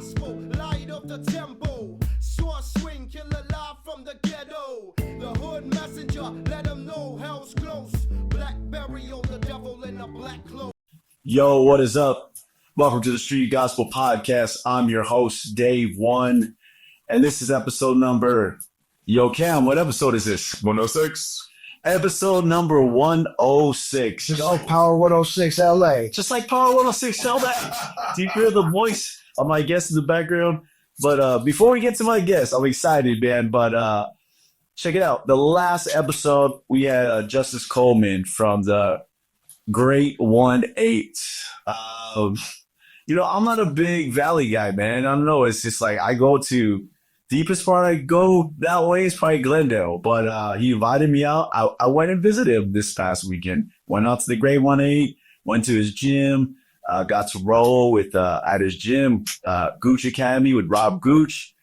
gospel, light of the temple. Sword swing, killer live from the ghetto. The hood messenger, let them know hell's close. Blackberry on the devil in a black cloak. Yo, what is up? Welcome to the Street Gospel Podcast. I'm your host, Dave One, and this is episode number... Yo, Cam, what episode is this? 106. Episode number 106. Just like Power 106 LA. Just like Power 106, tell that. Do you hear the voice of my guest in the background? But before we get to my guest, I'm excited, man. But check it out. The last episode, we had Justice Coleman from the Great 1-8. I'm not a big Valley guy, man. I don't know. It's just like I go to... Deepest part I go that way is probably Glendale, but he invited me out. I went and visited him this past weekend. Went out to the Grade 1-8, went to his gym, got to roll with at his gym, Gooch Academy with Rob Gooch.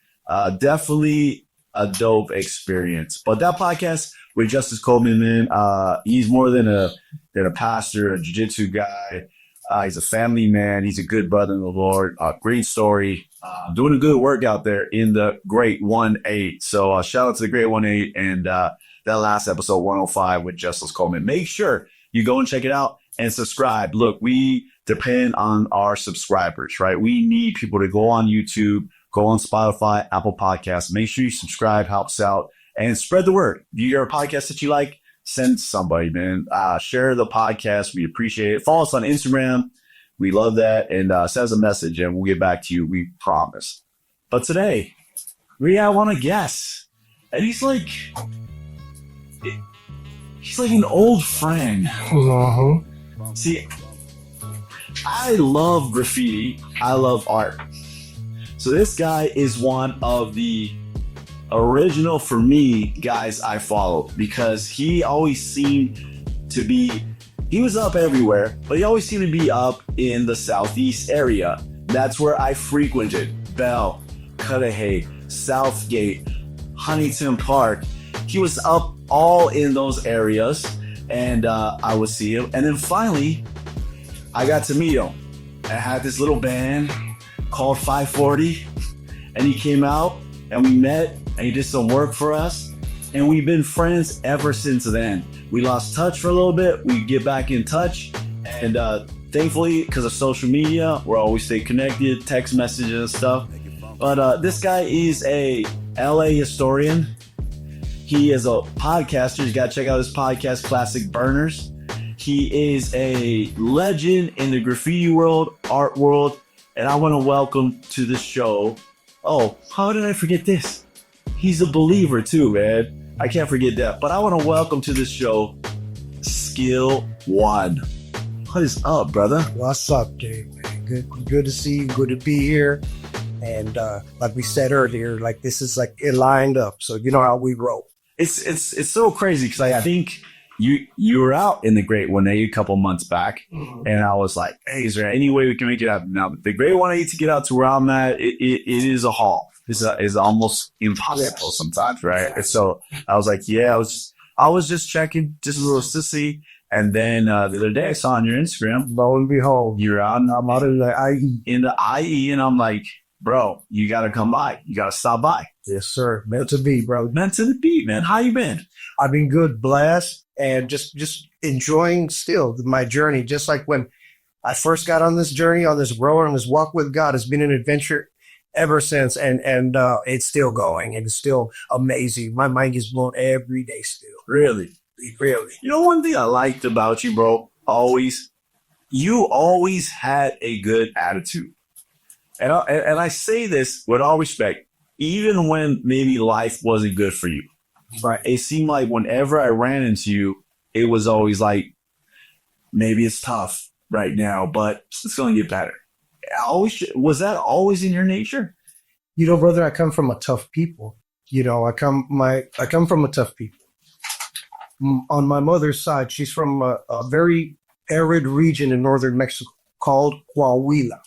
Definitely a dope experience. But that podcast with Justice Coleman, man, he's more than a pastor, a jiu-jitsu guy. He's a family man. He's a good brother in the Lord. Great story. Doing a good work out there in the Great 1-8. So shout out to the Great 1-8 and that last episode 105 with Justice Coleman. Make sure you go and check it out and subscribe. Look, we depend on our subscribers, right? We need people to go on YouTube, go on Spotify, Apple Podcasts. Make sure you subscribe, helps out, and spread the word. If you hear a podcast that you like, send somebody, man. Share the podcast. We appreciate it. Follow us on Instagram. We love that. And send us a message and we'll get back to you. We promise. But today, we have one a guest. And he's like an old friend. Uh-huh. See, I love graffiti. I love art. So this guy is one of the original, for me, guys I follow, because he always seemed to be, he was up everywhere, but he always seemed to be up in the southeast area. That's where I frequented. Bell, Cudahy, Southgate, Huntington Park. He was up all in those areas, and I would see him. And then finally, I got to meet him. I had this little band called 540, and he came out, and we met, and he did some work for us, and we've been friends ever since then. We lost touch for a little bit. We get back in touch, and thankfully, because of social media, we're always stay connected, text messages and stuff. But this guy is a LA historian. He is a podcaster. You got to check out his podcast, Classic Burners. He is a legend in the graffiti world, art world, and I want to welcome to the show. Oh, how did I forget this? He's a believer too, man. I can't forget that. But I want to welcome to this show, Skill One. What is up, brother? What's up, Dave, man? Good to see you. Good to be here. And like we said earlier, like this is like it lined up. So you know how we roll. It's so crazy because I think you were out in the Great 1-8 a couple months back, and I was like, hey, is there any way we can make it happen? Now, the Great 1-8 to get out to where I'm at, it is a haul. It's almost impossible sometimes, right? And so I was like, yeah, I was just checking, just a little sissy. And then the other day I saw on your Instagram, Lo and behold, you're out. I'm out of the IE. In the IE, and I'm like, bro, you got to come by. You got to stop by. Yes, sir. Meant to be, bro. Meant to be, man. How you been? I've been good, blessed, and just enjoying still my journey. Just like when I first got on this journey, on this road, on this walk with God, it's been an adventure ever since, and it's still going, and it's still amazing. My mind is blown every day still. Really? Really. You know, one thing I liked about you, bro, you always had a good attitude. And I say this with all respect, even when maybe life wasn't good for you. Right? It seemed like whenever I ran into you, it was always like, maybe it's tough right now, but it's going to get better. Was that always in your nature? You know, brother, I come from a tough people. You know, I come from a tough people. On my mother's side, she's from a very arid region in northern Mexico called Coahuila.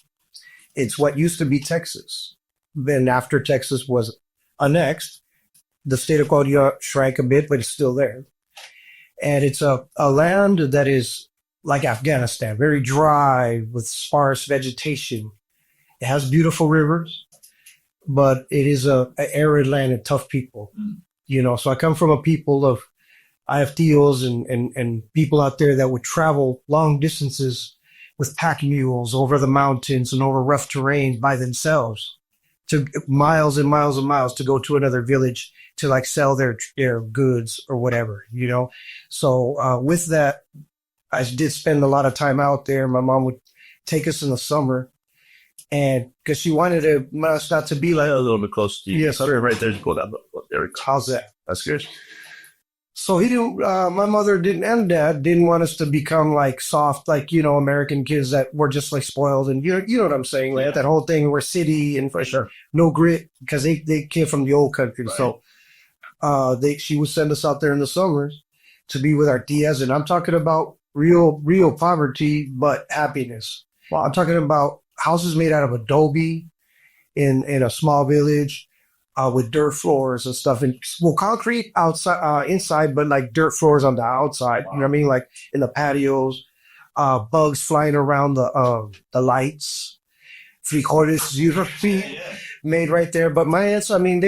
It's what used to be Texas. Then after Texas was annexed, the state of Coahuila shrank a bit, but it's still there. And it's a land that is like Afghanistan, very dry with sparse vegetation. It has beautiful rivers, but it is a arid land and tough people. You know, so I come from a people of, I have tios and people out there that would travel long distances with pack mules over the mountains and over rough terrain by themselves, to miles and miles and miles to go to another village to like sell their goods or whatever, you know? So, with that, I did spend a lot of time out there. My mom would take us in the summer, and because she wanted us not to be like A little bit close to you. Yes. Right there. Go down. There we go. how's that? That's good. So he didn't. My mother didn't, and dad didn't want us to become like soft, like, you know, American kids that were just like spoiled, and you know what I'm saying, like that whole thing where city and For sure. no grit, because they came from the old country. Right. So she would send us out there in the summers to be with our tias, and I'm talking about real poverty, but happiness. Well, I'm talking about houses made out of adobe in a small village, with dirt floors and stuff, and well, concrete outside, inside, but like dirt floors on the outside. You know what I mean? Like in the patios, bugs flying around the lights, frijoles usually made right there. But my aunts, I mean,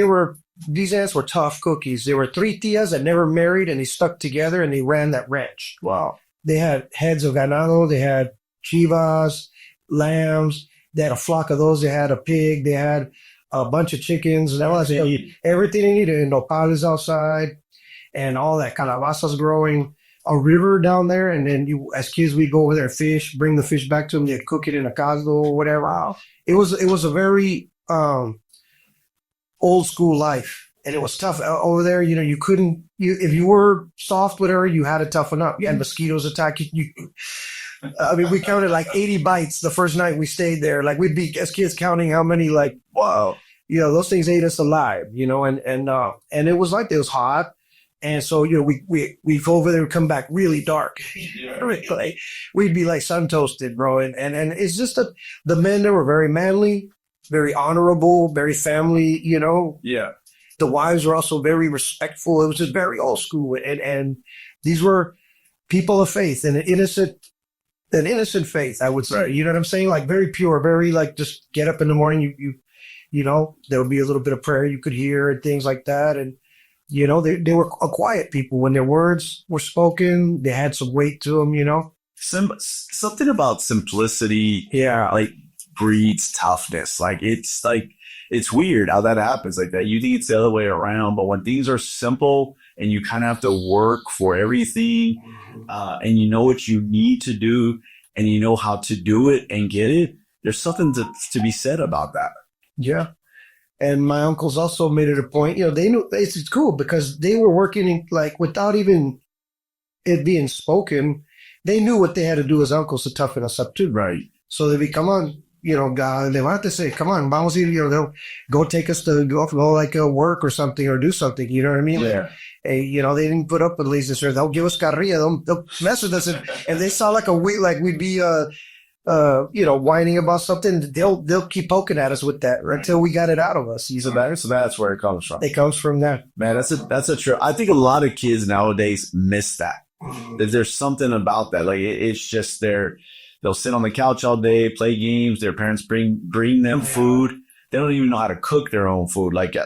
these aunts were tough cookies. There were 3 tias that never married, and they stuck together and they ran that ranch. Wow. They had heads of ganado, they had chivas, lambs, they had a flock of those, they had a pig, they had a bunch of chickens, and everything they needed, and nopales outside, and all that calabazas growing, a river down there, and then as kids, we go over there and fish, bring the fish back to them, they'd cook it in a caldo or whatever. Wow. It was a very old school life, and it was tough over there. You know, you couldn't, if you were soft, whatever, you had to toughen up. You had mosquitoes attack you. I mean, we counted like 80 bites the first night we stayed there. Like we'd be as kids counting how many, like, wow, you know, those things ate us alive, you know, and it was like, it was hot. And so, you know, we go over there and come back really dark. Like, we'd be like sun toasted, bro. And it's just the men there were very manly, very honorable, very family, you know. Yeah. The wives were also very respectful. It was just very old school. And these were people of faith and an innocent faith, I would say. Right. You know what I'm saying? Like very pure, very like just get up in the morning, you know, there would be a little bit of prayer you could hear and things like that. And, you know, they were a quiet people. When their words were spoken, they had some weight to them, you know? Something about simplicity. Yeah. Like breeds toughness. It's weird how that happens like that. You think it's the other way around, but when things are simple and you kind of have to work for everything, and you know what you need to do and you know how to do it and get it, there's something to be said about that. Yeah. And my uncles also made it a point, you know, they knew it's cool because they were working like without even it being spoken, they knew what they had to do as uncles to toughen us up too. Right. So they'd be, come on, you know, they wanted to say, come on, vamos, you know, they'll go take us to go like work or something or do something. You know what I mean? Yeah. You know, they didn't put up with laziness, or they'll give us carrilla, they'll mess with us, and they saw like we'd be, you know, whining about something. They'll keep poking at us with that until we got it out of us. So that's where it comes from. It comes from that. Man, that's a true. I think a lot of kids nowadays miss that. There's something about that. Like it's just they'll sit on the couch all day, play games. Their parents bring them food. They don't even know how to cook their own food. Like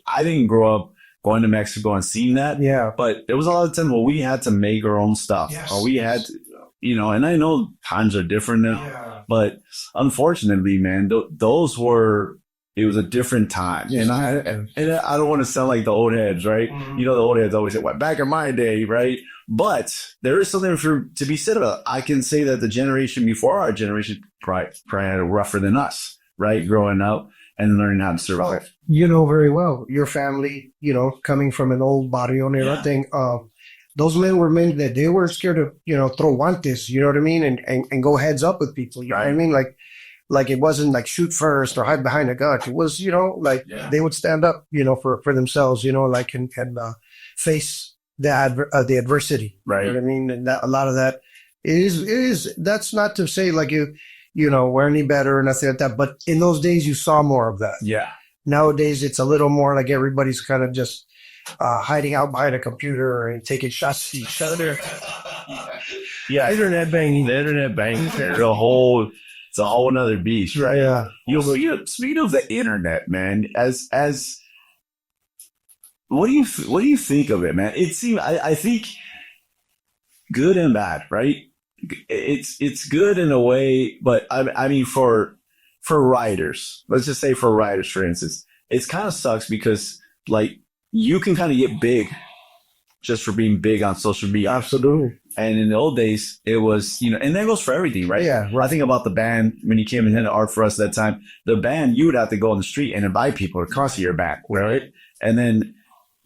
I didn't grow up going to Mexico and seeing that. Yeah. But there was a lot of times where we had to make our own stuff. Yes. Or we had to, you know, and I know times are different now, but unfortunately, man, it was a different time. And I don't want to sound like the old heads, right? Mm-hmm. You know, the old heads always say, well, back in my day, right? But there is something to be said about it. I can say that the generation before our generation probably had it rougher than us, right? Growing up and learning how to survive. You know very well, your family, you know, coming from an old barrionera thing, those men were men that they were scared to, you know, throw guantes, you know what I mean? And go heads up with people, you know what I mean? Like it wasn't like shoot first or hide behind a gun. It was, you know, like they would stand up, you know, for themselves, you know, like and face the adversity. Right. You know what I mean? And a lot of that is that's not to say like you know, we're any better or nothing like that. But in those days you saw more of that. Yeah. Nowadays it's a little more like everybody's kind of just hiding out behind a computer and taking shots at each other. Yeah. Internet banging. The internet banging. The whole It's a whole nother beast. Right. Yeah. Speaking of the internet, man, as what do you think of it, man? It seems I think good and bad, right? It's good in a way, but I mean for writers, let's just say for writers, for instance, it's kind of sucks because like you can kind of get big just for being big on social media. Absolutely. And in the old days, it was, and that goes for everything, right? Yeah. I think about the band when you came in the art for us that time. The band, you would have to go on the street and invite people to come to your band, right? And then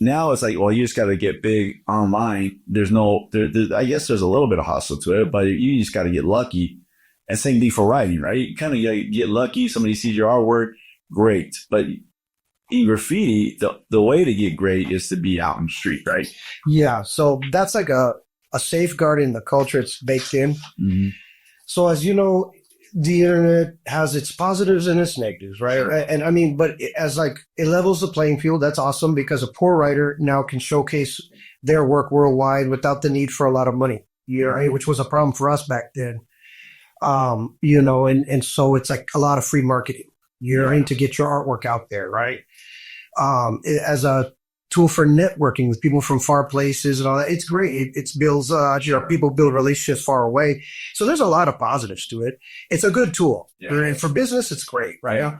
now it's like, well, you just got to get big online. There's no, I guess there's a little bit of hustle to it, but you just got to get lucky. And same thing for writing, right? You kind of get lucky. Somebody sees your artwork, great. But in graffiti, the way to get great is to be out in the street, right? Yeah. So that's like a safeguard in the culture. It's baked in. Mm-hmm. So as you know, the internet has its positives and its negatives, right? Sure. And I mean, but it levels the playing field. That's awesome because a poor writer now can showcase their work worldwide without the need for a lot of money, right? Which was a problem for us back then. And so it's like a lot of free marketing, to get your artwork out there, right? As a tool for networking with people from far places and all that. It's great. It builds, people build relationships far away. So there's a lot of positives to it. It's a good tool. Yeah. And for business, it's great, right? Yeah.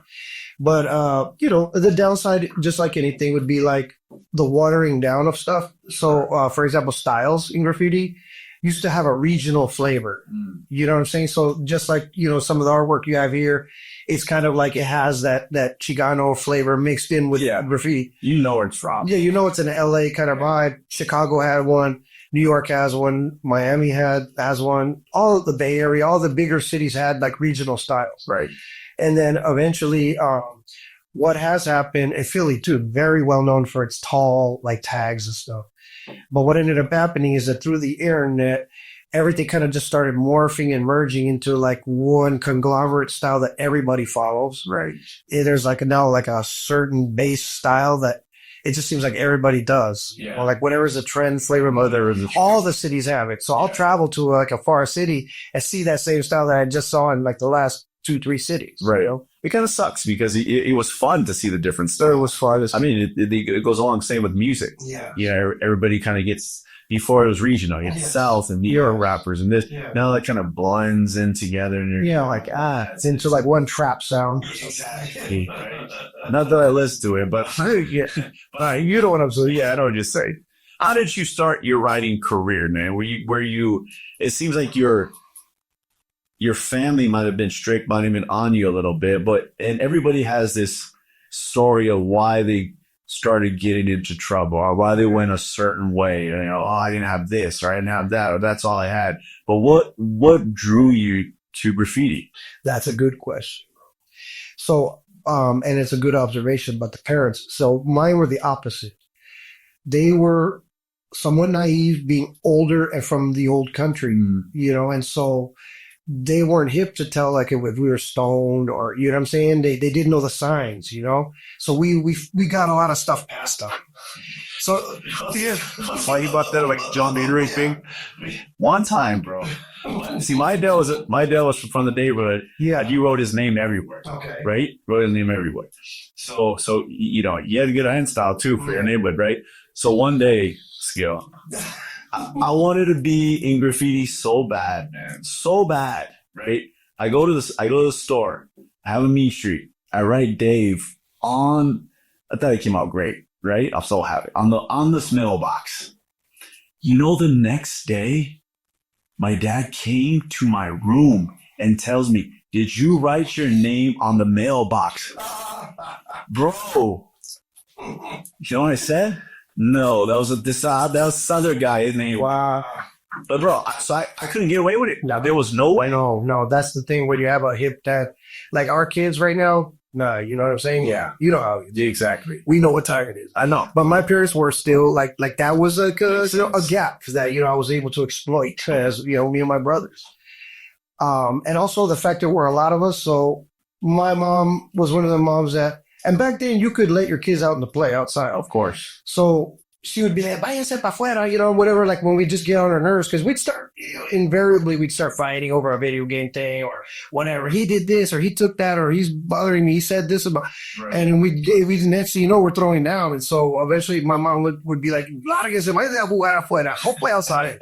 But, the downside, just like anything, would be like the watering down of stuff. So, for example, styles in graffiti used to have a regional flavor. You know what I'm saying? So just like, some of the artwork you have here, it's kind of like it has that Chicano flavor mixed in with graffiti. You know where it's from. Yeah, it's an LA kind of vibe. Chicago had one. New York has one. Miami has one. All of the Bay Area, all the bigger cities had like regional styles. Right. And then eventually, what has happened, and Philly too, very well known for its tall like tags and stuff. But what ended up happening is that through the internet, everything kind of just started morphing and merging into like one conglomerate style that everybody follows. Right. And there's now a certain base style that it just seems like everybody does. Yeah. Or like whatever's a trend flavor, all the cities have it. So I'll travel to a far city and see that same style that I just saw in like the last 2-3 cities. Right. It kind of sucks because it was fun to see the different stuff. It was fun. I mean, it goes along same with music. Yeah. Everybody kind of gets, before it was regional, you had South and New York rappers and this. Yeah. Now that kind of blends in together. And it's into like one trap sound. Exactly. Not that I listen to it, but you know what I'm saying. Yeah, I know what you're saying. How did you start your writing career, man? It seems like your family might have been strict, might have been on you a little bit, and everybody has this story of why they started getting into trouble or why they went a certain way. I didn't have this or I didn't have that or that's all I had. But what drew you to graffiti? That's a good question. So, and it's a good observation about the parents. So mine were the opposite. They were somewhat naive, being older and from the old country, and so they weren't hip to tell like if we were stoned or, you know what I'm saying? They didn't know the signs, So we got a lot of stuff passed up. So yeah. Why you bought that like John Maynard thing? One time, bro. See, my dad was from the neighborhood. Yeah. And you wrote his name everywhere. Okay. Right? Wrote his name everywhere. So you had to get a hand style too for your neighborhood, right? So one day, Skill, I wanted to be in graffiti so bad, man. So bad, right? I go to the store. I have a meat street. I write Dave on. I thought it came out great, right? I'm so happy on this mailbox. The next day, my dad came to my room and tells me, "Did you write your name on the mailbox, bro?" You know what I said? No, that was this other guy. His name. Wow. But bro, so I couldn't get away with it. Now there was no way. No, that's the thing when you have a hip dad, like our kids right now. No, you know what I'm saying? Yeah. You know how it is. Exactly. We know what time it is. I know. But my parents were still like that was a gap that, I was able to exploit as, me and my brothers. And also the fact that we're a lot of us. So my mom was one of the moms that, and back then you could let your kids out in the play outside. Of course. So she would be like, váyanse pa fuera, you know, whatever, like when we just get on our nerves, because we'd start, invariably, we'd start fighting over a video game thing or whatever. He did this or he took that or he's bothering me. He said this about, and we next thing you know, we're throwing down. And so eventually my mom would be like, lárguese, váyase a jugar afuera, go play outside.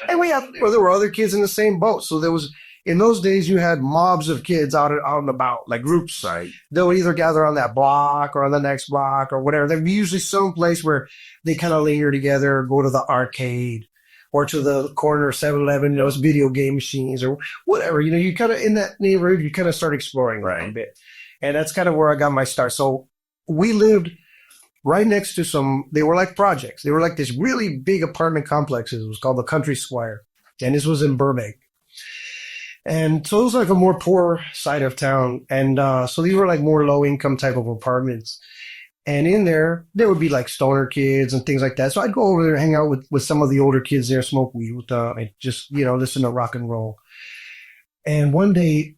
And there were other kids in the same boat. So there was, in those days, you had mobs of kids out and about, like groups. Right. They would either gather on that block or on the next block or whatever. There'd be usually some place where they kind of linger together, or go to the arcade or to the corner 7-Eleven, those video game machines or whatever. You know, you kind of, in that neighborhood, you kind of start exploring a bit. And that's kind of where I got my start. So we lived right next to they were like projects. They were like this really big apartment complexes. It was called the Country Square. And this was in Burbank. And so it was like a more poor side of town. And so these were like more low income type of apartments. And in there would be like stoner kids and things like that. So I'd go over there and hang out with some of the older kids there, smoke weed with them, and just, you know, listen to rock and roll. And one day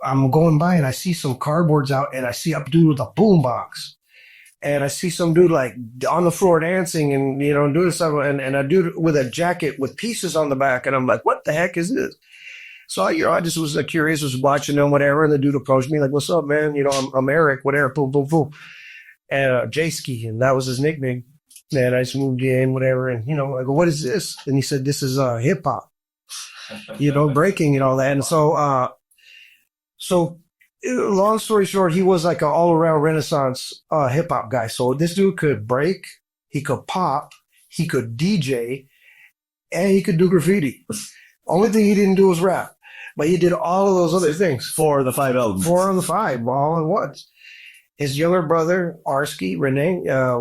I'm going by and I see some cardboards out and I see a dude with a boombox. And I see some dude like on the floor dancing and, you know, doing stuff. And a dude with a jacket with pieces on the back. And I'm like, what the heck is this? So, you know, I just was curious, was watching them, whatever. And the dude approached me like, what's up, man? You know, I'm Eric, whatever, boom, boom, boom. And J-Ski, and that was his nickname. And I just moved in, whatever. And, you know, I go, what is this? And he said, this is hip hop, you know, breaking and all that. And so, long story short, he was like an all around Renaissance hip hop guy. So this dude could break, he could pop, he could DJ, and he could do graffiti. Only thing he didn't do was rap, but he did all of those other things. 4 of the 5 albums. 4 of the 5, all at once. His younger brother, Arsky, Renee, they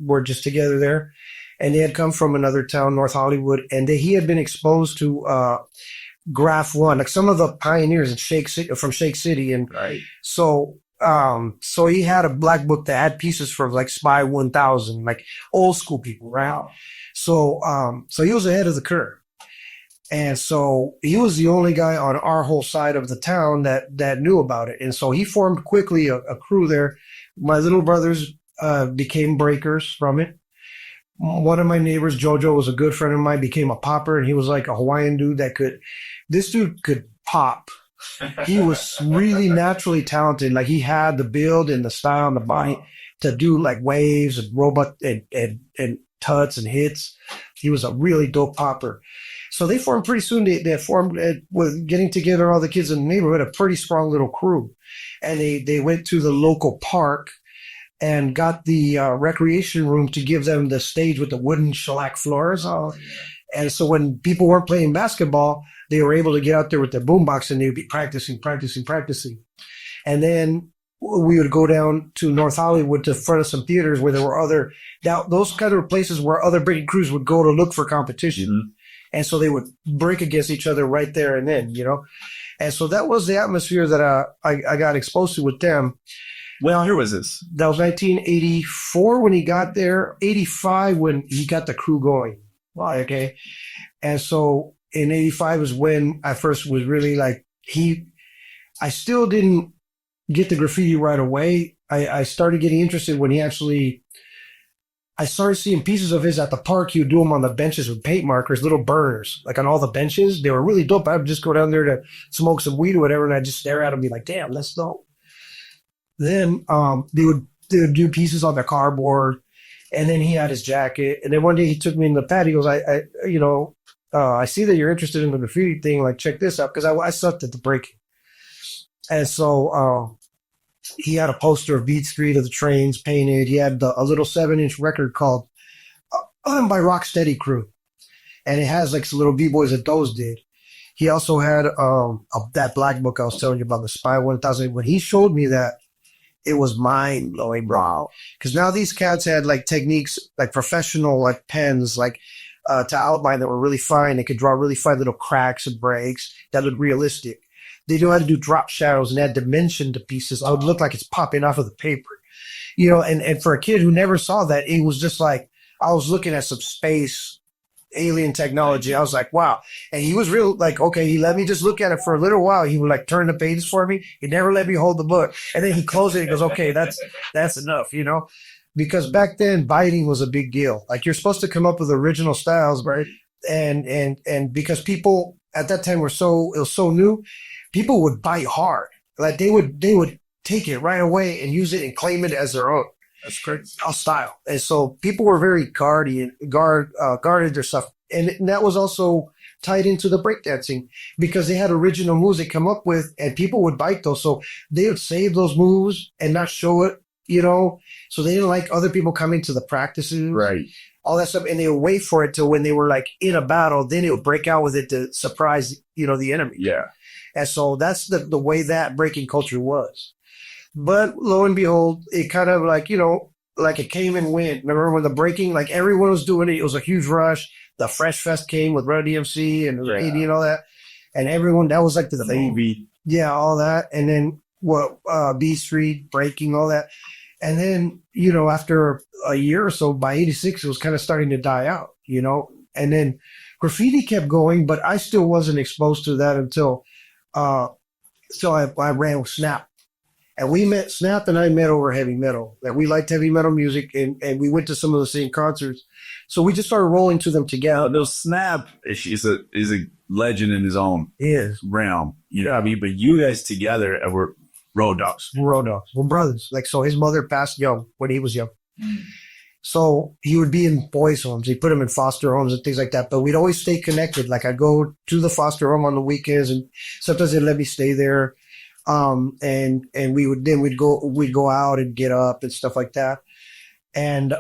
were just together there, and they had come from another town, North Hollywood, and he had been exposed to Graff 1, like some of the pioneers in from Shake City, and so he had a black book that had pieces from like Spy 1000, like old school people, right? Wow. So he was ahead of the curve. And so he was the only guy on our whole side of the town that knew about it. And so he formed quickly a crew there. My little brothers became breakers from it. One of my neighbors, Jojo, was a good friend of mine, became a popper, and he was like a Hawaiian dude this dude could pop. He was really naturally talented. Like he had the build and the style and the body to do like waves and robot and tuts and hits. He was a really dope popper. So they formed pretty soon. They formed with getting together all the kids in the neighborhood, a pretty strong little crew. And they went to the local park and got the recreation room to give them the stage with the wooden shellac floors. And so when people weren't playing basketball, they were able to get out there with their boombox and they would be practicing. And then we would go down to North Hollywood to front of some theaters where there were those kind of places where other breaking crews would go to look for competition. Mm-hmm. And so they would break against each other right there and then, you know. And so that was the atmosphere that I got exposed to with them. Well, here was this. That was 1984 when he got there, 85 when he got the crew going. Wow, okay. And so in 85 was when I first was really like, I still didn't get the graffiti right away. I started getting interested when I started seeing pieces of his at the park. He would do them on the benches with paint markers, little burners, like on all the benches. They were really dope. I would just go down there to smoke some weed or whatever, and I'd just stare at them and be like, damn, that's dope. Then they would do pieces on the cardboard, and then he had his jacket. And then one day he took me in the pad. He goes, I see that you're interested in the graffiti thing. Like, check this out, because I sucked at the breaking. And so he had a poster of Beat Street of the Trains painted. He had a little 7-inch record called by Rocksteady Crew. And it has like some little B-boys that those did. He also had that black book I was telling you about, the Spy 1000. When he showed me that, it was mind blowing, bro. Because now these cats had like techniques, like professional like pens, like to outline that were really fine. They could draw really fine little cracks and breaks that looked realistic. They knew how to do drop shadows and add dimension to pieces. It would look like it's popping off of the paper, you know. And for a kid who never saw that, it was just like I was looking at some space alien technology. I was like, wow. And he was real like, okay, he let me just look at it for a little while. He would like turn the pages for me. He never let me hold the book. And then he closed it. He goes, okay, that's enough, you know. because back then biting was a big deal. Like you're supposed to come up with original styles, right? And because people at that time it was so new, people would bite hard. Like they would take it right away and use it and claim it as their own. That's great. Style. And so people were very guarded their stuff. And that was also tied into the breakdancing because they had original moves they come up with and people would bite those. So they would save those moves and not show it, so they didn't like other people coming to the practices. Right. All that stuff. And they would wait for it till when they were like in a battle, then it would break out with it to surprise, the enemy. Yeah. And so that's the way that breaking culture was. But lo and behold, it kind of like, like it came and went. Remember when the breaking, like everyone was doing it. It was a huge rush. The Fresh Fest came with Run DMC and AD and all that. And everyone, that was like the baby. Yeah, all that. And then B Street, breaking, all that. And then, after a year or so, by 86, it was kind of starting to die out, And then graffiti kept going, but I still wasn't exposed to that until I ran with Snap. And Snap and I met over heavy metal. Like we liked heavy metal music and we went to some of the same concerts. So we just started rolling to them together. Those Snap is a legend in his own realm. You know what I mean? But you guys together were road dogs. We're brothers. Like, so his mother passed young when he was young. So he would be in boys' homes. He put him in foster homes and things like that. But we'd always stay connected. Like I'd go to the foster home on the weekends and sometimes they'd let me stay there. And we'd go out and get up and stuff like that. And,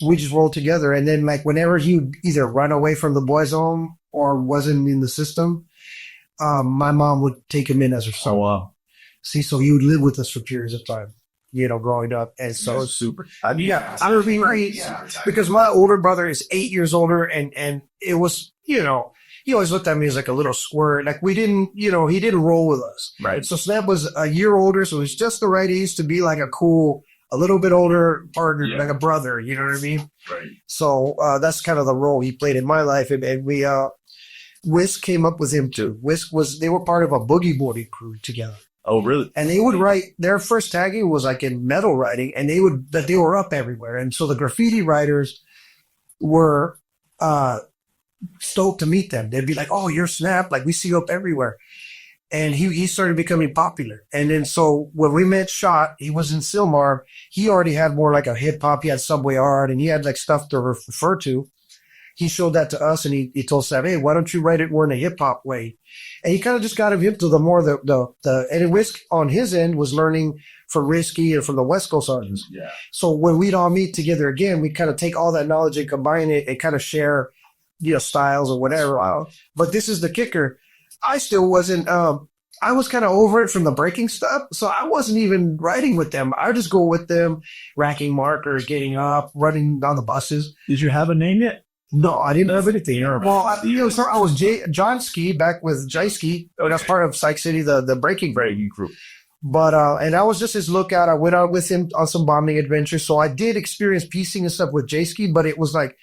we just rolled together. And then like whenever he would either run away from the boys' home or wasn't in the system, my mom would take him in as her son. Oh, wow. See, so he would live with us for periods of time, growing up. And so it's super. I remember being great because my older brother is 8 years older and it was, he always looked at me as like a little squirt. Like we didn't, he didn't roll with us. Right. So Snap was a year older. So it was just the right age to be like a little bit older partner, like a brother, you know what I mean? Right. So, that's kind of the role he played in my life. And we, Whisk came up with him too. They were part of a boogie boarding crew together. Oh, really? And they would write, their first tagging was like in metal writing and they were up everywhere. And so the graffiti writers were, stoked to meet them. They'd be like, "Oh, you're Snap. Like we see you up everywhere." And he started becoming popular. And then so when we met Shot, he was in Silmar. He already had more like a hip hop. He had Subway Art and he had like stuff to refer to. He showed that to us and he told Sam, "Hey, why don't you write it more in a hip hop way?" And he kind of just got him into and Whisk on his end was learning from Risky and from the West Coast artists. Yeah. So when we'd all meet together again, we'd kind of take all that knowledge and combine it and kind of share, styles or whatever. But this is the kicker. I still wasn't, I was kind of over it from the breaking stuff. So I wasn't even writing with them. I just go with them, racking markers, getting up, running on the buses. Did you have a name yet? No, I didn't have anything. Well, I was John Ski back with Jay Ski. That's part of Psych City, the breaking group. But, and I was just his lookout. I went out with him on some bombing adventures. So I did experience piecing and stuff with Jay Ski, but it was like,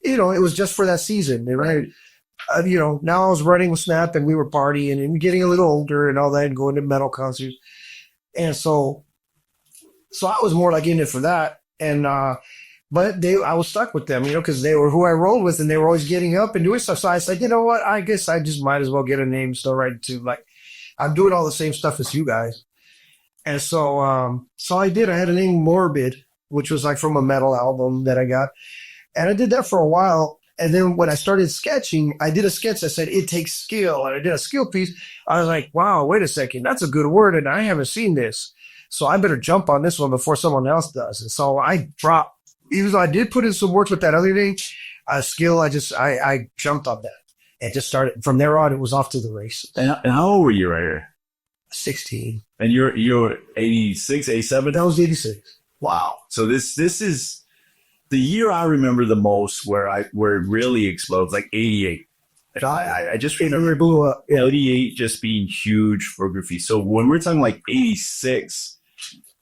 it was just for that season. Right? Now I was running with Snap and we were partying and getting a little older and all that and going to metal concerts. And so I was more like in it for that. And, but I was stuck with them, because they were who I rolled with and they were always getting up and doing stuff. So I said, you know what? I guess I just might as well get a name still right too. Like I'm doing all the same stuff as you guys. And so I did. I had a name Morbid, which was like from a metal album that I got. And I did that for a while. And then when I started sketching, I did a sketch that said, "It takes skill." And I did a skill piece. I was like, wow, wait a second. That's a good word. And I haven't seen this. So I better jump on this one before someone else does. And so I dropped, even though I did put in some work with that other thing, skill, I jumped on that and just started. From there on, it was off to the races. And how old were you right here? 16. And you're 86, 87? That was 86. Wow. So this is the year I remember the most where it really explodes, like 88. And I just remember it blew up. 88 just being huge for graffiti. So when we're talking like 86,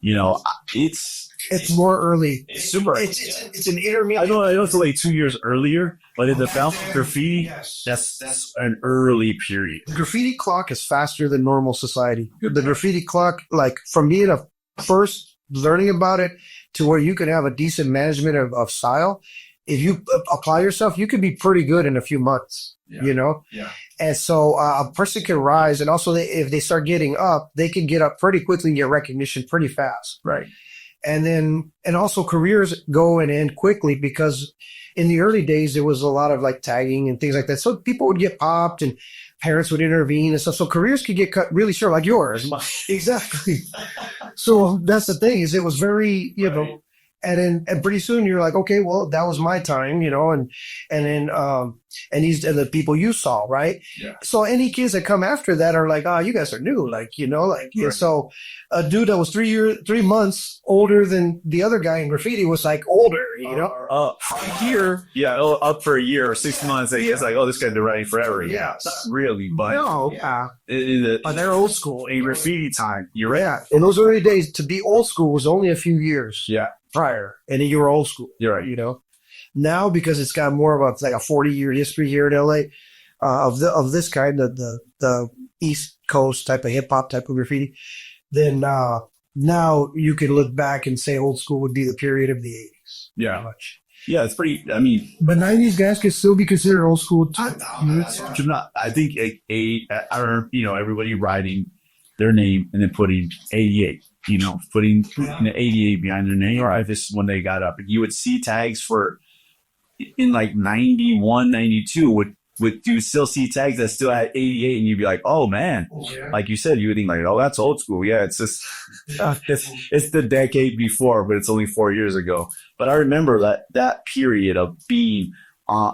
it's more early. It's super. It's an intermediate. I know it's like 2 years earlier, but in the graffiti, that's an early period. The graffiti clock is faster than normal society. The graffiti clock, like from being a first learning about it to where you can have a decent management of style. If you apply yourself, you can be pretty good in a few months, you know? Yeah. And so a person can rise, and also if they start getting up, they can get up pretty quickly and get recognition pretty fast. Right. And also careers go and end quickly because in the early days, there was a lot of like tagging and things like that. So people would get popped and parents would intervene and stuff. So careers could get cut really short, like yours. Exactly. So that's the thing is it was very, you know, and pretty soon you're like, okay, well, that was my time, you know, and then, and these are the people you saw, right? Yeah. So any kids that come after that are like, oh, you guys are new, like, you know, like, Right. so a dude that was 3 months older than the other guy in graffiti was like older, you know? A year. Yeah. Up for a year or 6 months. It's like, oh, this guy's been writing forever. Yeah. Not really, but No, yeah. But they're old school. In graffiti time. You're right. Yeah. In those early days, to be old school was only a few years Yeah. prior, and then you were old school. You're right. You know, now because it's got more of a like a 40-year history here in LA of this kind, the East Coast type of hip hop type of graffiti, then now you can look back and say old school would be the period of the 80s. Yeah. Pretty much. Yeah. It's pretty. I mean, But 90s guys can still be considered old school too. I think I remember, you know, everybody writing their name and then putting 88. You know, putting the 88 behind their name, or if this is when they got up. You would see tags for in like 91, 92 would you still see tags that still had 88, and you'd be like, oh man, like you said, you would think like, oh, that's old school. Yeah, it's just it's the decade before, but it's only 4 years ago. But I remember that period of being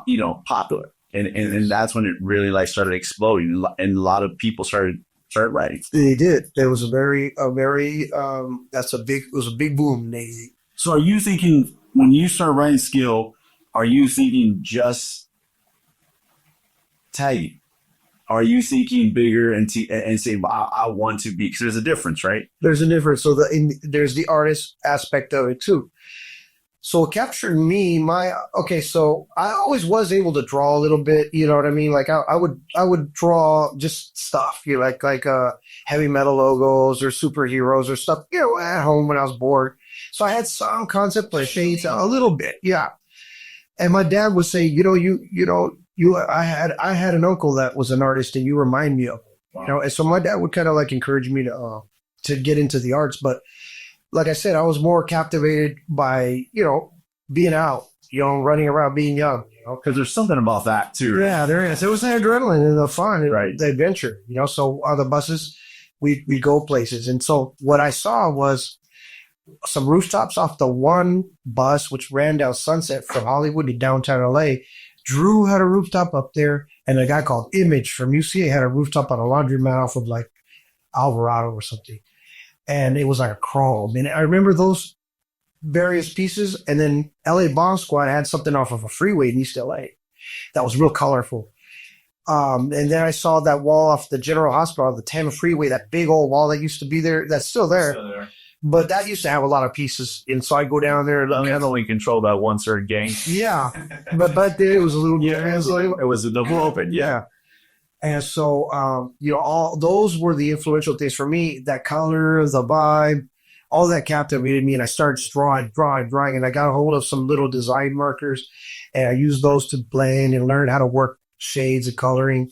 you know, popular, and that's when it really like started exploding, and a lot of people started writing. They did. There was a very it was a big boom in 88. So are you thinking when you start writing skill, are you thinking just tagging? Are you thinking bigger and saying, I want to be, because there's a difference, right? There's a difference. So there's the artist aspect of it too. So it captured me, so I always was able to draw a little bit, you know what I mean? Like I would draw just stuff, you know, like heavy metal logos or superheroes or stuff, you know, at home when I was bored. So I had some concept of shades a little bit, yeah. And my dad would say, I had an uncle that was an artist and you remind me of, you know, and so my dad would kind of like encourage me to get into the arts, but like I said, I was more captivated by, you know, being out, you know, running around, being young, you know. Because there's something about that too. Yeah, there is. It was the adrenaline and the fun, and Right. the adventure, you know. So on the buses, we go places. And so what I saw was some rooftops off the one bus, which ran down Sunset from Hollywood to downtown LA. Drew had a rooftop up there, and a guy called Image from UCA had a rooftop on a laundromat off of like Alvarado or something. And it was like a chrome. And I remember those various pieces. And then LA Bomb Squad had something off of a freeway in East LA that was real colorful. And then I saw that wall off the General Hospital, the Tama Freeway, that big old wall that used to be there. That's still there. But that used to have a lot of pieces. And so I go down there. I mean, that's only controlled by one certain gang. Yeah. but there it was a little. Yeah, it was a double open. Yeah. And so, all those were the influential things for me. That color, the vibe, all that captivated me. And I started drawing. And I got a hold of some little design markers. And I used those to blend and learn how to work shades and coloring.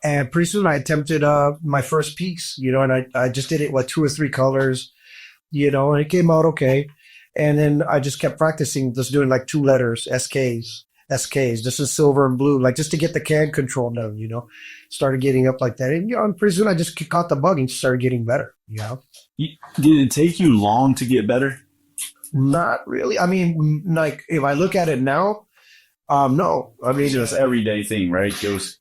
And pretty soon I attempted my first piece, you know, and I just did it with 2 or 3 colors, you know, and it came out okay. And then I just kept practicing, just doing like 2 letters, SKs, just in silver and blue, like just to get the can control down, you know. Started getting up like that. And, you know, and pretty soon I just caught the bug and started getting better, you know. Did it take you long to get better? Not really. I mean, like if I look at it now, no. I mean, It's just everyday thing, right?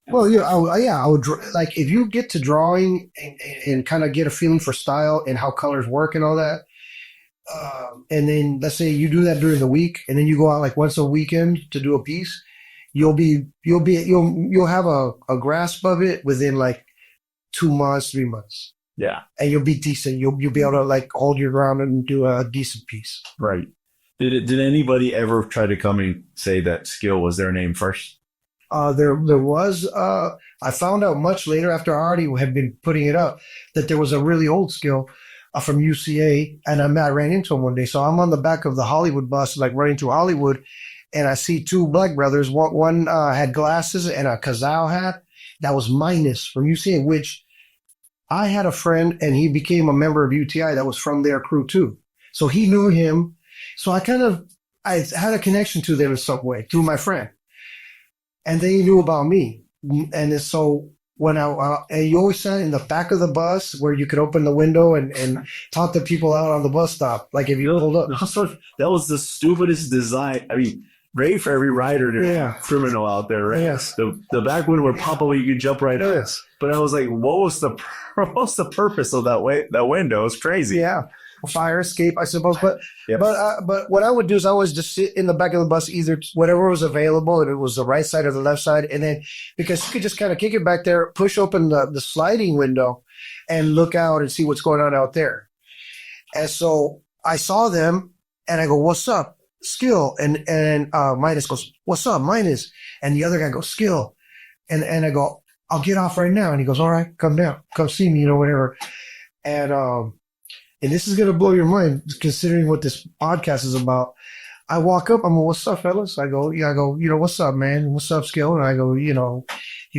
well, yeah, I would like if you get to drawing and kind of get a feeling for style and how colors work and all that. And then let's say you do that during the week, and then you go out like once a weekend to do a piece. You'll have a grasp of it within like 2 months, 3 months, Yeah, and you'll be decent. You'll be able to like hold your ground and do a decent piece. right. Did anybody ever try to come and say that skill was their name first? There was, I found out much later after I already had been putting it up that there was a really old skill from UCA, and I ran into him one day. So I'm on the back of the Hollywood bus, like running through Hollywood, and I see two black brothers. One had glasses and a Kazao hat that was Minus from UCA, which I had a friend, and he became a member of UTI that was from their crew too. So he knew him. So I had a connection to them in some way through my friend, and they knew about me. And so when you always sat in the back of the bus where you could open the window and talk to people out on the bus stop, like if you pulled up. That was the stupidest design. I mean, great for every rider, criminal out there, right? Yes. The back window where probably you could jump right up. Yes. But I was like, what was the purpose of that window? It's crazy. Yeah. Fire escape, I suppose. But what I would do is I always just sit in the back of the bus, either whatever was available, and it was the right side or the left side. And then because you could just kind of kick it back there, push open the sliding window and look out and see what's going on out there. And so I saw them and I go, "What's up, Skill?" And Minus goes, "What's up, Minus?" And the other guy goes, "Skill." And I go, "I'll get off right now." And he goes, "All right, come down, come see me, whatever." And this is going to blow your mind considering what this podcast is about. I walk up, I'm like, "What's up, fellas?" I go, "What's up, man? What's up, Skill?" And I go, he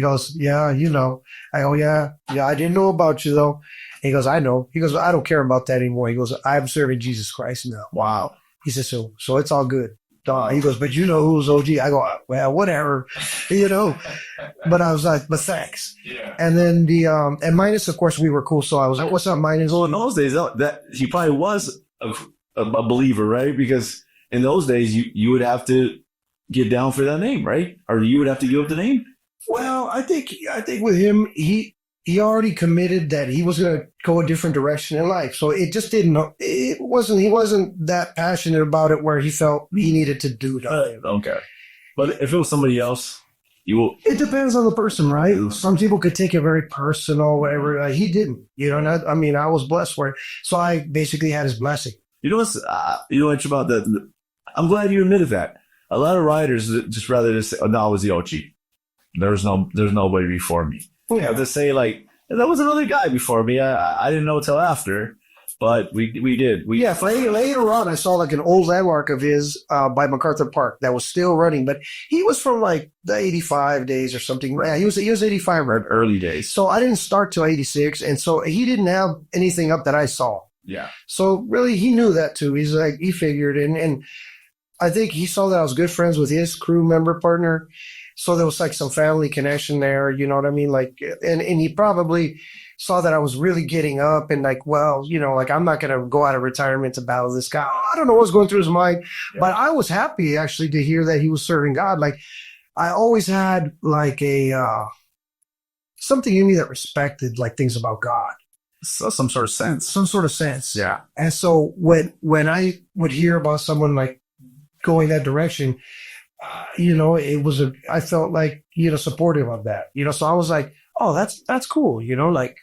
goes, "Yeah, I go, yeah, I didn't know about you though." And he goes, "I know." He goes, "I don't care about that anymore." He goes, "I'm serving Jesus Christ now." Wow. He says, so it's all good. He goes, "But you know who's OG?" I go, "Well, whatever, But I was like, "But thanks." Yeah. And then and Minus, of course, we were cool. So I was like, "What's up, Minus?" Well, in those days, that he probably was a believer, right? Because in those days, you would have to get down for that name, right? Or you would have to give up the name. Well, I think with him, he already committed that he was going to go a different direction in life. So it just he wasn't that passionate about it where he felt he needed to do that. Okay. But if it was somebody else, you will. It depends on the person, right? Some people could take it very personal, whatever. He didn't, I mean, I was blessed for it. So I basically had his blessing. You know what's about that? I'm glad you admitted that. A lot of riders just rather just say, "Oh, no, I was the OG. There's nobody before me." Yeah, to say like there was another guy before me. I didn't know till after, but we did. Later on, I saw like an old landmark of his by MacArthur Park that was still running, but he was from like the 85 days or something. Yeah, he was 85 early days. So I didn't start till 86, and so he didn't have anything up that I saw. Yeah. So really, he knew that too. He's like he figured, and I think he saw that I was good friends with his crew member partner. So there was like some family connection there, you know what I mean? Like, and he probably saw that I was really getting up and like, well, like I'm not going to go out of retirement to battle this guy. I don't know what's going through his mind, but I was happy actually to hear that he was serving God. Like I always had like something in me that respected like things about God. So some sort of sense. Yeah. And so when I would hear about someone like going that direction, I felt like, supportive of that, so I was like, "Oh, that's cool." Like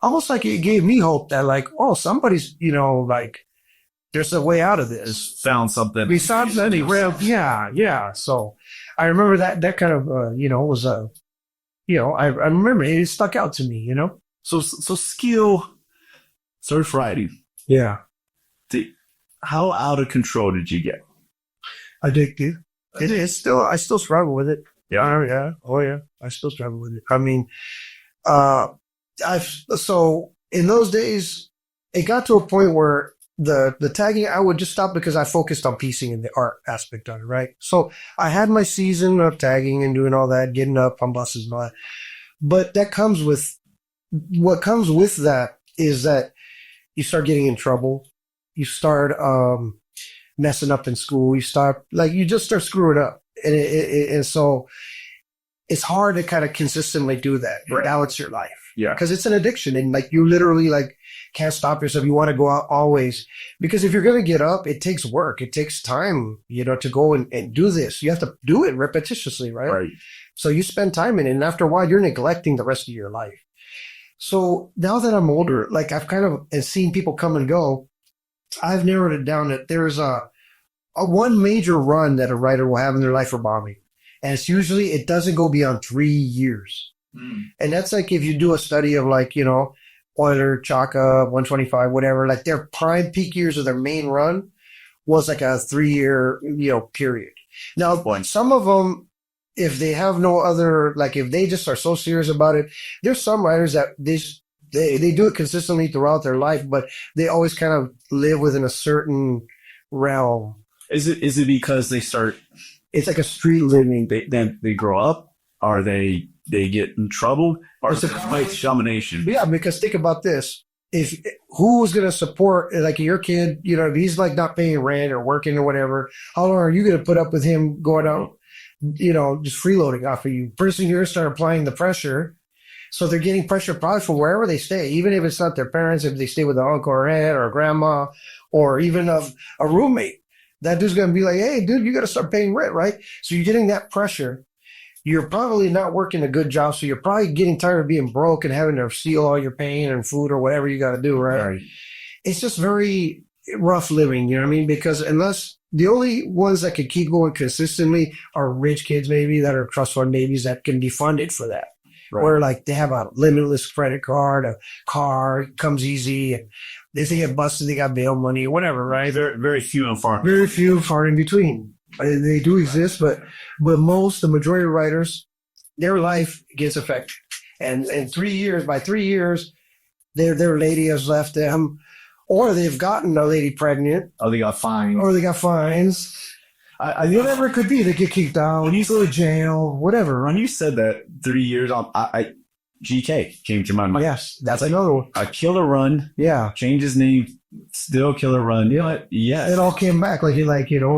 almost like it gave me hope that like, oh, somebody's, like there's a way out of this. Found something. Besides any real, yeah. So I remember that kind of, was I remember it stuck out to me, So Skill surf riding. Yeah. How out of control did you get? Addictive. It is still. I still struggle with it. Yeah. Yeah. Oh yeah. I still struggle with it. I mean, so in those days, it got to a point where the tagging, I would just stop because I focused on piecing and the art aspect of it, right? So I had my season of tagging and doing all that, getting up on buses and all that. But what comes with that is that you start getting in trouble. You start messing up in school. You just start screwing up. And so it's hard to kind of consistently do that. Right. Now it's your life. Yeah. Because it's an addiction and like you literally like can't stop yourself. You want to go out always because if you're going to get up, it takes work. It takes time, to go and do this. You have to do it repetitiously, right? Right. So you spend time in it and after a while you're neglecting the rest of your life. So now that I'm older, like I've kind of seen people come and go, I've narrowed it down that there's a one major run that a writer will have in their life for bombing. And it's usually, it doesn't go beyond 3 years. Mm. And that's like if you do a study of like, Euler, Chaka, 125, whatever, like their prime peak years of their main run was like a 3 year, period. Now, some of them, if they have no other, like if they just are so serious about it, there's some writers that they do it consistently throughout their life, but they always kind of live within a certain realm. Is it because they start? It's like a street living. Then they grow up, or they get in trouble, or it's a combination. Yeah, because think about this: if who's going to support like your kid? If he's like not paying rent or working or whatever, how long are you going to put up with him going out? Just freeloading off of you. First thing you're going to start applying the pressure. So they're getting pressure probably from wherever they stay, even if it's not their parents, if they stay with an uncle or aunt or a grandma, or even of a roommate. That dude's going to be like, hey, dude, you got to start paying rent, right? So you're getting that pressure. You're probably not working a good job, so you're probably getting tired of being broke and having to steal all your pain and food or whatever you got to do, right? It's just very rough living, you know what I mean? Because unless the only ones that can keep going consistently are rich kids, maybe, that are trust fund babies that can be funded for that. Right. Where like they have a limitless credit card, a car comes easy, and if they get busted, they got bail money or whatever, right? Very, very few and far. Very few, far in between. They do exist, but the majority of writers, their life gets affected, and in 3 years, by 3 years, their lady has left them, or they've gotten a lady pregnant, or they got fines, whatever it could be. They get kicked out, when you go to jail, whatever. When you said that 3 years on, GK came to my mind. Yes, that's another one. A Killer Run. Yeah. Changed his name. Still Killer Run. Yeah. It all came back right.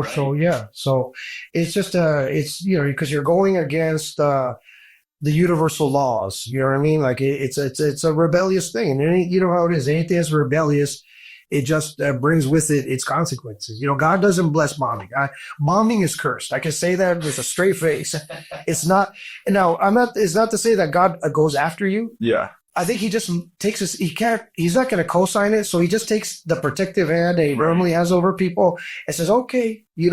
So yeah. So it's just because you're going against the universal laws. You know what I mean? Like it's a rebellious thing, and you know how it is. Anything that's rebellious, it just brings with it its consequences. God doesn't bless bombing. Bombing is cursed. I can say that with a straight face. It's not. Now, it's not to say that God goes after you. Yeah. I think he just takes this. He's not going to co-sign it. So he just takes the protective hand that he normally has over people and says, okay, you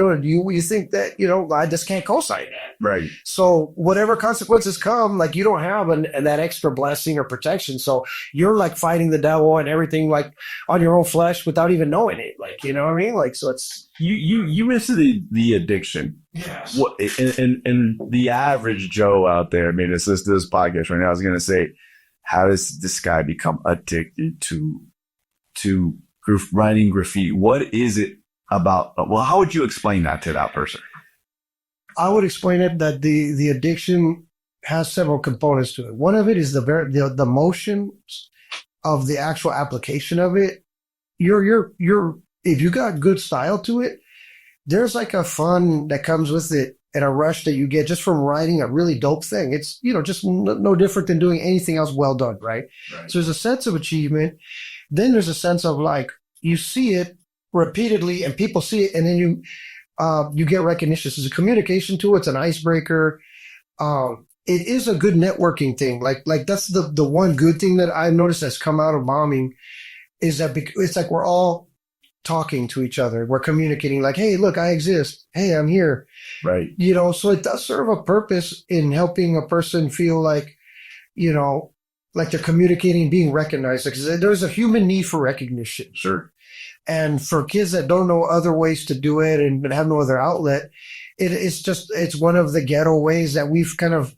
think that, I just can't co-sign that. Right. So whatever consequences come, like you don't have that extra blessing or protection. So you're like fighting the devil and everything like on your own flesh without even knowing it. Like, you know what I mean? Like, so it's. You mentioned the addiction. Yes. What, and the average Joe out there, I mean, this podcast right now is going to say, how does this guy become addicted to writing graffiti? What is it about? Well, how would you explain that to that person? I would explain it that the addiction has several components to it. One of it is the motions of the actual application of it. You're if you got good style to it, there's like a fun that comes with it and a rush that you get just from writing a really dope thing. It's, just no different than doing anything else well done, right? So there's a sense of achievement. Then there's a sense of like, you see it repeatedly and people see it, and then you get recognition. It's a communication tool. It's an icebreaker. It is a good networking thing. Like that's the one good thing that I've noticed that's come out of bombing is that it's like we're all talking to each other. We're communicating like, hey, look, I exist. Hey, I'm here. Right. So it does serve a purpose in helping a person feel like, like they're communicating, being recognized. Because there's a human need for recognition. Sure. And for kids that don't know other ways to do it and have no other outlet, it's one of the ghetto ways that we've kind of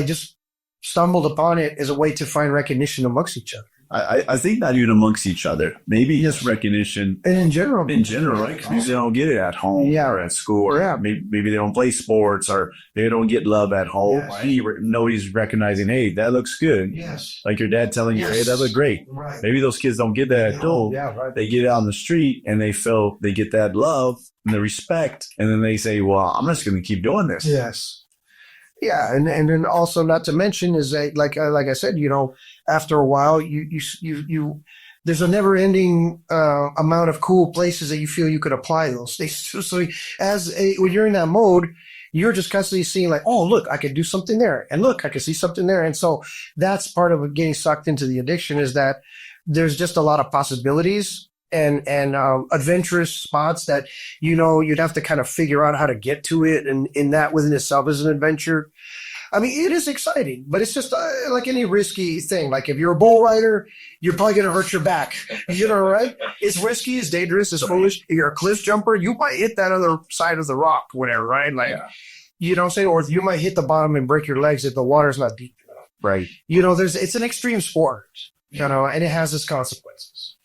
just stumbled upon it as a way to find recognition amongst each other. I think not even amongst each other. Maybe just recognition. And in general, right? Because they don't get it at home or at school. Or maybe they don't play sports or they don't get love at home. Yes. Nobody's recognizing, hey, that looks good. Yes. Like your dad telling you, hey, that looked great. Right. Maybe those kids don't get that at home. Yeah, right. They get out on the street and they feel they get that love and the respect. And then they say, well, I'm just going to keep doing this. Yes. Yeah, and then also not to mention is that like I said, after a while you there's a never ending amount of cool places that you feel you could apply those things. So when you're in that mode, you're just constantly seeing like, oh look, I could do something there, and look, I could see something there, and so that's part of getting sucked into the addiction is that there's just a lot of possibilities and adventurous spots that you'd have to kind of figure out how to get to it, and in that within itself is an adventure. I mean, it is exciting, but it's just like any risky thing. Like if you're a bull rider, you're probably going to hurt your back. You know, right? It's risky, it's dangerous, it's foolish. If you're a cliff jumper, you might hit that other side of the rock, whatever, right? Like, you know what I'm saying? Or you might hit the bottom and break your legs if the water's not deep enough. Right. You know, it's an extreme sport, you know, and it has its consequences.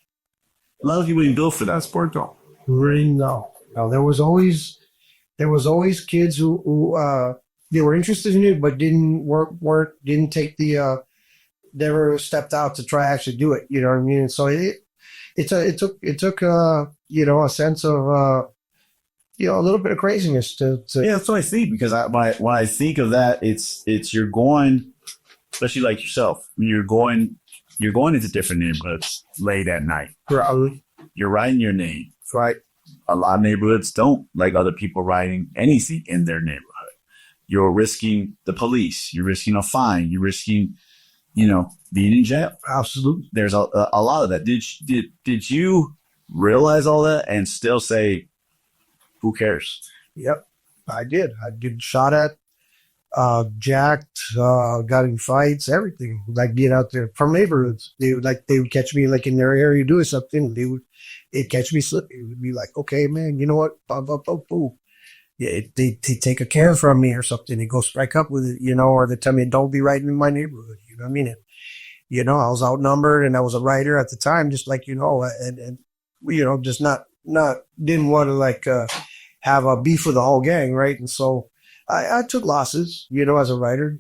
A lot of people ain't built for that sport, though. Really, no. No, there was always kids who they were interested in it, but didn't take the never stepped out to try to actually do it. You know what I mean? And so it took you know, a sense of you know, a little bit of craziness to Yeah, that's what I think, because when I think of that, it's you're going, especially like yourself, you're going into different neighborhoods late at night. Probably. You're writing your name. Right. A lot of neighborhoods don't like other people writing anything in their neighborhood. You're risking the police. You're risking a fine. You're risking, you know, being in jail. Absolutely. There's a lot of that. Did you realize all that and still say, who cares? Yep, I did. I get shot at, jacked, got in fights, everything. Like being out there from neighborhoods. They would catch me like in their area doing something. It'd catch me slipping. It would be like, okay, man, you know what? Boom. Yeah, they take a can from me or something. They go strike up with it, you know, or they tell me don't be riding in my neighborhood. You know what I mean? And, you know, I was outnumbered and I was a rider at the time, just like, you know, and you know, just not didn't want to like have a beef with the whole gang, right? And so I took losses, you know, as a rider.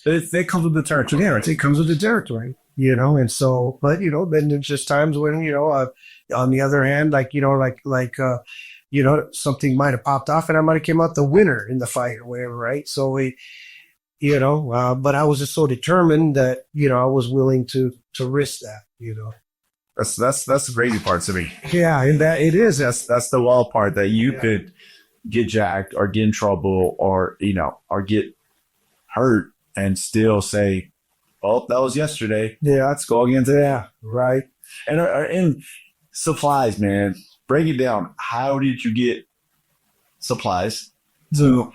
It comes with the territory. Yeah, it comes with the territory, you know, and so, but you know, then there's just times when, you know, on the other hand, like, you know, you know, something might have popped off and I might have came out the winner in the fight or whatever, right? So you know, but I was just so determined that, you know, I was willing to risk that, you know. That's the crazy part to me. Yeah, and that it is. That's the wild part, that you could get jacked or get in trouble or, you know, or get hurt and still say, oh, that was yesterday. Yeah, Let's go again today. yeah, right. And supplies, man. Break it down. How did you get supplies to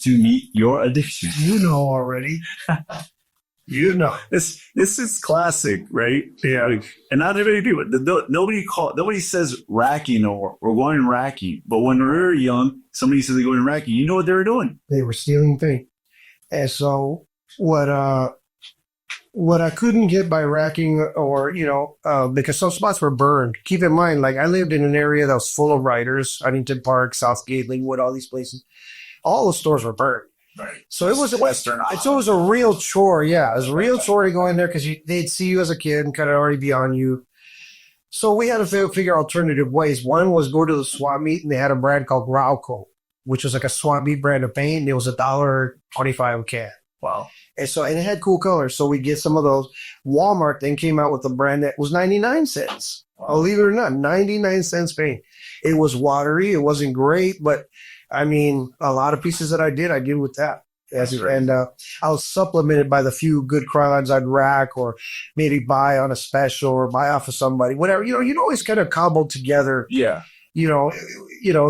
meet your addiction? You know already. You know. This is classic, right? Yeah. And not everybody do it. Nobody says racking or going racking. But when we were young, somebody says they're going racking. You know what they were doing? They were stealing things. And so what I couldn't get by racking or, you know, because some spots were burned. Keep in mind, like I lived in an area that was full of riders, Huntington Park, Southgate, Linwood, all these places. All the stores were burned. Right. So it was Western. So it was a real chore. Yeah, it was a real chore to go in there because they'd see you as a kid and kind of already be on you. So we had to figure alternative ways. One was go to the swap meet, and they had a brand called Grauco, which was like a swap meet brand of paint. And it was $1.25 a can. Wow. And it had cool colors. So we get some of those. Walmart then came out with a brand that was 99 cents. Wow. Believe it or not, 99 cents paint. It was watery. It wasn't great, but I mean, a lot of pieces that I did with that. And I was supplemented by the few good crayons I'd rack or maybe buy on a special or buy off of somebody, whatever. You know, you'd always kind of cobble together. Yeah. You know,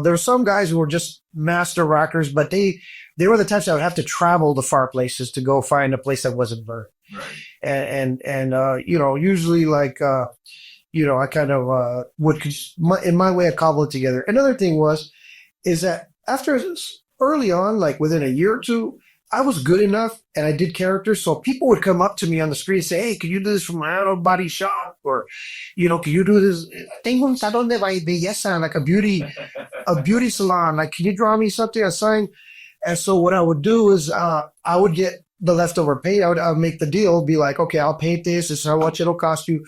there were some guys who were just master rackers, but they were the types that would have to travel to far places to go find a place that wasn't burned. Right. And you know, usually like, you know, I kind of would, in my way, I cobble it together. Another thing is that after early on, like within a year or two, I was good enough and I did characters. So people would come up to me on the street and say, hey, can you do this from my auto body shop? Or, you know, can you do this? Tengo un salón de belleza, like a beauty salon. Like, can you draw me something, a sign? And so what I would do is I would get the leftover paint. I would make the deal, be like, okay, I'll paint this. This is how much it'll cost you.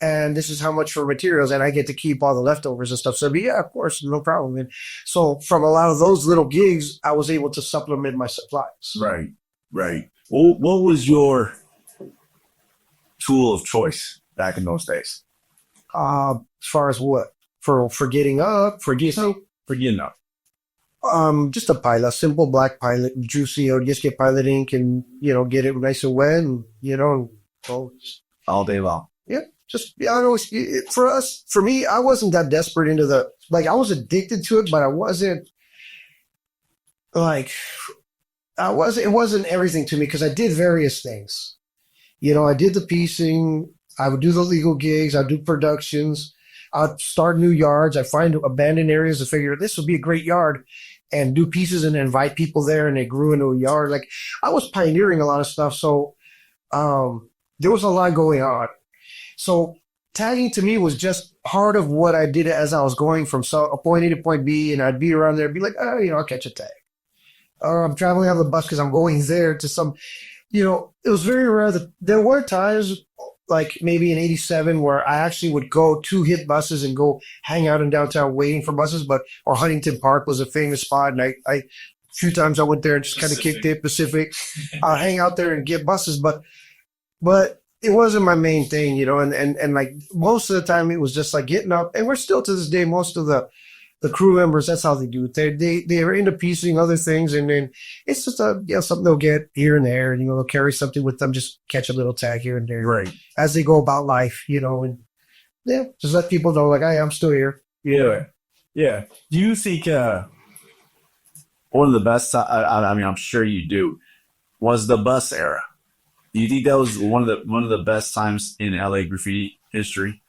And this is how much for materials, and I get to keep all the leftovers and stuff. So, yeah, of course, no problem. And so from a lot of those little gigs, I was able to supplement my supplies. Right. Well, what was your tool of choice back in those days? As far as what? For getting up, for getting up. Just a pilot, simple black pilot, juicy. I would just get pilot ink and, you know, get it nice and wet and, you know, all day long. Yeah. Just, I don't know, for me, I wasn't that desperate into I was addicted to it, but I wasn't like, It wasn't everything to me because I did various things. You know, I did the piecing. I would do the legal gigs. I'd do productions. I'd start new yards. I'd find abandoned areas to figure this would be a great yard and do pieces and invite people there, and it grew into a yard. Like I was pioneering a lot of stuff. So there was a lot going on. So tagging to me was just part of what I did as I was going from a point A to point B, and I'd be around there and be like, oh, you know, I'll catch a tag. Or I'm traveling on the bus because I'm going there to some, you know, it was very rare that there were times like maybe in 87 where I actually would go to hit buses and go hang out in downtown waiting for buses, or Huntington Park was a famous spot. And a few times I went there and just kind of kicked it Pacific, hang out there and get buses. But it wasn't my main thing, you know, and like most of the time it was just like getting up, and we're still to this day, most of the crew members, that's how they do it. They are into piecing other things, and then it's just something they'll get here and there, and, you know, they'll carry something with them, just catch a little tag here and there. Right. As they go about life, you know, and yeah, just let people know like, hey, I'm still here. Yeah. Yeah. Do you think one of the best, I mean, I'm sure you do, was the bus era? Do you think that was one of the best times in LA graffiti history?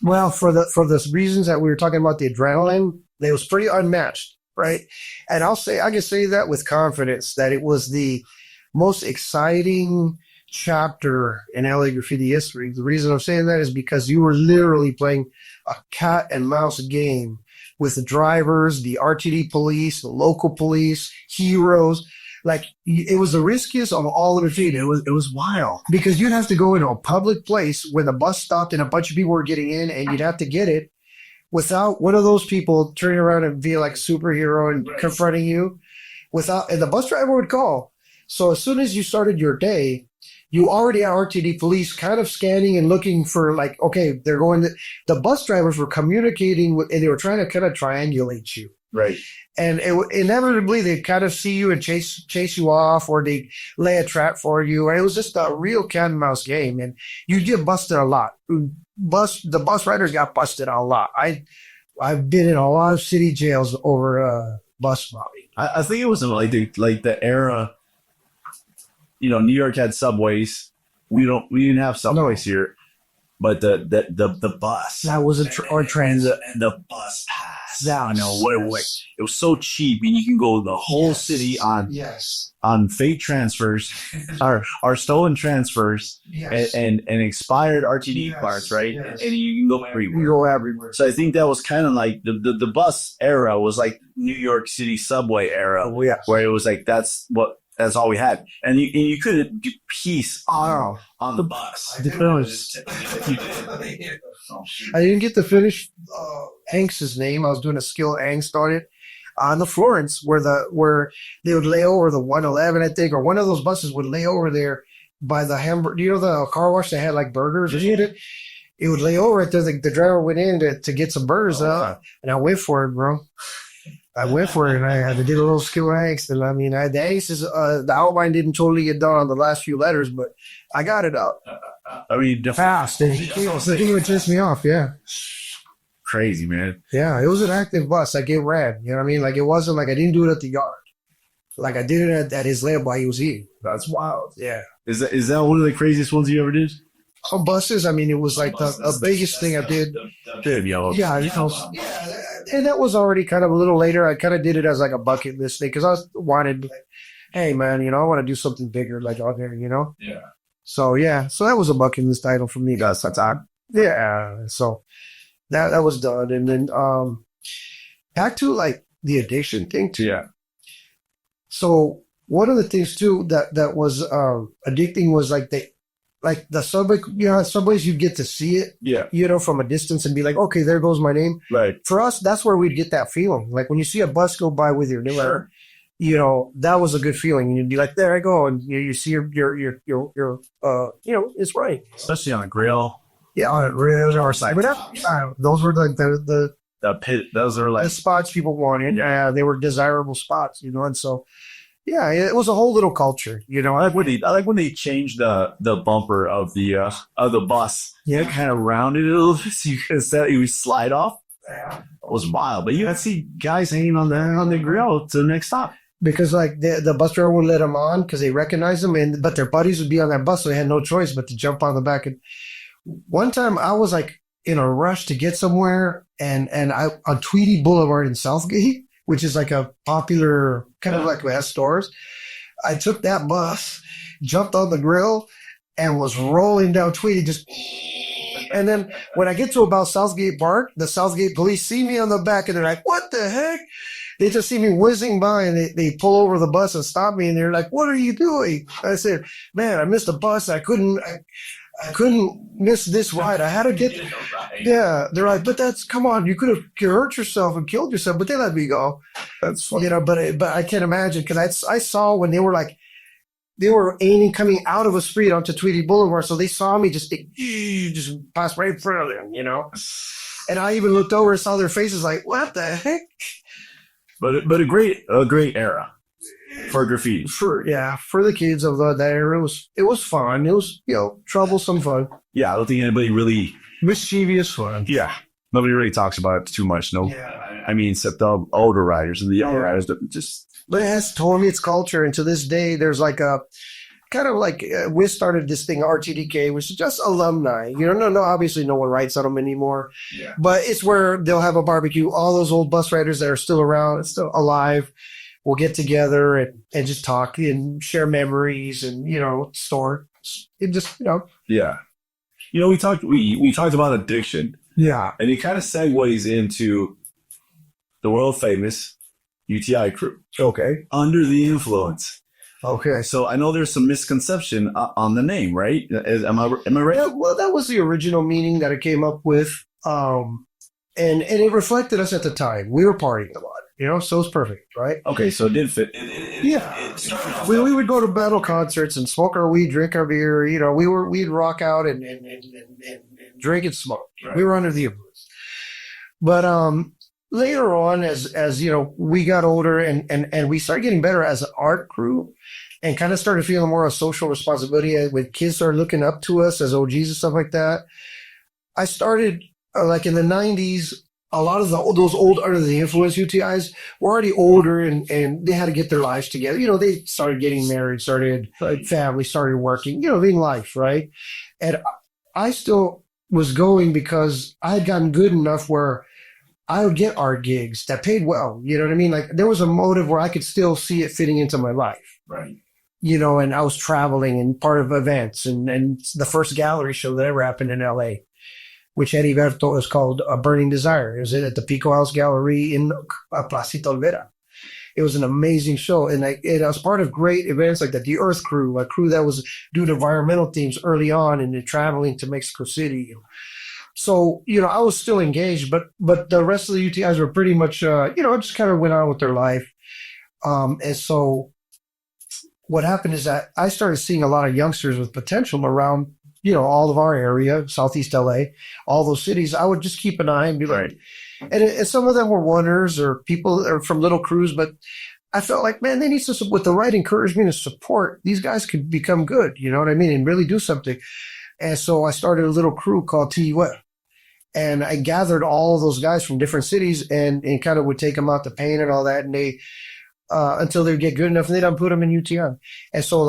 Well, for the reasons that we were talking about, the adrenaline, it was pretty unmatched, right? And I can say that with confidence that it was the most exciting chapter in LA graffiti history. The reason I'm saying that is because you were literally playing a cat and mouse game with the drivers, the RTD police, the local police, heroes. Like, it was the riskiest of all of the feed. It was wild because you'd have to go into a public place where the bus stopped and a bunch of people were getting in, and you'd have to get it without one of those people turning around and be like a superhero and confronting you and the bus driver would call. So as soon as you started your day, you already had RTD police kind of scanning and looking for like, okay, they're going the bus drivers were communicating with, and they were trying to kind of triangulate you. Right. And inevitably they kind of see you and chase you off, or they lay a trap for you. And it was just a real cat and mouse game, and you get busted a lot. The bus riders got busted a lot. I've been in a lot of city jails over bus robbing. I think it was like the era. You know, New York had subways. We didn't have subways here, but the bus that was or transit. And the bus pass. I know what it was so cheap, and you can go the whole city on fake transfers, or stolen transfers, and expired RTD cards, right? And you can go everywhere. You go everywhere. So I think that was kind of like the bus era was like New York City subway era, where it was like that's all we had, and you couldn't do peace on the bus. I didn't get to finish Angst's name. I was doing a skill Angst on it on the Florence, where they would lay over the 111, I think, or one of those buses would lay over there by the hamburger. You know, the car wash that had like burgers. It would lay over it. The driver went in to get some burgers out, and I went for it, bro. I went for it, and I had to do a little skill angst. And I mean, the angst is the outline didn't totally get done on the last few letters, but I got it out. I mean, fast. It would piss me off. Yeah, crazy, man. Yeah, it was an active bus. Like, it ran. You know what I mean? Like, it wasn't like I didn't do it at the yard. Like, I did it at his lab while he was eating. That's wild. Yeah. Is that one of the craziest ones you ever did? On buses, I mean, it was like the biggest thing I did. Yeah, you know, and that was already kind of a little later. I kind of did it as like a bucket list thing because I wanted, hey man, you know, I want to do something bigger like out there, you know. Yeah. So that was a bucket list title for me. That's time. Yeah. So that was done, and then back to like the addiction thing too. Yeah. So one of the things too that was addicting was like the subway, you know, subways, you get to see it, you know, from a distance and be like, okay, there goes my name. Right. For us, that's where we'd get that feeling. Like when you see a bus go by with your name, you know, that was a good feeling. And you'd be like, there I go. And you see your you know, it's right. Especially on a grill. Yeah, on a grill or side. But those were like the pit. Those are like the spots people wanted. They were desirable spots, you know, and so. Yeah, it was a whole little culture, you know. I like when they changed the bumper of the bus. Yeah, kind of rounded it a little bit so you would slide off. It was wild, but you had to see guys hanging on the grill to the next stop. because like the bus driver would let them on because they recognized them, but their buddies would be on that bus, so they had no choice but to jump on the back. And one time I was like in a rush to get somewhere, and I on Tweedy Boulevard in Southgate, which is like a popular kind of like has stores. I took that bus, jumped on the grill, and was rolling down Tweedy just. And then when I get to about Southgate Park, the Southgate police see me on the back, and they're like, "What the heck?" They just see me whizzing by, and they pull over the bus and stop me, and they're like, "What are you doing?" I said, "Man, I missed the bus. I couldn't miss this ride. I had to get." Yeah, they're like, "But come on, you could have hurt yourself and killed yourself," but they let me go. That's funny. You know, but I can't imagine because I saw when they were like. They were aiming coming out of a street onto Tweedy Boulevard, so they saw me just pass right in front of them, you know. And I even looked over and saw their faces, like, "What the heck?" But a great era for graffiti. For the kids of that era, it was fun. It was troublesome fun. Yeah, I don't think anybody really mischievous fun. Yeah, nobody really talks about it too much. No, I mean, except the older riders and the younger riders that just. But it has told me its culture, and to this day, there's like a kind of like we started this thing RTDK, which is just alumni. You know, no, obviously no one writes on them anymore. Yeah. But it's where they'll have a barbecue. All those old bus riders that are still around, still alive, will get together and just talk and share memories and store. It just Yeah, we talked about addiction. Yeah, and it kind of segues into the world famous UTI crew. Okay. Under the influence. Okay. So I know there's some misconception on the name, right? Am I right? Yeah, well, that was the original meaning that it came up with. And it reflected us at the time. We were partying a lot, so it's perfect, right? Okay, so it did fit. We would go to metal concerts and smoke our weed, drink our beer. We'd rock out and drink and smoke. Right. We were under the influence. But later on, as we got older and we started getting better as an art crew and kind of started feeling more of social responsibility when kids started looking up to us as OGs and stuff like that. I started like in the 90s, a lot of those old under the influence UTIs were already older and they had to get their lives together. They started getting married, started family, started working, living life, right? And I still was going because I had gotten good enough where I would get art gigs that paid well. You know what I mean? Like there was a motive where I could still see it fitting into my life. Right. And I was traveling and part of events and the first gallery show that ever happened in LA, which Eddie Berto was called A Burning Desire. It was at the Pico House Gallery in Placita Olvera. It was an amazing show. And I was part of great events like that. The Earth Crew, a crew that was doing environmental themes early on and traveling to Mexico City. So, I was still engaged, but the rest of the UTIs were pretty much, just kind of went on with their life. And so what happened is that I started seeing a lot of youngsters with potential around, all of our area, Southeast LA, all those cities. I would just keep an eye and be like, and some of them were wonders or people from little crews, but I felt like, man, they need to, with the right encouragement and support, these guys could become good, you know what I mean, and really do something. And so I started a little crew called TUF. And I gathered all of those guys from different cities and kind of would take them out to paint and all that. And they, until they get good enough and they don't put them in UTI. And so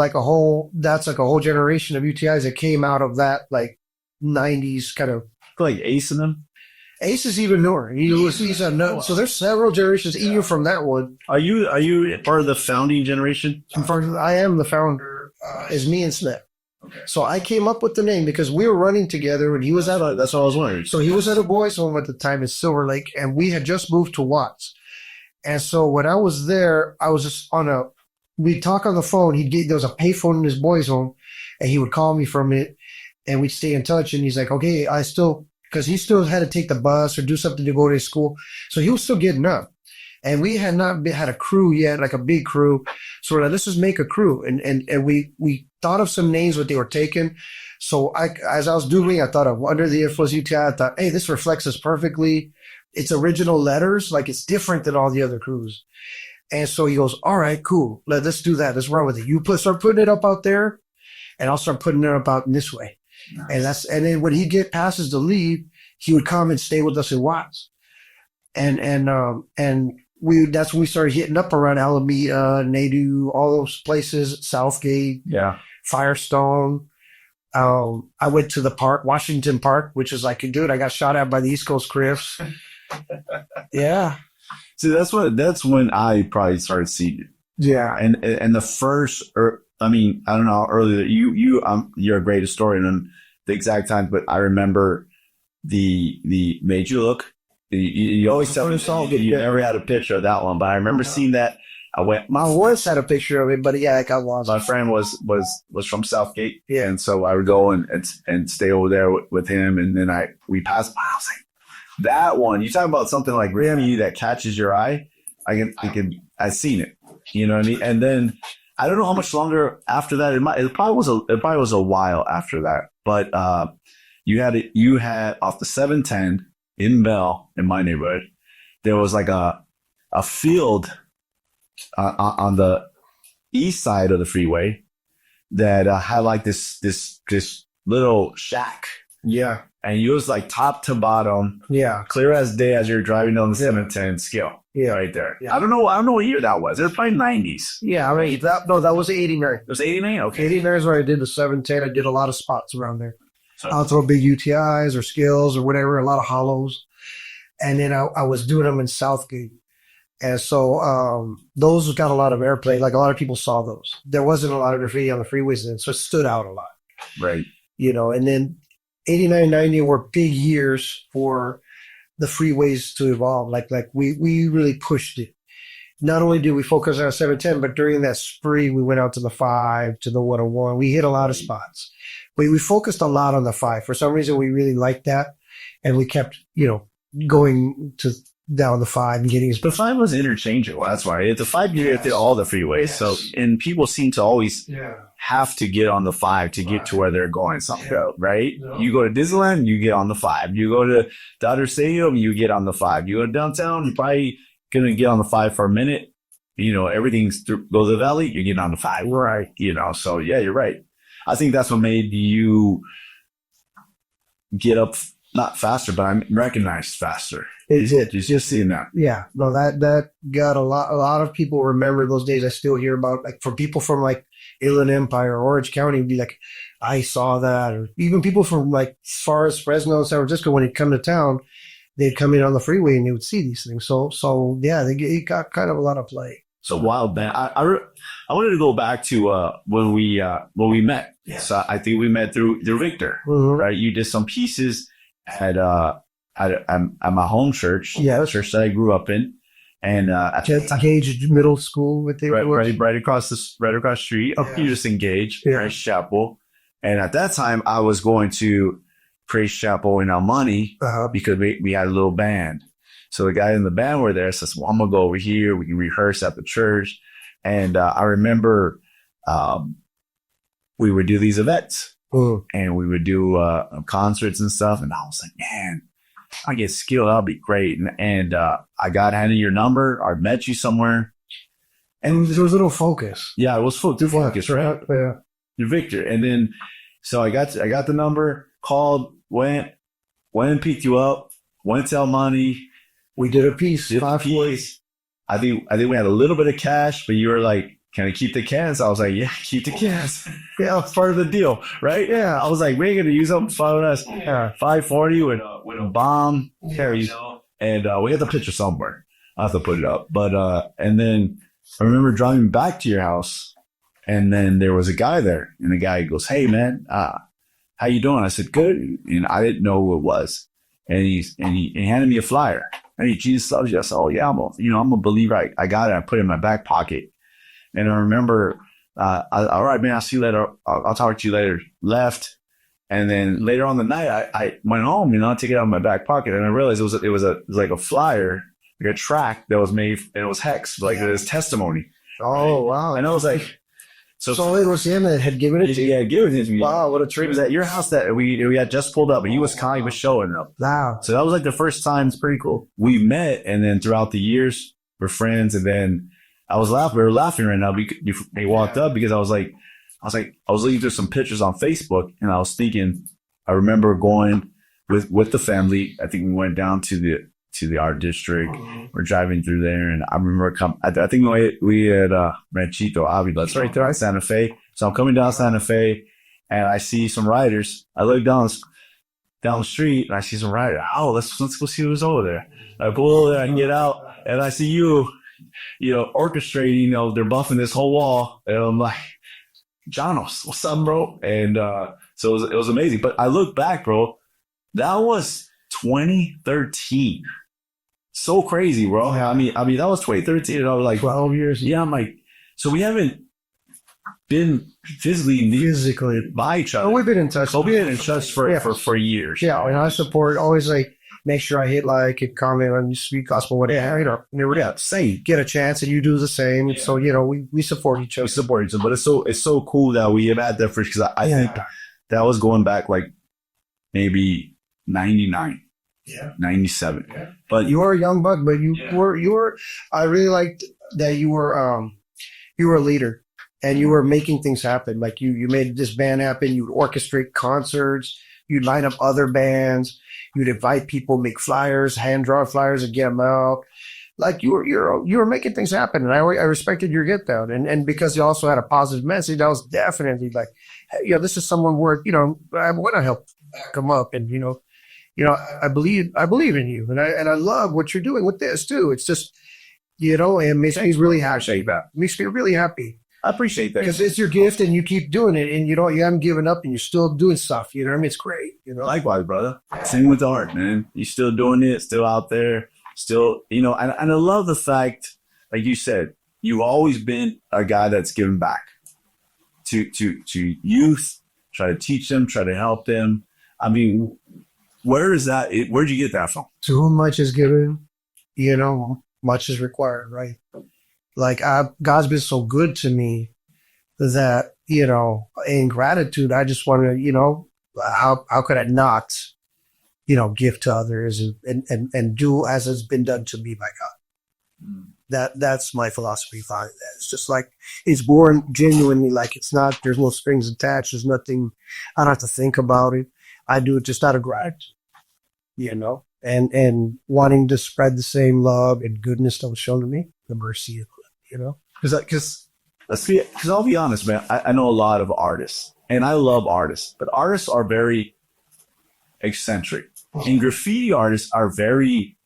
that's like a whole generation of UTIs that came out of that like 90s kind of. Like Ace in them? Ace is even newer. So there's several generations even from that one. Are you part of the founding generation? I am the founder, is me and Smith. Okay. So I came up with the name because we were running together and he was that's what I was wondering. So he was at a boys' home at the time in Silver Lake and we had just moved to Watts. And so when I was there, I was just we'd talk on the phone. There was a payphone in his boys' home and he would call me from it and we'd stay in touch. And he's like, okay, because he still had to take the bus or do something to go to his school. So he was still getting up. And we had not had a crew yet, like a big crew. So we're like, let's just make a crew. And we thought of some names, what they were taking. So as I was doing, I thought of Under the Influence UTI. I thought, hey, this reflects us perfectly. It's original letters. Like it's different than all the other crews. And so he goes, all right, cool. Let's do that. Let's run with it. You start putting it up out there and I'll start putting it up out in this way. Nice. And then when he'd get passes to leave, he would come and stay with us in Watts. And that's when we started hitting up around Alameda, Nadu, all those places, Southgate, Yeah. Firestone. I went to the park, Washington Park, which is like, dude, I got shot at by the East Coast Crips. Yeah. See, that's when I probably started seeing it. Yeah. And the first, I mean, I don't know how early you're a great historian on the exact time, but I remember the Made You Look. You always tell me you never had a picture of that one, but I remember seeing that. My voice had a picture of it, but yeah, I got lost. My friend was from Southgate, Yeah. and so I would go and stay over there with him, and then we passed by. I was like, that one. You talk about something like graffiti that catches your eye. I've seen it. You know what I mean? And then I don't know how much longer after that. It probably was a while after that. But you had off the 710 in Bell in my neighborhood. There was like a field on the east side of the freeway that had like this little shack. Yeah. And it was like top to bottom, Yeah. clear as day as you're driving down the 710 scale. Yeah. Right there. Yeah. I don't know what year that was. It was probably 90s. Yeah. I mean, that was 89. It was 89? Okay. 89 is where I did the 710. I did a lot of spots around there. So- I'll throw big UTIs or skills or whatever, a lot of hollows. And then I was doing them in Southgate. And so those got a lot of airplay. Like a lot of people saw those. There wasn't a lot of graffiti on the freeways then, so it stood out a lot. Right. You know, and then 89, 90 were big years for the freeways to evolve. Like we really pushed it. Not only did we focus on 710, but during that spree, we went out to the 5, to the 101. We hit a lot of spots. But we focused a lot on the 5. For some reason, we really liked that. And we kept, going to down the 5 and getting The 5 was interchangeable. That's why. The 5 you get to all the freeways. Yes. So, and people seem to always Yeah. have to get on the 5 to get to where they're going. Yeah. Right? Yeah. You go to Disneyland, you get on the 5. You go to the other stadium, you get on the 5. You go to downtown, you're probably gonna get on the 5 for a minute. Everything's go to the valley, you get on the 5. Right. So yeah, you're right. I think that's what made you get up not faster, but I'm recognized faster. It did. Just seeing that. Yeah. No, that got a lot of people remember those days. I still hear about, like, from people from like Inland Empire or Orange County would be like, I saw that. Or even people from like as far as Fresno and San Francisco, when they'd come to town, they'd come in on the freeway and they would see these things. So yeah, it got kind of a lot of play. So wild man. I wanted to go back to when we met. Yeah. So I think we met through Victor, Mhm. right? You did some pieces at my home church, Yeah. the church that I grew up in, and at Gage Middle School with the right across the street up Yeah. Peterson Gage, Yeah. Praise Chapel, and at that time I was going to Praise Chapel in El Monte because we had a little band. So the guy in the band were there, says, well, I'm going to go over here. We can rehearse at the church. And I remember we would do these events and we would do concerts and stuff. And I was like, man, I get skilled. That'll be great. And I got handed your number. I met you somewhere. And there was a little focus. Yeah, it was full focus, right? Yeah. You're Victor. And then, so I got the number, called, went and picked you up, went to El Monte. We did a piece. Did a piece. I think we had a little bit of cash, but you were like, can I keep the cans? I was like, yeah, keep the cans. Yeah, it's part of the deal, right? Yeah. I was like, we're going to use them for us. Yeah. 540 with a bomb carry. And we had the picture somewhere. I have to put it up. But, and then I remember driving back to your house and then there was a guy there and the guy goes, hey man, how you doing? I said, good. And I didn't know who it was. And he handed me a flyer. Hey, Jesus loves you. I said, oh yeah, I'm a believer. I got it. I put it in my back pocket. And I remember, all right, man, I'll see you later. I'll talk to you later. Left. And then later on the night, I went home, I took it out of my back pocket and I realized it was like a flyer, like a track that was made, and it was hex, like it was testimony. Oh, wow. And I was like, so it was him that had given it to you? Yeah, give it to me. Wow, what a treat. It was at your house that we had just pulled up, and he was kind of showing up. Wow. So that was like the first time. It's pretty cool. We met, and then throughout the years, we're friends. And then we were laughing right now because he walked up because I was looking through some pictures on Facebook, and I was thinking, I remember going with the family. I think we went down to to the art district. We're driving through there, and I remember I think we had Ranchito Avila. That's right there, Santa Fe. So I'm coming down Santa Fe, and I see some riders. I look down the street, and I see some riders. Oh, let's go see who's over there. I pull over there, I get out, and I see you orchestrating. They're buffing this whole wall, and I'm like, Janos, what's up, bro? And so it was amazing. But I look back, bro. That was 2013. So crazy, bro. Yeah. I mean, that was 2013. And I was like, 12 years. yeah, I'm like, so we haven't been physically by each other. Oh, we've been in touch. But we've been in touch for years. Yeah, and I support, always like, make sure I hit like and comment on Sweet Gospel, whatever. Same. Get a chance and you do the same. Yeah. So, we support each other. We support each other. But it's so cool that we have had that for, because I think that was going back like maybe 99. Yeah. 97. Yeah. But you were a young buck, but you were, I really liked that you were a leader and you were making things happen. Like you made this band happen. You'd orchestrate concerts. You'd line up other bands. You'd invite people, make flyers, hand draw flyers and get them out. Like you were making things happen. And I respected your get down. And because you also had a positive message, I was definitely like, hey, this is someone where, I want to help back them up. And, I believe in you. And I love what you're doing with this too. It's just, it makes me really happy. It makes me really happy. I appreciate that. Because it's your gift and you keep doing it and you haven't given up and you're still doing stuff. You know what I mean? It's great. Likewise, brother. Same with art, man. You're still doing it, still out there, still, and I love the fact, like you said, you've always been a guy that's given back to youth, try to teach them, try to help them. I mean, where'd you get that from? To whom much is given, much is required, right? Like God's been so good to me that, in gratitude, I just want to, how could I not, give to others and do as has been done to me by God. That's my philosophy behind that. It's just like, it's born genuinely, like it's not, there's no strings attached. There's nothing, I don't have to think about it. I do it just out of gratitude, and wanting to spread the same love and goodness that was shown to me, the mercy, Because I'll be honest, man, I know a lot of artists and I love artists, but artists are very eccentric and graffiti artists are very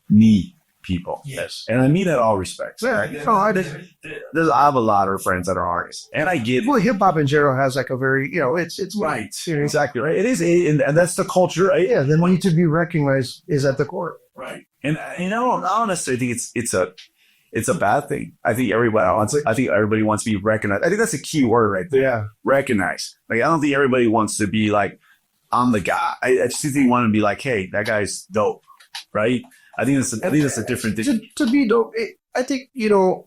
neat people. Yes. And I mean that all respects. Yeah, I have a lot of friends that are artists and I get, well, hip hop in general has like a very, it's right. Exactly right. It is. And that's the culture. Right? Yeah. The need to be recognized is at the core. Right. And I don't necessarily think it's a bad thing. I think everybody wants to be recognized. I think that's a key word right there. Yeah. Recognize. Like, I don't think everybody wants to be like, I'm the guy. I just think they want to be like, hey, that guy's dope. Right. I think that's a different thing. To be dope, I think,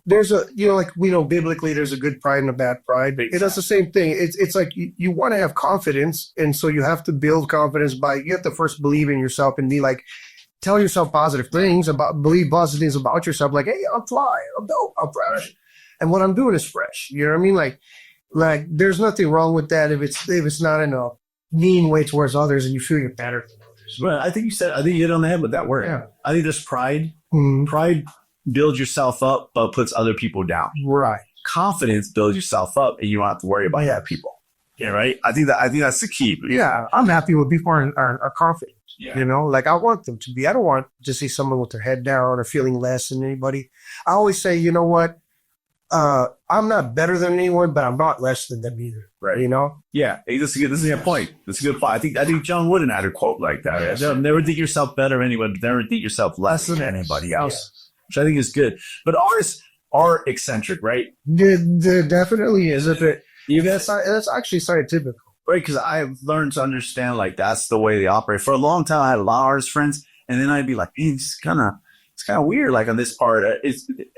there's a, like we know biblically, there's a good pride and a bad pride. Exactly. That's the same thing. It's like you want to have confidence. And so you have to build confidence you have to first believe in yourself and be like, tell yourself positive things believe positive things about yourself. Like, hey, I'm fly, I'm dope, I'm fresh. And what I'm doing is fresh. You know what I mean? Like there's nothing wrong with that if it's not in a mean way towards others and you feel you're better than others. Well, I think you hit on the head with that word. Yeah. I think there's pride. Mm-hmm. Pride builds yourself up, but puts other people down. Right. Confidence builds yourself up and you don't have to worry about people. Yeah, right. I think that's the key. Yeah. I'm happy when people are confident. Yeah. Like I want them to be. I don't want to see someone with their head down or feeling less than anybody. I always say, you know what? I'm not better than anyone, but I'm not less than them either. Right. Yeah. Hey, this is a good point. That's a good point. I think John Wooden had a quote like that. Yes. Never think yourself better than anyone, but never think yourself less than anybody else. Yes. Which I think is good. But artists are eccentric, right? There definitely is. That's actually scientific. Right, because I've learned to understand like that's the way they operate. For a long time, I had a lot of artist friends, and then I'd be like, hey, it's kind of weird, like on this part.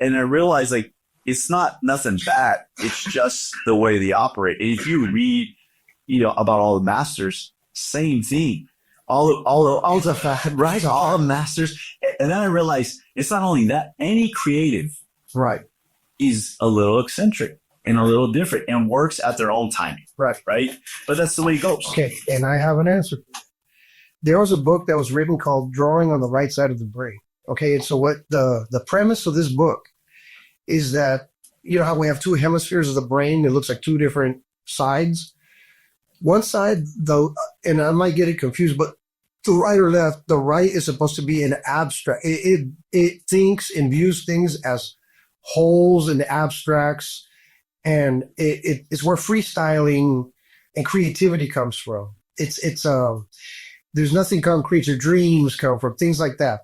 And I realized like it's not nothing bad. It's just the way they operate. And if you read, about all the masters, same thing. All the masters. And then I realized it's not only that. Any creative, right, is a little eccentric and a little different and works at their own timing. Right. Right. But that's the way it goes. Okay. And I have an answer. there was a book that was written called Drawing on the Right Side of the Brain. Okay. And so what the premise of this book is that, you know how we have two hemispheres of the brain? It looks like two different sides. One side, though, and I might get it confused, but the right or left, the right is supposed to be an abstract. It thinks and views things as wholes and abstracts, and it's where freestyling and creativity comes from. There's nothing concrete. Your dreams come from things like that.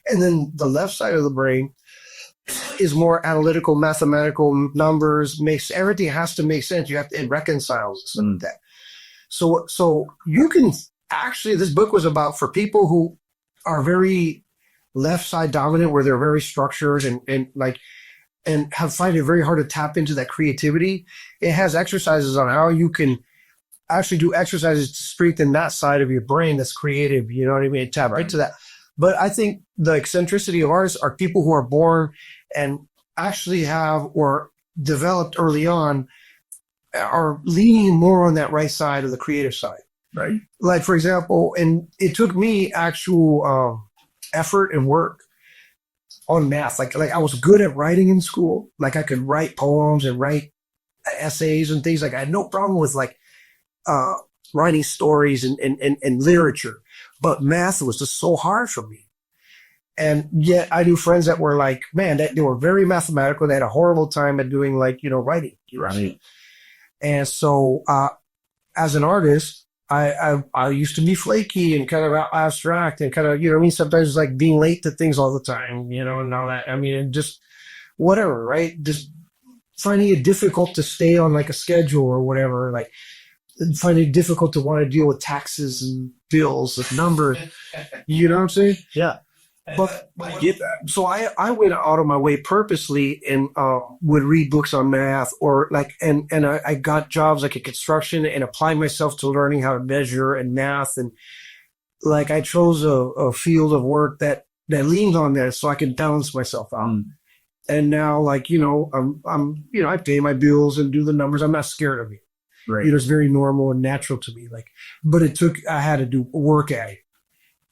And then the left side of the brain is more analytical, mathematical, numbers, everything has to make sense. You have to, it reconciles some of that. So you can actually, this book was about for people who are very left side dominant, where they're very structured and find it very hard to tap into that creativity. It has exercises on how you can actually do exercises to strengthen that side of your brain that's creative. You know what I mean? Tap right to that. But I think the eccentricity of artists are people who are born and actually have or developed early on are leaning more on that right side of the creative side. Right. Like, for example, and it took me actual effort and work on math. Like I was good at writing in school. Like I could write poems and write essays and things. Like I had no problem with writing stories and literature. But math was just so hard for me. And yet I knew friends that were like, man, they were very mathematical. They had a horrible time at doing writing. Right. And so as an artist, I used to be flaky and kind of abstract and kind of, you know what I mean? Sometimes it's like being late to things all the time, you know, and all that. I mean, and just whatever, right? Just finding it difficult to stay on like a schedule or whatever, like finding it difficult to want to deal with taxes and bills and numbers. You know what I'm saying? Yeah. But I get that. So I went out of my way purposely and would read books on math or and I got jobs like in construction and applied myself to learning how to measure and math. And like I chose a field of work that leaned on that so I could balance myself out. And now I'm I pay my bills and do the numbers. I'm not scared of it. Right. You know, it's very normal and natural to me. But I had to do work at it.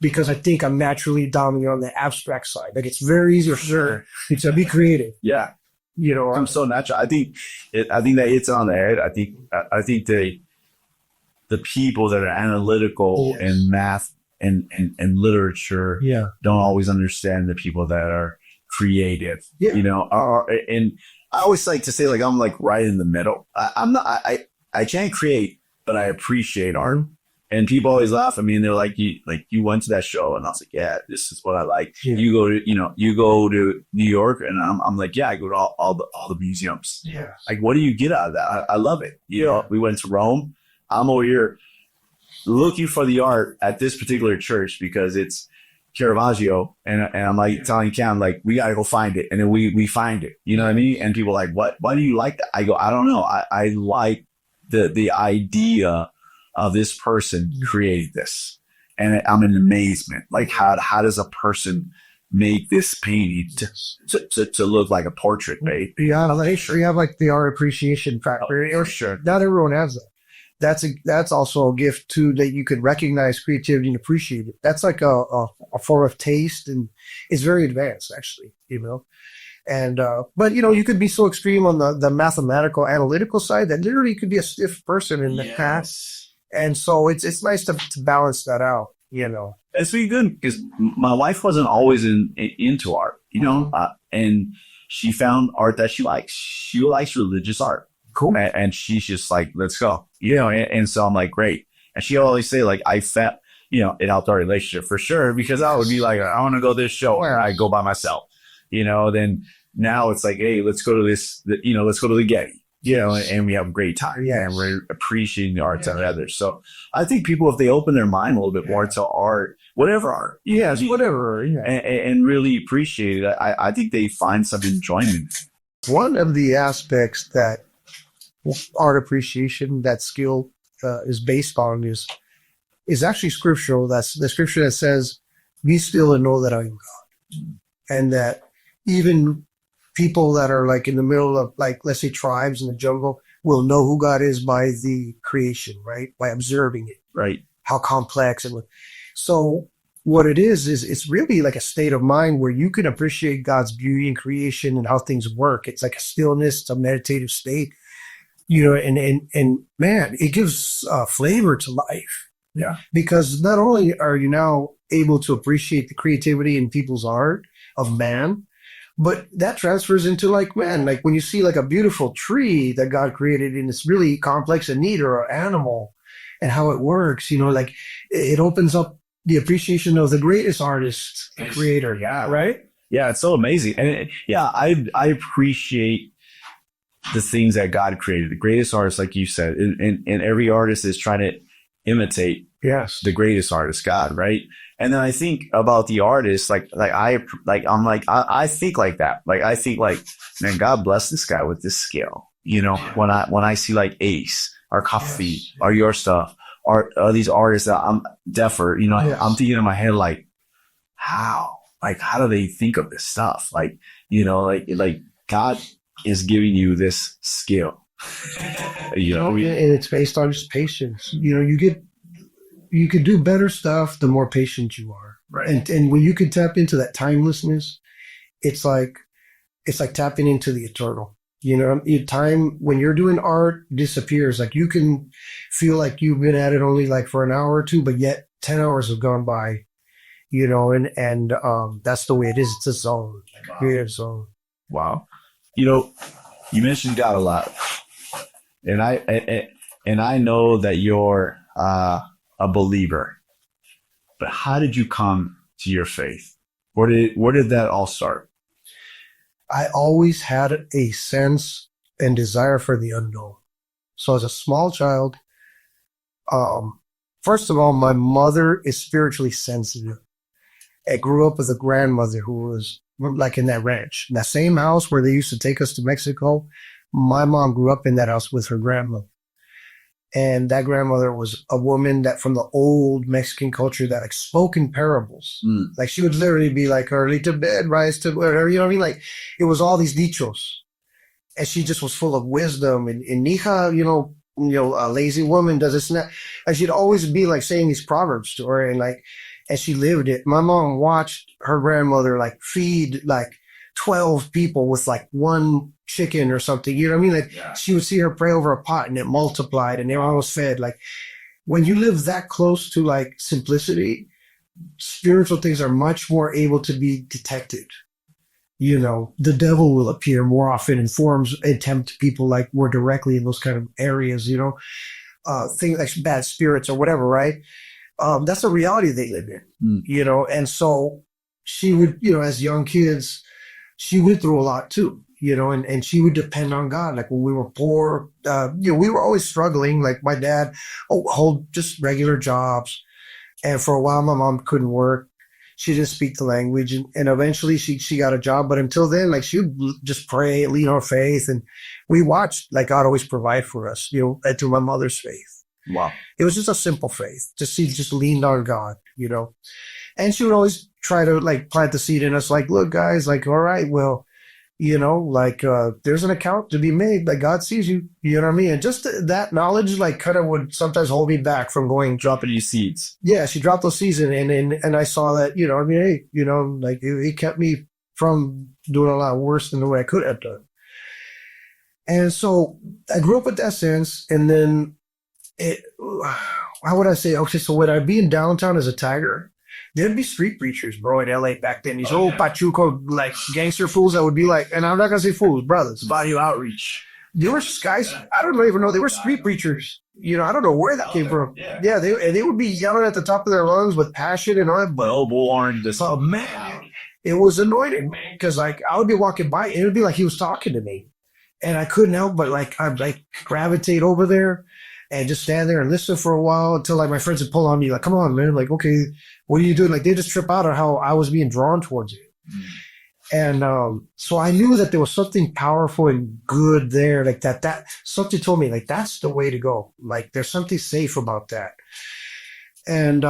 Because I think I'm naturally dominant on the abstract side. Like it's very easy for to be creative. Yeah. You know, I'm so natural. I think that it's on the head. I think the people that are analytical in math and literature don't always understand the people that are creative. Yeah. You know, and I always like to say I'm like right in the middle. I can't create, but I appreciate art. And people always laugh at me and they're like, you went to that show. And I was like, yeah, this is what I like. Yeah. You go to New York and I'm like, yeah, I go to all the museums. Yeah. Like, what do you get out of that? I love it. You know, we went to Rome. I'm over here looking for the art at this particular church because it's Caravaggio. And I'm like telling Cam, like, we got to go find it. And then we find it. You know what I mean? And people are like, what? Why do you like that? I go, I don't know. I like the idea of this person created this. And I'm in amazement. Like, how does a person make this painting to look like a portrait, right? Yeah, like, sure you have like the art appreciation factor. Oh, sure. Not everyone has that. That's also a gift too, that you could recognize creativity and appreciate it. That's like a form of taste, and it's very advanced actually, you know. And but you could be so extreme on the mathematical analytical side that literally you could be a stiff person in the past. And so it's nice to balance that out, you know. It's really good because my wife wasn't always into art, you know, and she found art that she likes. She likes religious art. Cool. And she's just like, let's go, you know. And so I'm like, great. And she always say like, I felt, it helped our relationship for sure, because I would be like, I want to go to this show where I go by myself, you know. Then now it's like, hey, let's go to this, let's go to the Getty. You know, and we have a great time. Yeah. And we're appreciating the arts of others. So I think people, if they open their mind a little bit more to art, whatever art, whatever, and really appreciate it, I think they find some enjoyment. One of the aspects that art appreciation, that skill is based on is actually scriptural. That's the scripture that says, be still and know that I am God. And that even people that are like in the middle of, like, let's say tribes in the jungle will know who God is by the creation, right? By observing it. Right. How complex. So what it is it's really like a state of mind where you can appreciate God's beauty and creation and how things work. It's like a stillness, it's a meditative state, and man, it gives flavor to life. Yeah. Because not only are you now able to appreciate the creativity in people's art of man, but that transfers into like, man, like when you see like a beautiful tree that God created and it's really complex and neat, or an animal and how it works, like it opens up the appreciation of the greatest artist and creator. Yeah. Right. Yeah. It's so amazing. And I appreciate the things that God created, the greatest artists, like you said, and every artist is trying to imitate the greatest artist, God, right? And then I think about the artist, I think like that. Like I think like, man, God bless this guy with this skill. When I see like Ace or Coffee or your stuff or these artists that I'm deafer, I'm thinking in my head like, how do they think of this stuff? Like God is giving you this skill. And it's based on just patience. You can do better stuff the more patient you are. Right. And when you can tap into that timelessness, it's like tapping into the eternal. Time when you're doing art disappears. Like you can feel like you've been at it only like for an hour or two, but yet 10 hours have gone by. And that's the way it is. It's a zone, creative zone. Wow. You mentioned God a lot, and I know that you're a believer, but how did you come to your faith? Where did that all start? I always had a sense and desire for the unknown. So as a small child, first of all, my mother is spiritually sensitive. I grew up with a grandmother who was like in that ranch, in that same house where they used to take us to Mexico. My mom grew up in that house with her grandmother. And that grandmother was a woman that from the old Mexican culture that like spoke in parables. Like she would literally be like, early to bed, rise to whatever, you know what I mean? Like it was all these dichos. And she just was full of wisdom and Nija, a lazy woman does this and that. And she'd always be like saying these proverbs to her and she lived it. My mom watched her grandmother like feed like 12 people with like one chicken or something. You know what I mean? Like she would see her pray over a pot and it multiplied and they were almost fed. Like when you live that close to like simplicity, spiritual things are much more able to be detected. The devil will appear more often in forms and tempt people like more directly in those kind of areas, things like bad spirits or whatever, right? That's a reality they live in, and so she would, as young kids, she went through a lot too, and she would depend on God. Like when we were poor, we were always struggling. Like my dad, hold just regular jobs. And for a while, my mom couldn't work. She didn't speak the language. And eventually she got a job. But until then, like she would just pray, lean on faith. And we watched like God always provide for us, and through my mother's faith. Wow. It was just a simple faith. She just leaned on God, and she would always try to like plant the seed in us. Like, look, guys, like, all right, well, there's an account to be made. Like God sees you, you know what I mean? And just that knowledge, like kind of would sometimes hold me back from dropping these seeds. Yeah. She dropped those seeds and I saw that, hey, like it kept me from doing a lot worse than the way I could have done. And so I grew up with that sense. And then how would I say? Okay, so when I'd be in downtown as a tiger, there'd be street preachers, bro, in LA back then. These old Pachuco, like gangster fools that would be like, and I'm not going to say fools, brothers. Body outreach. They were guys, I don't even know. They were street preachers. I don't know where that came from. Yeah, they would be yelling at the top of their lungs with passion and all that. But Bellborn. Oh, man, it was anointing, man. Because like I would be walking by and it would be like he was talking to me. And I couldn't help but like I'd like gravitate over there and just stand there and listen for a while until like my friends would pull on me like, come on, man. Like, okay, what are you doing? Like they just trip out on how I was being drawn towards it. And so I knew that there was something powerful and good there. Like that something told me like, that's the way to go. Like there's something safe about that. And,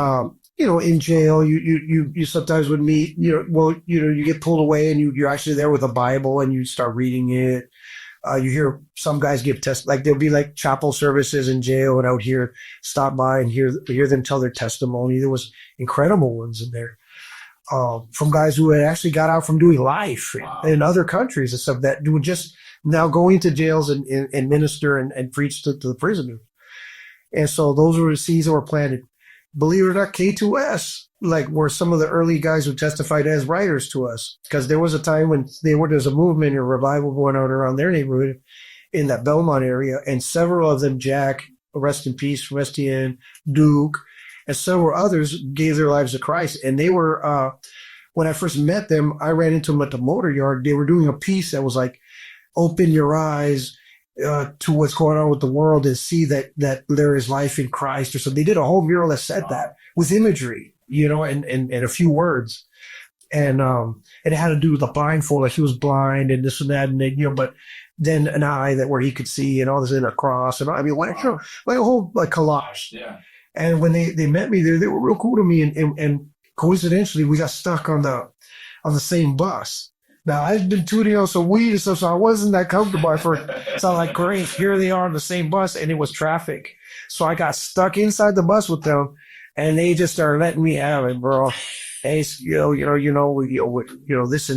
in jail, you sometimes would meet, you get pulled away and you're actually there with a Bible and you start reading it. You hear some guys give test, like there'll be like chapel services in jail, and I would stop by and hear them tell their testimony. There was incredible ones in there. From guys who had actually got out from doing life in other countries and stuff that would just now go into jails and minister and preach to the prisoners. And so those were the seeds that were planted. Believe it or not, K2S, like were some of the early guys who testified as writers to us. Because there was a time when there's a movement or revival going on around their neighborhood in that Belmont area. And several of them, Jack, rest in peace, Restian, Duke, and several others gave their lives to Christ. And they were, when I first met them, I ran into them at the motor yard. They were doing a piece that was like, open your eyes to what's going on with the world and see that there is life in Christ. Or so they did a whole mural that said that with imagery, and a few words. And it had to do with the blindfold, like he was blind and this and that, and then, but then an eye that where he could see and all this in a cross. And I mean, like a whole like collage. Yeah. And when they met me there, they were real cool to me. And coincidentally, we got stuck on the same bus. Now, I've been tooting on some weed and stuff, so I wasn't that comfortable at first. So I'm like, great, here they are on the same bus, and it was traffic. So I got stuck inside the bus with them, and they just started letting me have it, bro. Hey, this and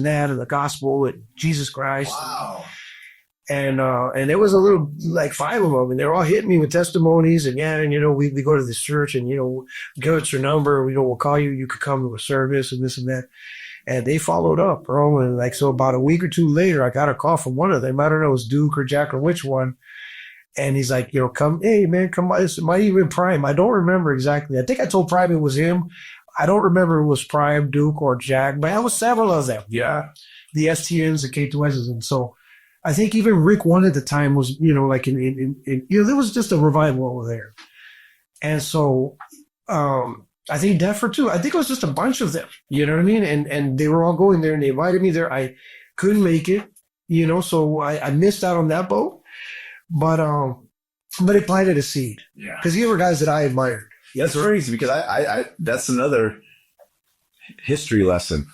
that, and the gospel, and Jesus Christ. Wow. And there was a little, like 5 of them, and they're all hitting me with testimonies, and we go to this church, and, give us your number, we'll call you, you could come to a service, and this and that. And they followed up, bro. And so about a week or two later, I got a call from one of them. I don't know if it was Duke or Jack or which one. And he's like, come, hey man, come by. It might even Prime. I don't remember exactly. I think I told Prime it was him. I don't remember if it was Prime, Duke, or Jack, but it was several of them. Yeah. The STNs, the K2Ss. And so I think even Rick One at the time was, there was just a revival over there. And so, I think Deffer too. I think it was just a bunch of them. You know what I mean? And they were all going there, and they invited me there. I couldn't make it, so I missed out on that boat. But it planted a seed. Yeah. Because these were guys that I admired. Yeah, that's crazy because I that's another history lesson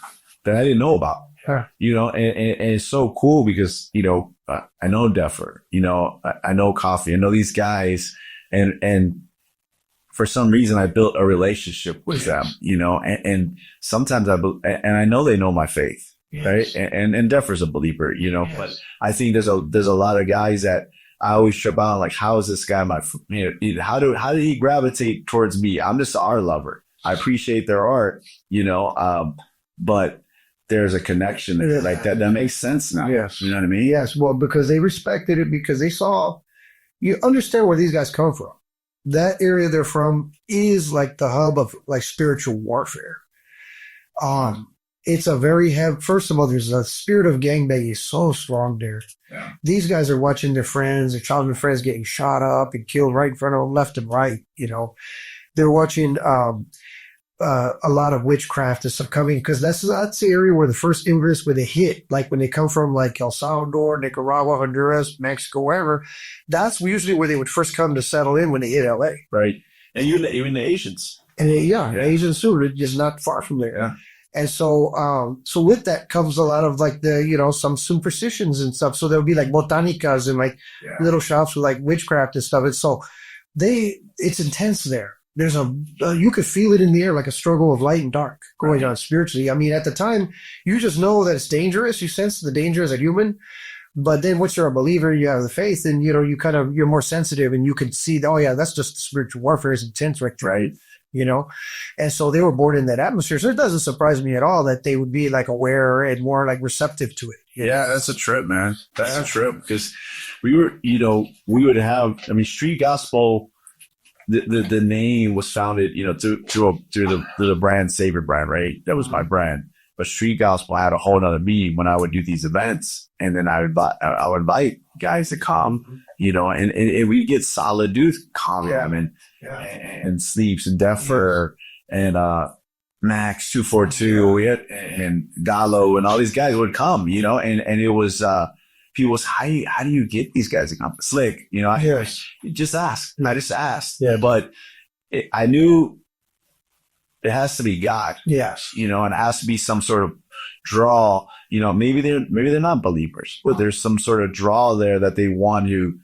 that I didn't know about. Huh. And it's so cool because, I know Deffer, I know Coffee, I know these guys, and for some reason, I built a relationship with them, and sometimes I know they know my faith, yes. Right? And Deffer's a believer, yes. But I think there's a lot of guys that I always trip out, like, how is this guy how did he gravitate towards me? I'm just an art lover. I appreciate their art, but there's a connection there, like that makes sense now. Yes. You know what I mean? Yes. Well, because they respected it, because they saw, you understand where these guys come from. That area they're from is like the hub of like spiritual warfare. It's a very first of all, there's a spirit of gangbanging is so strong there. Yeah. These guys are watching their friends, their childhood friends getting shot up and killed right in front of them, left and right. They're watching a lot of witchcraft and stuff coming, because that's the area where the first immigrants, where they hit, like when they come from like El Salvador, Nicaragua, Honduras, Mexico, wherever, that's usually where they would first come to settle in when they hit LA. Right. And even the Asians. And Asians too, just not far from there. Yeah. And so with that comes a lot of like some superstitions and stuff. So there'll be like botanicas and like little shops with like witchcraft and stuff. And so it's intense there. There's you could feel it in the air, like a struggle of light and dark going on spiritually. I mean, at the time, you just know that it's dangerous. You sense the danger as a human. But then once you're a believer, you have the faith, and, you're more sensitive, and you can see, that's just spiritual warfare is intense right there. Right. And so they were born in that atmosphere. So it doesn't surprise me at all that they would be like aware and more like receptive to it. Yeah, that's a trip, man. That's a trip, because we would have, street gospel. The name was founded, through the brand Savior brand, right? That was my brand. But street gospel had a whole nother meaning when I would do these events, and then I would invite guys to come, and we get solid dudes come, and Sleeps and Deffer and Max 242 and Gallo and all these guys would come, and it was people was, how do you get these guys to come? Slick, just ask. And I just asked. Yeah. But I knew it has to be God. Yes. And it has to be some sort of draw, maybe they're not believers, but there's some sort of draw there that they want to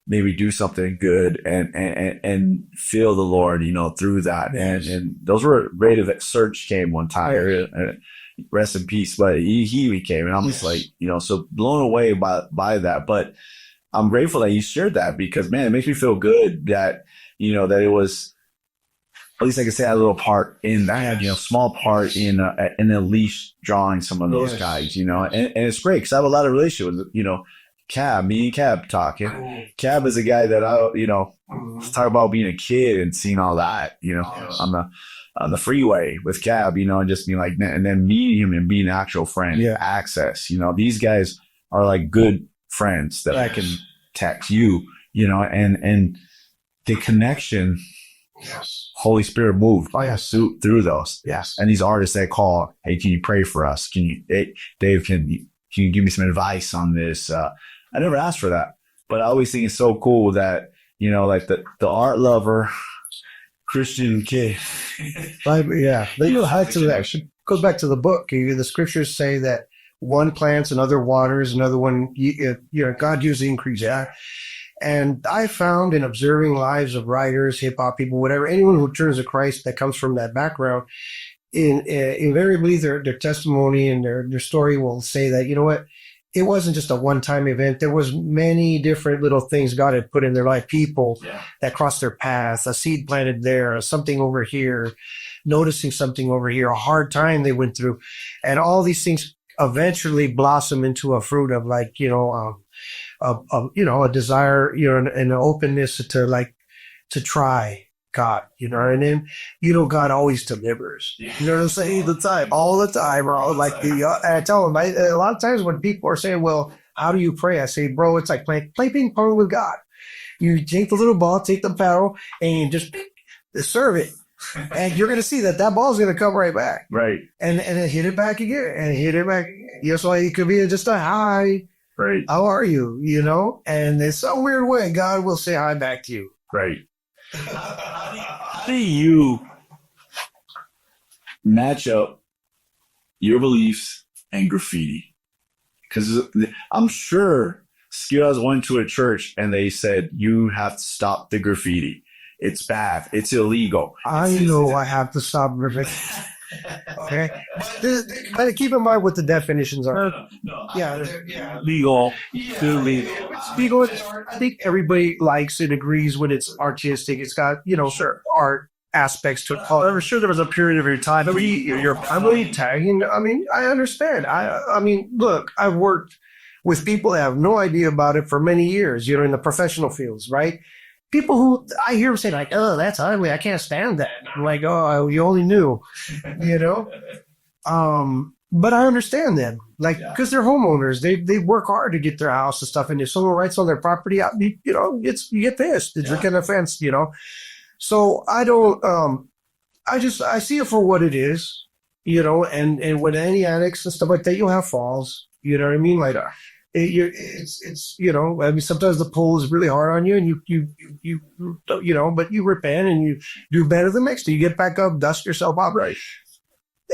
maybe do something good and feel the Lord, through that. And those were great. That Serge came one time, rest in peace, but he came, and I'm just like, so blown away by that. But I'm grateful that you shared that, because man, it makes me feel good that, that it was, at least I can say I had a little part in that, small part in at least drawing some of those guys, and it's great because I have a lot of relationship with, Cab, me and Cab talking. Cab is a guy that let's talk about being a kid and seeing all that, on the freeway with Cab, and just being like, and then meeting him and being an actual friend, access, these guys are like good friends that I can text you, and the connection. Yes. Holy Spirit moved through those. Yes. And these artists that call, hey, can you pray for us? Dave, can you give me some advice on this? I never asked for that, but I always think it's so cool that, like the art lover Christian kid. They know how to actually goes back to the book. The scriptures say that one plants, another waters, another one, God gives the increase. Yeah. And I found in observing lives of writers, hip hop people, whatever, anyone who turns to Christ that comes from that background, invariably their testimony and their story will say that, what, it wasn't just a one-time event. There was many different little things God had put in their life, people that crossed their path, a seed planted there, something over here, noticing something over here, a hard time they went through. And all these things eventually blossom into a fruit of like, a desire, and an openness to try God, and then, God always delivers, you know what I'm saying? All the time, bro. Like, and I tell them, a lot of times when people are saying, well, how do you pray? I say, bro, it's like play ping pong with God. You take the little ball, take the paddle, and just serve it. And you're going to see that ball is going to come right back. Right. And then hit it back again and hit it back. So it could be just a hi. Right. How are you? And in some weird way, God will say hi back to you. Right. How do you match up your beliefs and graffiti? Because I'm sure Skills went to a church and they said, you have to stop the graffiti. It's bad. It's illegal. I know I have to stop graffiti. Okay, but keep in mind what the definitions are. Legal. Legal. I think everybody likes and agrees when it's artistic. It's got art aspects to it. I'm sure there was a period of your time. I'm really tagging. I mean, I understand. I mean, look, I've worked with people that have no idea about it for many years. In the professional fields, right? People who I hear them say like, oh, that's ugly. I can't stand that. I'm like, oh, you only knew, but I understand them, because they're homeowners. They work hard to get their house and stuff. And if someone writes on their property, you get pissed. It's an offense, So I don't, I see it for what it is, and with any addicts and stuff like that, you'll have falls, you know what I mean? Like, it's I mean, sometimes the pull is really hard on you, and you but you repent and you do better the next day. You get back up, dust yourself up, right?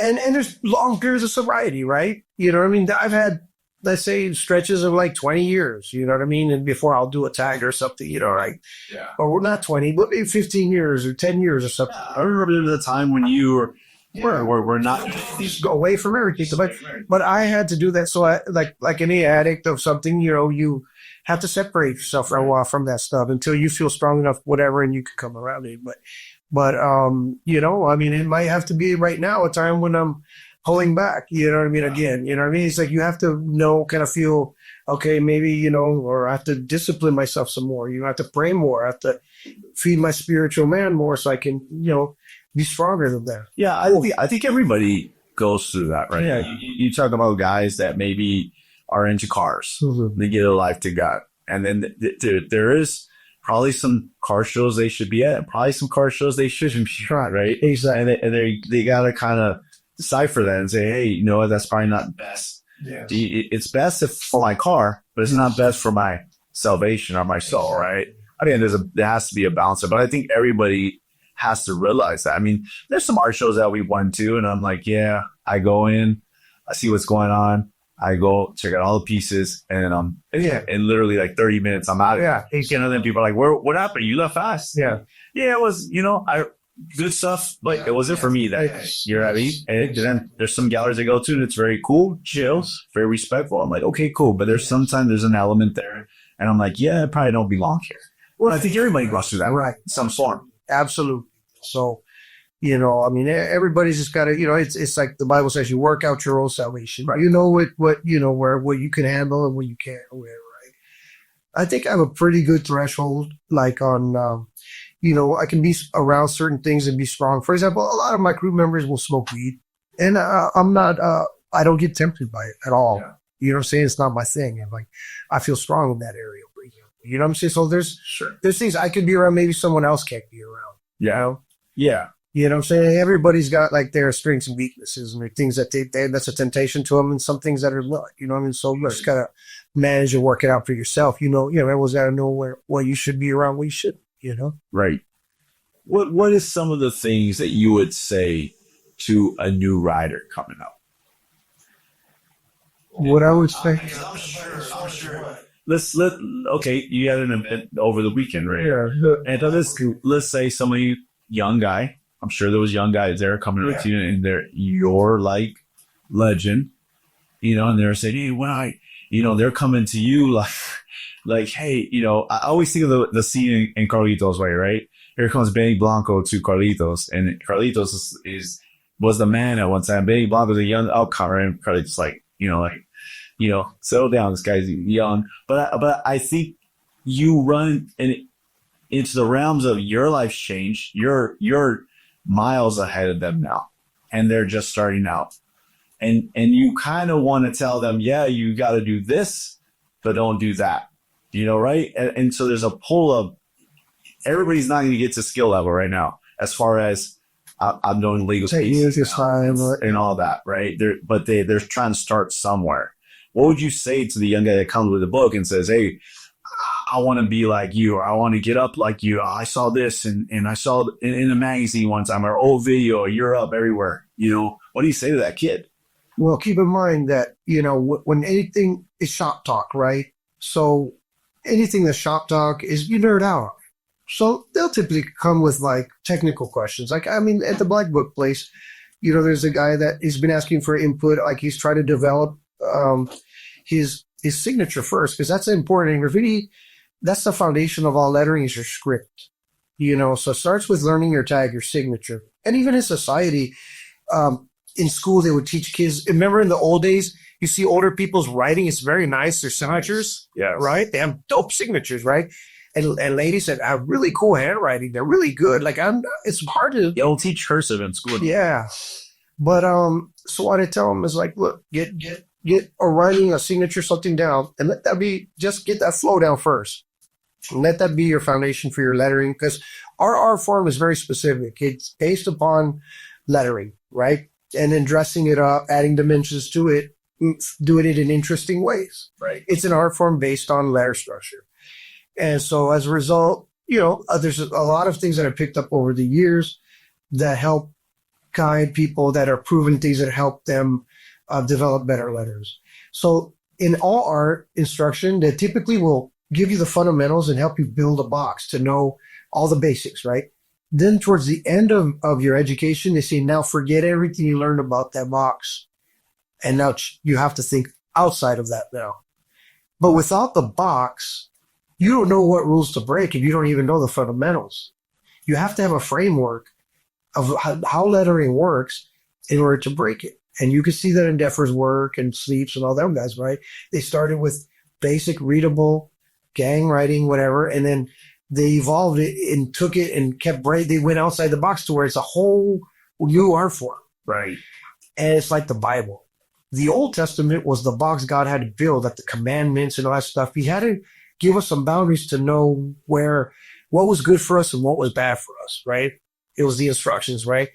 And there's long periods of sobriety, right? You know what I mean? I've had, let's say, stretches of like 20 years, you know what I mean? And before I'll do a tag or something, right? Yeah. Or not 20, but maybe 15 years or 10 years or something. I remember the time when you were we're not go away from everything. But I had to do that. So I, like any addict of something, you have to separate yourself for a while from that stuff until you feel strong enough, whatever, and you can come around it. But I mean, it might have to be right now a time when I'm pulling back, you know what I mean? Again, you know what I mean? It's like you have to kind of feel, okay, maybe, or I have to discipline myself some more. You have to pray more. I have to feed my spiritual man more so I can, be stronger than that. Yeah, I think everybody goes through that, right? Yeah. You talk about guys that maybe are into cars. Mm-hmm. They give their life to God. And then there is probably some car shows they should be at, probably some car shows they shouldn't be at, right? Exactly. And they got to kind of decipher that and say, hey, that's probably not the best. Yes. It's best for my car, but it's not best for my salvation or my soul, right? I mean, there has to be a balance, but I think everybody has to realize that. I mean, there's some art shows that we went to, and I'm like, yeah, I go in, I see what's going on, I go check out all the pieces, and in literally like 30 minutes, I'm out. Yeah. And then people are like, what happened? You left fast. Yeah. Yeah, it was, good stuff, but it wasn't for me that day. You know what I mean? And then there's some galleries I go to, and it's very cool, chill, very respectful. I'm like, okay, cool. But sometimes there's an element there, and I'm like, yeah, I probably don't belong here. Well, I think everybody goes through that, Right. some form. Absolutely. So, I mean, everybody's just got to, it's like the Bible says, you work out your own salvation. Right. You know what you can handle and what you can't, or whatever, right? I think I have a pretty good threshold, like on, I can be around certain things and be strong. For example, a lot of my crew members will smoke weed, and I'm not, I don't get tempted by it at all. Yeah. You know what I'm saying? It's not my thing. And like, I feel strong in that area. You know what I'm saying? So there's things I could be around, maybe someone else can't be around. Yeah. You know? Yeah. You know what I'm saying? Everybody's got like their strengths and weaknesses, and there are things that that's a temptation to them, and some things that are not. You know what I mean? So you just gotta manage and work it out for yourself. Everyone's gotta know what you should be around, what you shouldn't. Right. What is some of the things that you would say to a new rider coming up? What I would say. I'm sure. Okay, you had an event over the weekend, right? Yeah. And let's say somebody, young guy, I'm sure there was young guys there coming up to you, and you're like legend, and they're saying, hey, they're coming to you like, hey, I always think of the scene in Carlitos Way, right? Here comes Benny Blanco to Carlitos, and Carlitos was the man at one time. Benny Blanco's a young outcomer, and Carlitos settle down. This guy's young, but I think you run into the realms of your life's change. You're miles ahead of them now, and they're just starting out. And you kind of want to tell them, yeah, you got to do this, but don't do that. Right? And so there's a pull of everybody's not going to get to skill level right now, as far as I'm doing legal space and all that, right? They're trying to start somewhere. What would you say to the young guy that comes with a book and says, hey, I want to be like you, or I want to get up like you. I saw this and I saw it in a magazine one time, or old video, you're up everywhere. What do you say to that kid? Well, keep in mind that, when anything is shop talk, right? So anything that's shop talk is you nerd out. So they'll typically come with like technical questions. Like, I mean, at the Black Book place, there's a guy that he's been asking for input. Like he's trying to develop his signature first, because that's important in graffiti. That's the foundation of all lettering, is your script. So it starts with learning your tag, your signature. And even in society, in school, they would teach kids. Remember in the old days, you see older people's writing, it's very nice. Their signatures, right? They have dope signatures, right? And ladies that have really cool handwriting. They're really good. Like it's hard to. You'll teach cursive in school. Yeah. But so what I tell them is like, look, get a writing, a signature, something down, and let that be, just get that flow down first. And let that be your foundation for your lettering, because our art form is very specific. It's based upon lettering, right? And then dressing it up, adding dimensions to it, doing it in interesting ways. Right. It's an art form based on letter structure. And so as a result, there's a lot of things that I picked up over the years that help guide people, that are proven things that help them develop better letters. So in all art instruction, they typically will give you the fundamentals and help you build a box to know all the basics, right? Then towards the end of your education, they say, now forget everything you learned about that box. And now you have to think outside of that now. But without the box, you don't know what rules to break if you don't even know the fundamentals. You have to have a framework of how lettering works in order to break it. And you can see that in Deffer's work and Sleeps and all them guys, right? They started with basic readable gang writing, whatever, and then they evolved it and took it and kept they went outside the box to where it's a whole new art form. Right. And it's like the Bible. The Old Testament was the box God had to build, like the commandments and all that stuff. He had to give us some boundaries to know what was good for us and what was bad for us, right? It was the instructions, right?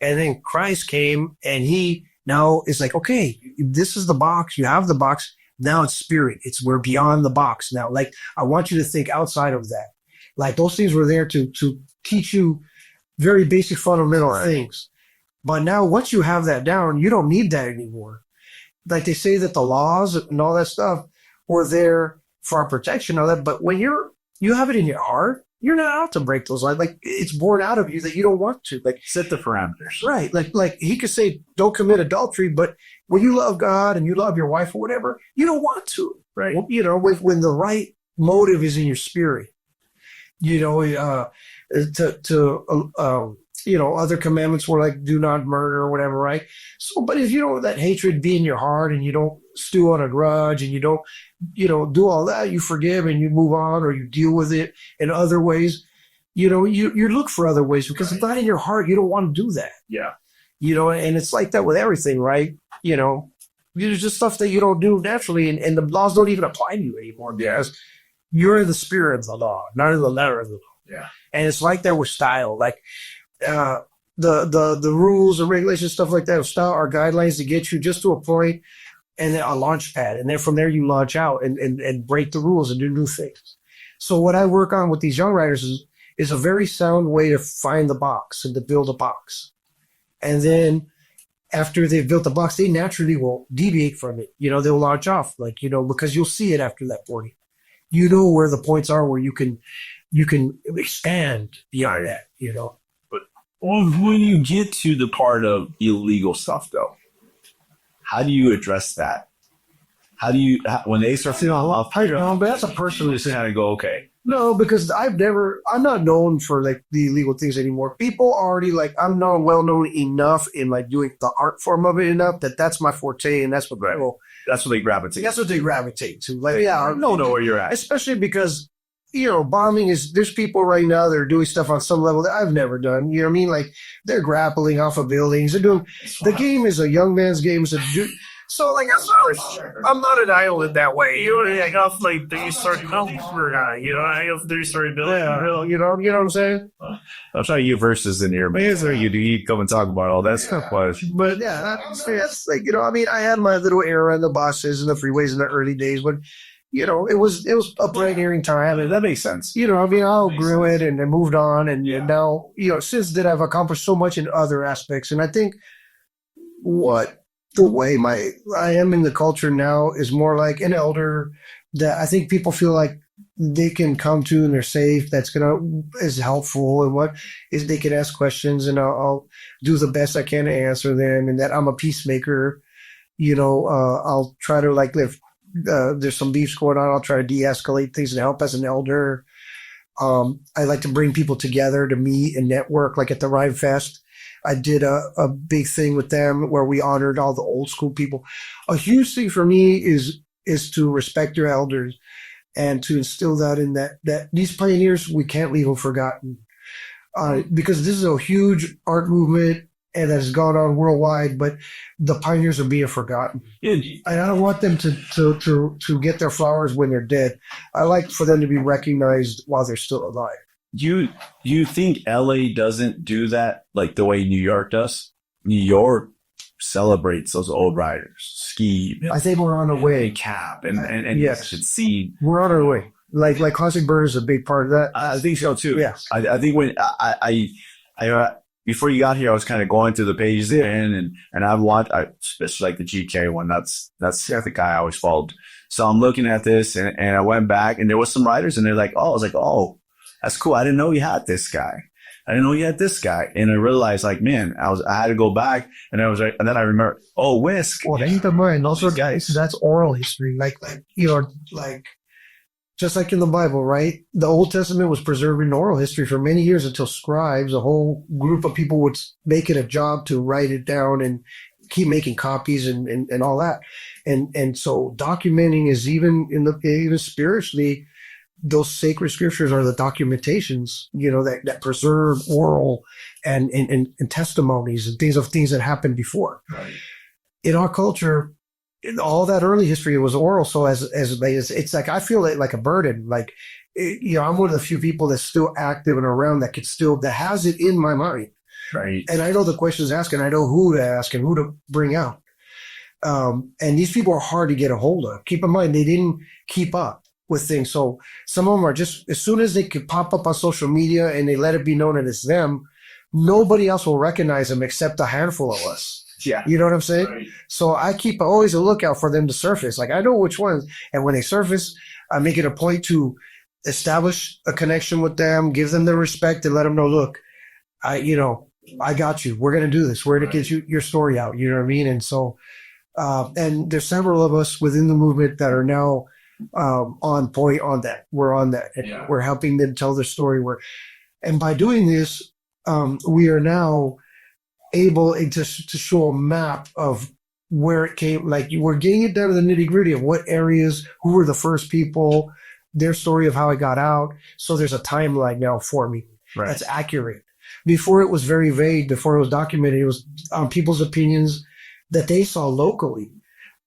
And then Christ came, and he now is like, okay, this is the box. You have the box. Now it's spirit. We're beyond the box now. Like, I want you to think outside of that. Like, those things were there to teach you very basic fundamental things. But now once you have that down, you don't need that anymore. like they say that the laws and all that stuff were there for our protection, all that. But when you have it in your heart, you're not out to break those laws. Like it's born out of you that you don't want to. Like Set the parameters. right. Like he could say, don't commit adultery, but when you love God and you love your wife or whatever, you don't want to. Right. You know, when the right motive is in your spirit, you know, you know, other commandments were like, do not murder or whatever, right? So, but if you don't let that hatred be in your heart and you don't stew on a grudge and you don't, you know, do all that, you forgive and you move on or you deal with it in other ways, you know, you look for other ways because it's not in your heart. You don't want to do that. Yeah. You know, and it's like that with everything, right? You know, there's just stuff that you don't do naturally and the laws don't even apply to you anymore because you're in the spirit of the law, not in the letter of the law. Yeah. And it's like that with style. Like, the rules and regulations, stuff like that of style are guidelines to get you just to a point and then a launch pad. And then from there you launch out and break the rules and do new things. So what I work on with these young writers is a very sound way to find the box and to build a box. And then after they've built the box, they naturally will deviate from it. You know, they'll launch off, like, you know, because you'll see it after that 40. You know where the points are where you can expand beyond that, you know. When you get to the part of illegal stuff, though, how do you address that? How do you, when they start feeling off, but that's a person who's how to go, okay. No, because I'm not known for like the illegal things anymore. People already like, I'm not well known enough in like doing the art form of it enough that's my forte and that's what That's what they gravitate. That's what they gravitate to. Like, yeah, I don't know where you're at. Especially because, you know, bombing there's people right now that are doing stuff on some level that I've never done. You know what I mean? Like they're grappling off of buildings. The game is a young man's game. So like, I'm not an island that way. You know, like, I'll like 30 buildings per guy. You know, I have 30 buildings. Yeah, you know what I'm saying? I'll try you versus in here, man. You come and talk about all that stuff. But yeah, that's like, you know, I mean, I had my little era in the buses and the freeways in the early days, but you know, it was a pioneering time. And That makes sense. you know, I mean, I outgrew it and moved on. And now, you know, since then I've accomplished so much in other aspects. And I think the way I am in the culture now is more like an elder that I think people feel like they can come to and they're safe. Is helpful. And what is they can ask questions and I'll do the best I can to answer them. And that I'm a peacemaker. You know, I'll try to like live. There's some beefs going on. I'll try to de-escalate things and help as an elder. I like to bring people together to meet and network, like at the Rhyme Fest. I did a big thing with them where we honored all the old school people. A huge thing for me is to respect your elders and to instill that in that these pioneers, we can't leave them forgotten. Because this is a huge art movement and that has gone on worldwide, but the pioneers are being forgotten. Yeah. And I don't want them to get their flowers when they're dead. I like for them to be recognized while they're still alive. Do you think LA doesn't do that like the way New York does? New York celebrates those old riders, ski, I think we're on our way. cap, and Yes. see. We're on our way. Like Classic Bird is a big part of that. I think so too. Yes. I think when I before you got here, I was kind of going through the pages and I've watched, especially like the GK one. That's the guy I always followed. So I'm looking at this and I went back and there was some writers and they're like, oh, I was like, oh, that's cool. I didn't know you had this guy. I didn't know you had this guy. And I realized like, man, I had to go back and I was like, and then I remember, oh, Whisk. Well, and also guys, that's oral history. Like, you know, like, just like in the Bible, right? The Old Testament was preserved in oral history for many years until scribes, a whole group of people would make it a job to write it down and keep making copies and all that. And so documenting is even spiritually, those sacred scriptures are the documentations, you know, that preserve oral and testimonies and things that happened before. Right. In our culture, in all that early history, it was oral. So as it's like, I feel it like a burden. Like, you know, I'm one of the few people that's still active and around that has it in my mind. Right. And I know the questions asked and I know who to ask and who to bring out. And these people are hard to get a hold of. Keep in mind, they didn't keep up with things. So some of them are just, as soon as they could pop up on social media and they let it be known that it's them, nobody else will recognize them except a handful of us. Yeah. You know what I'm saying? Right. So I keep always a lookout for them to surface. Like I know which ones. And when they surface, I make it a point to establish a connection with them, give them the respect and let them know, look, I got you. We're going to do this. We're going to get your story out. You know what I mean? And so, and there's several of us within the movement that are now, on point on that. We're on that. And we're helping them tell their story. And by doing this, we are now able to show a map of where it came. Like we're getting it down to the nitty gritty of what areas, who were the first people, their story of how it got out. So there's a timeline now for me that's accurate. Before it was very vague. Before it was documented, it was people's opinions that they saw locally.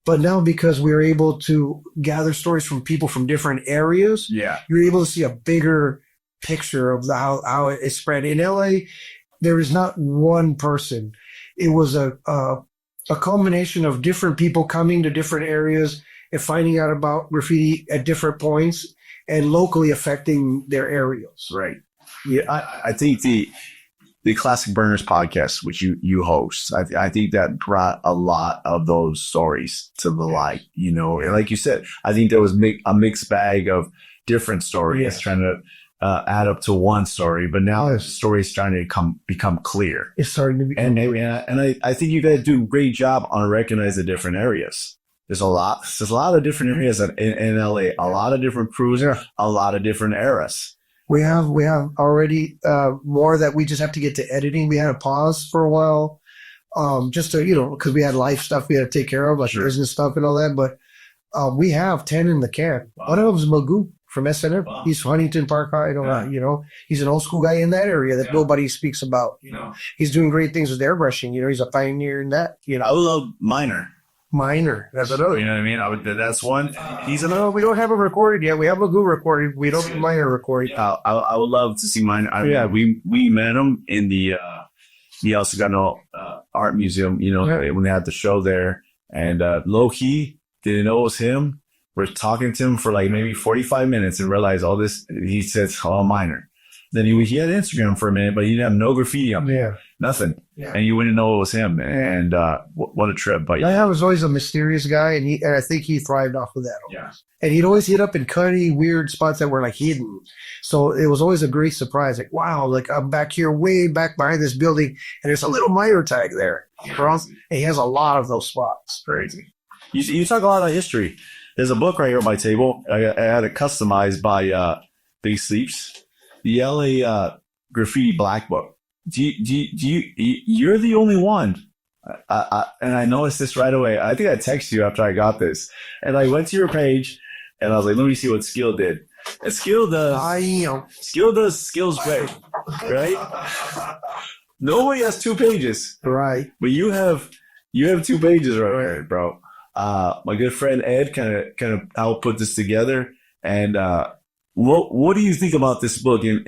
But now because we're able to gather stories from people from different areas, you're able to see a bigger picture of how it spread. In LA, there is not one person. It was a culmination of different people coming to different areas and finding out about graffiti at different points and locally affecting their areas. Right. Yeah, I think the Classic Burners podcast, which you host, I think that brought a lot of those stories to the light. And like you said, I think there was a mixed bag of different stories trying to add up to one story, but now the story is trying to become clear. It's starting to become and I think you guys do a great job on recognizing the different areas. There's a lot of different areas in LA, a lot of different crews, a lot of different eras. We have already more that we just have to get to editing. We had a pause for a while, just to because we had life stuff we had to take care of, like business stuff and all that. But we have 10 in the can. Wow. One of them is Magoo from SNM. Wow. He's Huntington Park High. He's an old school guy in that area that nobody speaks about. He's doing great things with airbrushing. He's a pioneer in that. I love Minor. That's another. You know what I mean? That's one. He's another. We don't have him recorded yet. We have a good recorded. We don't have Minor recorded. I would love to see Minor. We met him in the also got no art museum. When they had the show there, and low key didn't know it was him. We're talking to him for like maybe 45 minutes and realized all this. He says, "Oh, Minor." Then he had Instagram for a minute, but he didn't have no graffiti on there. Nothing. Yeah. And you wouldn't know it was him. And what a trip. But I was always a mysterious guy, and I think he thrived off of that. Yeah. And he'd always hit up in cutty, weird spots that were like hidden. So it was always a great surprise. Like, wow, like I'm back here, way back behind this building, and there's a little Minor tag there. And he has a lot of those spots. Crazy. You talk a lot of history. There's a book right here on my table. I had it customized by Big Sleeps. The LA Graffiti Black Book. You're the only one. And I noticed this right away. I think I texted you after I got this. And I went to your page and I was like, let me see what Skill did. And Skill does Skill's way, right? Nobody has 2 pages. Right. But you have 2 pages right here, bro. My good friend Ed kind of helped put this together. And what do you think about this book? And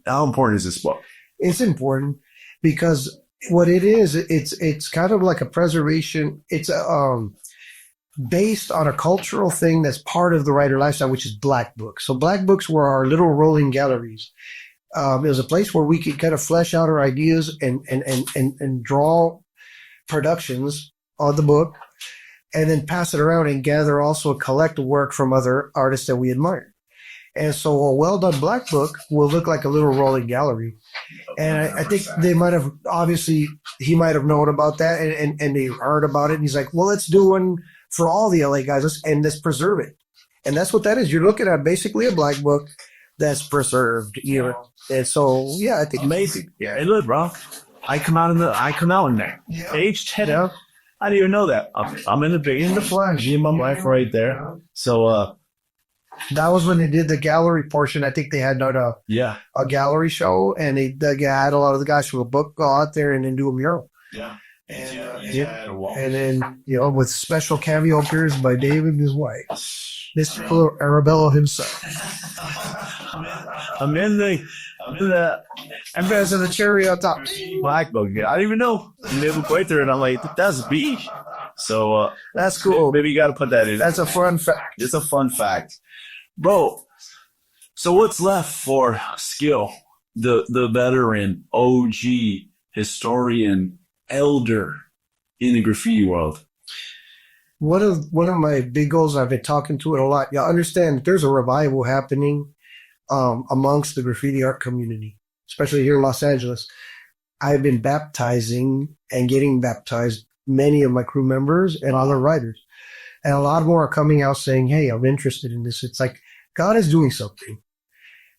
how important is this book? It's important because what it is, it's kind of like a preservation. It's based on a cultural thing that's part of the writer lifestyle, which is Black Books. So Black Books were our little rolling galleries. It was a place where we could kind of flesh out our ideas and draw productions on the book, and then pass it around and gather also a collective work from other artists that we admire. And so a well-done Black Book will look like a little rolling gallery. And I think they might have, obviously, he might have known about that and they heard about it. And he's like, well, let's do one for all the LA guys let's preserve it. And that's what that is. You're looking at basically a Black Book that's preserved. And so, I think amazing. Yeah. Hey, look, bro. I come out in there. Yeah. Age 10. Yeah. I didn't even know that. I'm in the flash. Me and my wife right there. So, that was when they did the gallery portion. I think they had a gallery show, and they had a lot of the guys from the book go out there and then do a mural. Yeah. And then with special cameo appearance by David and his wife, Mr. Arabello himself. I'm in the Empress of the cherry on top. Black Book. I didn't even know. They were quite there, and I'm like, that's B. So that's cool. Maybe you got to put that in. That's a fun fact. It's a fun fact. Bro, so what's left for Skill, the veteran, OG, historian, elder in the graffiti world? One of my big goals, I've been talking to it a lot. Y'all understand that there's a revival happening amongst the graffiti art community, especially here in Los Angeles. I've been baptizing and getting baptized many of my crew members and other writers. And a lot more are coming out saying, hey, I'm interested in this. It's like God is doing something.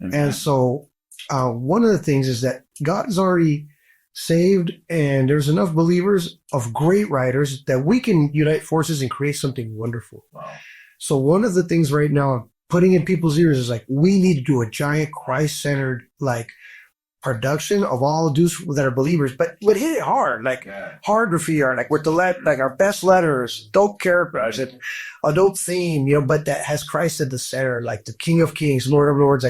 Mm-hmm. And so one of the things is that God is already saved, and there's enough believers of great writers that we can unite forces and create something wonderful. Wow. So one of the things right now I'm putting in people's ears is like, we need to do a giant Christ-centered like production of all dudes that are believers, but hit it hard, like hard graffiti art, like with the like our best letters, dope characters, and a dope theme, but that has Christ at the center, like the King of Kings, Lord of Lords,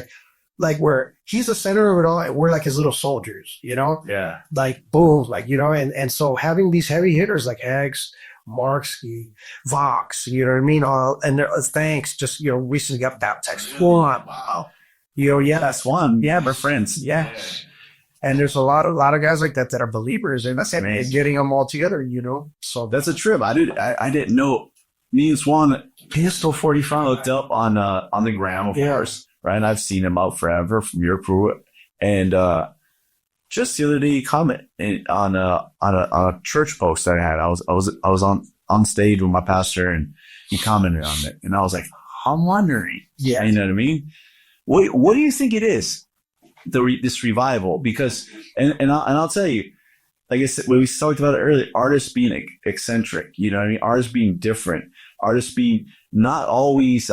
like where he's the center of it all, and we're like his little soldiers, Yeah. like boom, like and so having these heavy hitters like Hags, Marksky, Vox, you know what I mean? And thanks, just recently got baptized. Wow. Yeah, That's one. yeah, we're friends. Yeah. And there's a lot of guys like that are believers, and that's getting them all together, So That's a trip. I didn't know. Me and Swan Pistol 45 looked up on the gram, of course, right? And I've seen him out forever from your crew. And just the other day, he commented on a church post that I had. I was on stage with my pastor, and he commented on it, and I was like, I'm wondering, you know what I mean? What do you think it is, this revival? Because and I'll tell you, like I said, when we talked about it earlier, artists being eccentric, you know what I mean? Artists being different, artists being not always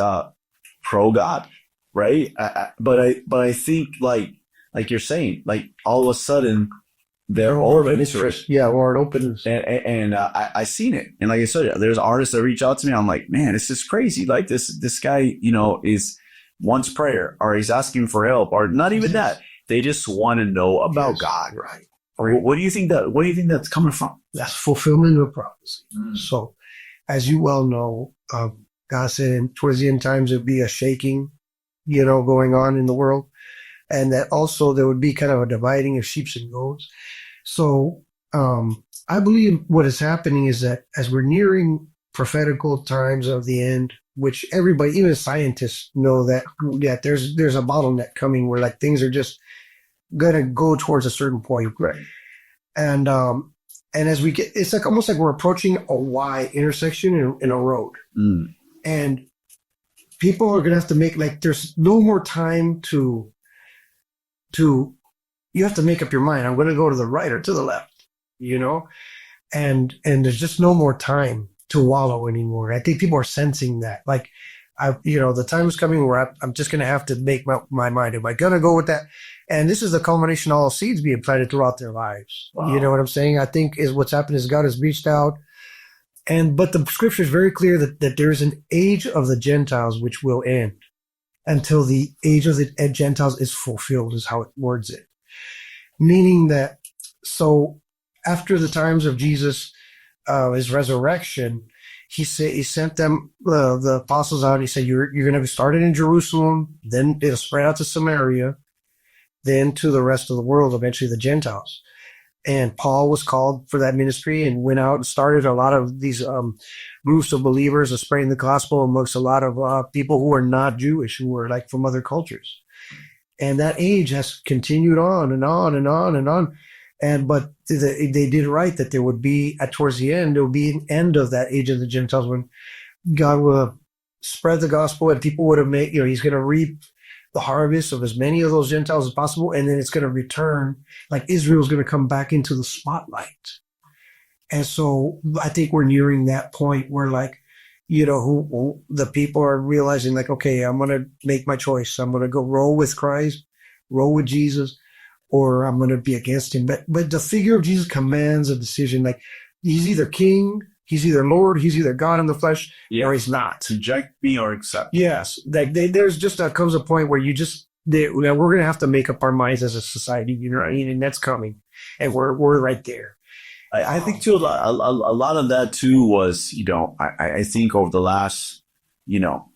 pro God, right? But I think like you're saying, like all of a sudden they're all interest. Yeah, or an openness. And I seen it. And like I said, there's artists that reach out to me. I'm like, man, this is crazy. Like this guy, is wants prayer, or he's asking for help, or not even that. They just want to know about God. Right. What do you think that's coming from? That's fulfillment of prophecy. So as you well know, God said towards the end times there'd be a shaking, going on in the world. And that also there would be kind of a dividing of sheep and goats. So I believe what is happening is that as we're nearing prophetical times of the end, which everybody, even scientists, know that there's a bottleneck coming where like things are just gonna go towards a certain point. Right. And as we get, it's like almost like we're approaching a Y intersection in a road. And people are gonna have to make, like, there's no more time to you have to make up your mind. I'm going to go to the right or to the left, and there's just no more time to wallow anymore. I think people are sensing that. Like, the time is coming where I'm just going to have to make my mind. Am I going to go with that? And this is the culmination of all seeds being planted throughout their lives. Wow. You know what I'm saying? I think is what's happened is God has reached out. But the scripture is very clear that there is an age of the Gentiles which will end until the age of the Gentiles is fulfilled, is how it words it. Meaning that, so after the times of Jesus, his resurrection, he sent them, the apostles out. He said, you're going to be started in Jerusalem, then it'll spread out to Samaria, then to the rest of the world, eventually the Gentiles. And Paul was called for that ministry and went out and started a lot of these groups of believers of spreading the gospel amongst a lot of people who are not Jewish, who were like from other cultures. And that age has continued on and on and on and on. But they did right that there would be, towards the end, there would be an end of that age of the Gentiles when God will spread the gospel and people would have made, he's going to reap the harvest of as many of those Gentiles as possible. And then it's going to return, like Israel's going to come back into the spotlight. And so I think we're nearing that point where, like, who the people are realizing, like, okay, I'm going to make my choice. I'm going to go roll with Christ, roll with Jesus, or I'm going to be against him. But the figure of Jesus commands a decision. Like, he's either king, he's either Lord, he's either God in the flesh, or he's not. Reject me or accept. Yes. Like there's just comes a point where we're going to have to make up our minds as a society, and that's coming. And we're right there. I think too, a lot of that too was, I think over the last,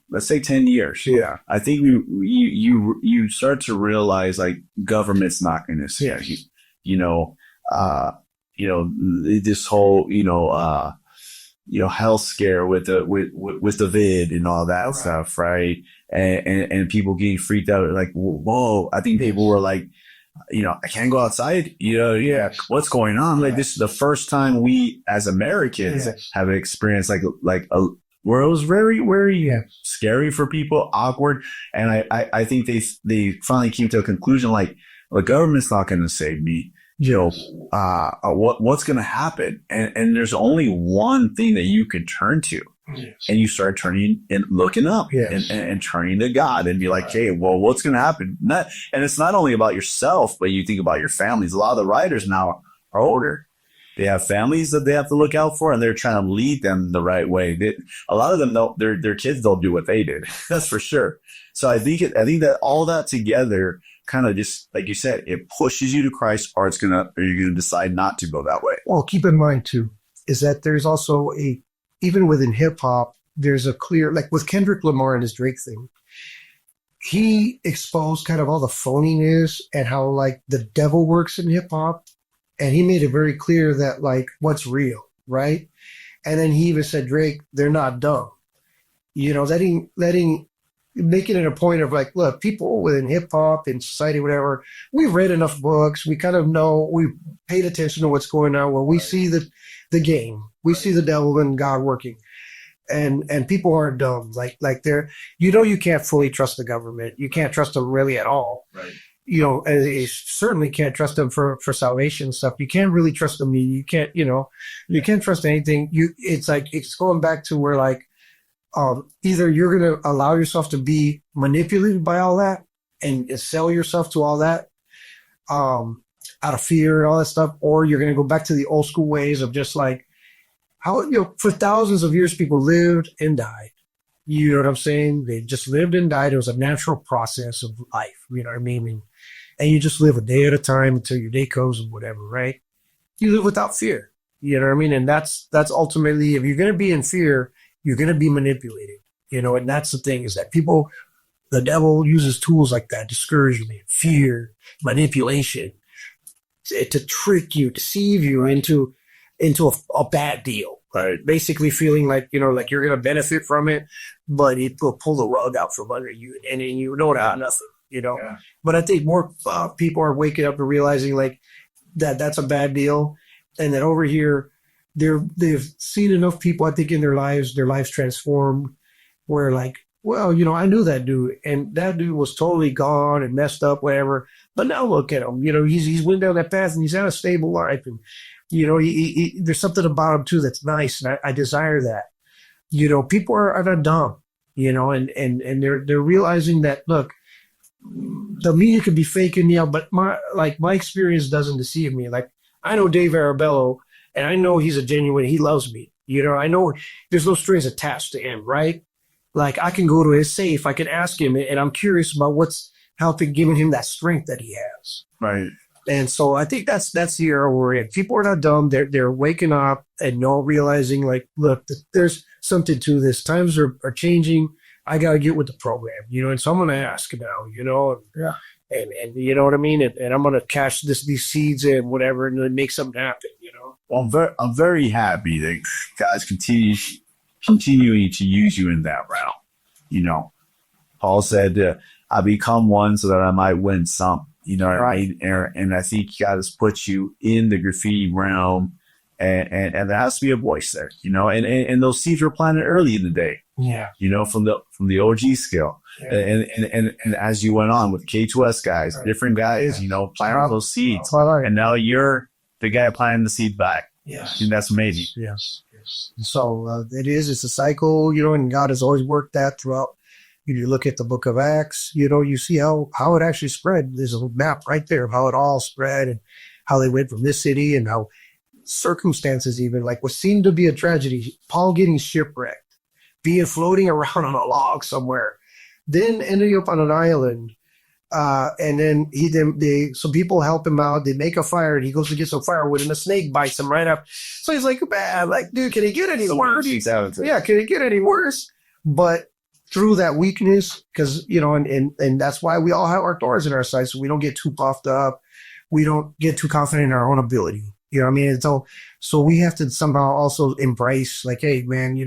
let's say 10 years. Yeah. I think you start to realize, like, government's not going to save you. this whole, health scare with the vid and all that stuff, right? And people getting freaked out, like, whoa, I think people were like, I can't go outside. Yeah, what's going on? Like, this is the first time we as Americans have experienced where it was very, very scary for people, awkward. And I think they finally came to a conclusion, like, the government's not going to save me. What's going to happen? And there's only one thing that you can turn to. And you start turning and looking up and turning to God and be like, hey, well, what's going to happen? And it's not only about yourself, but you think about your families. A lot of the writers now are older. They have families that they have to look out for, and they're trying to lead them the right way. A lot of them, their kids don't do what they did. That's for sure. So I think that all that together kind of just, like you said, it pushes you to Christ, or you're going to decide not to go that way. Well, keep in mind too, is that there's also even within hip hop, there's a clear, like with Kendrick Lamar and his Drake thing, he exposed kind of all the phoniness and how like the devil works in hip hop. And he made it very clear that like what's real, right? And then he even said, Drake, they're not dumb. Making it a point of like, look, people within hip hop and society, whatever, we've read enough books. We kind of know, we paid attention to what's going on. Well, we see the game. We see the devil and God working. And people aren't dumb. Like they're, you can't fully trust the government. You can't trust them really at all. Right. And you certainly can't trust them for salvation stuff. You can't really trust them. You can't, you can't trust anything. It's going back to where like, either you're going to allow yourself to be manipulated by all that and sell yourself to all that, out of fear and all that stuff, or you're going to go back to the old school ways of just like how, for thousands of years, people lived and died. You know what I'm saying? They just lived and died. It was a natural process of life. You know what I mean? And you just live a day at a time until your day comes and whatever, right? You live without fear. You know what I mean? And that's ultimately, if you're going to be in fear, you're going to be manipulated, and that's the thing, is that the devil uses tools like that, discouragement, fear, manipulation, to trick you, deceive you into a bad deal, right? Basically feeling like, like you're going to benefit from it, but it will pull the rug out from under you and you know nothing, Yeah. But I think more people are waking up and realizing like that's a bad deal. And then over here, they've seen enough people, I think, in their lives transformed, where like, well, I knew that dude, and that dude was totally gone and messed up, whatever. But now look at him, he's went down that path and he's had a stable life, and he there's something about him too that's nice, and I desire that. People are not dumb, and they're realizing that, look, the media could be faking me out, but my experience doesn't deceive me. Like, I know Dave Arabello, and I know he's a genuine, he loves me. I know there's no strings attached to him, right? Like, I can go to his safe, I can ask him, and I'm curious about what's helping, giving him that strength that he has. Right. And so I think that's the era we're in. People are not dumb. They're waking up and realizing, like, look, there's something to this. Times are changing. I got to get with the program, and so I'm going to ask now, Yeah. And you know what I mean? And I'm going to cash these seeds in, whatever, and then make something happen, Well, I'm very happy that God's continuing to use you in that realm. Paul said, I become one so that I might win some, right. And I think God has put you in the graffiti realm, and there has to be a voice there, and those seeds were planted early in the day. Yeah. From the OG skill. Yeah. And as you went on with K2S guys, different guys, planting all those seeds. And now you're the guy planting the seed back. Yes. And that's amazing. Yes. So it's a cycle, and God has always worked that throughout. You look at the book of Acts, you see how it actually spread. There's a map right there of how it all spread and how they went from this city, and how circumstances, even like what seemed to be a tragedy, Paul getting shipwrecked, floating around on a log somewhere, then ending up on an island. And then some people help him out. They make a fire, and he goes to get some firewood, and a snake bites him right up. So he's like, man, like, dude, can it get any worse? Yeah, can it get any worse? But through that weakness, because, and that's why we all have our thorns in our side, so we don't get too puffed up. We don't get too confident in our own ability. You know what I mean? So we have to somehow also embrace like, hey, man,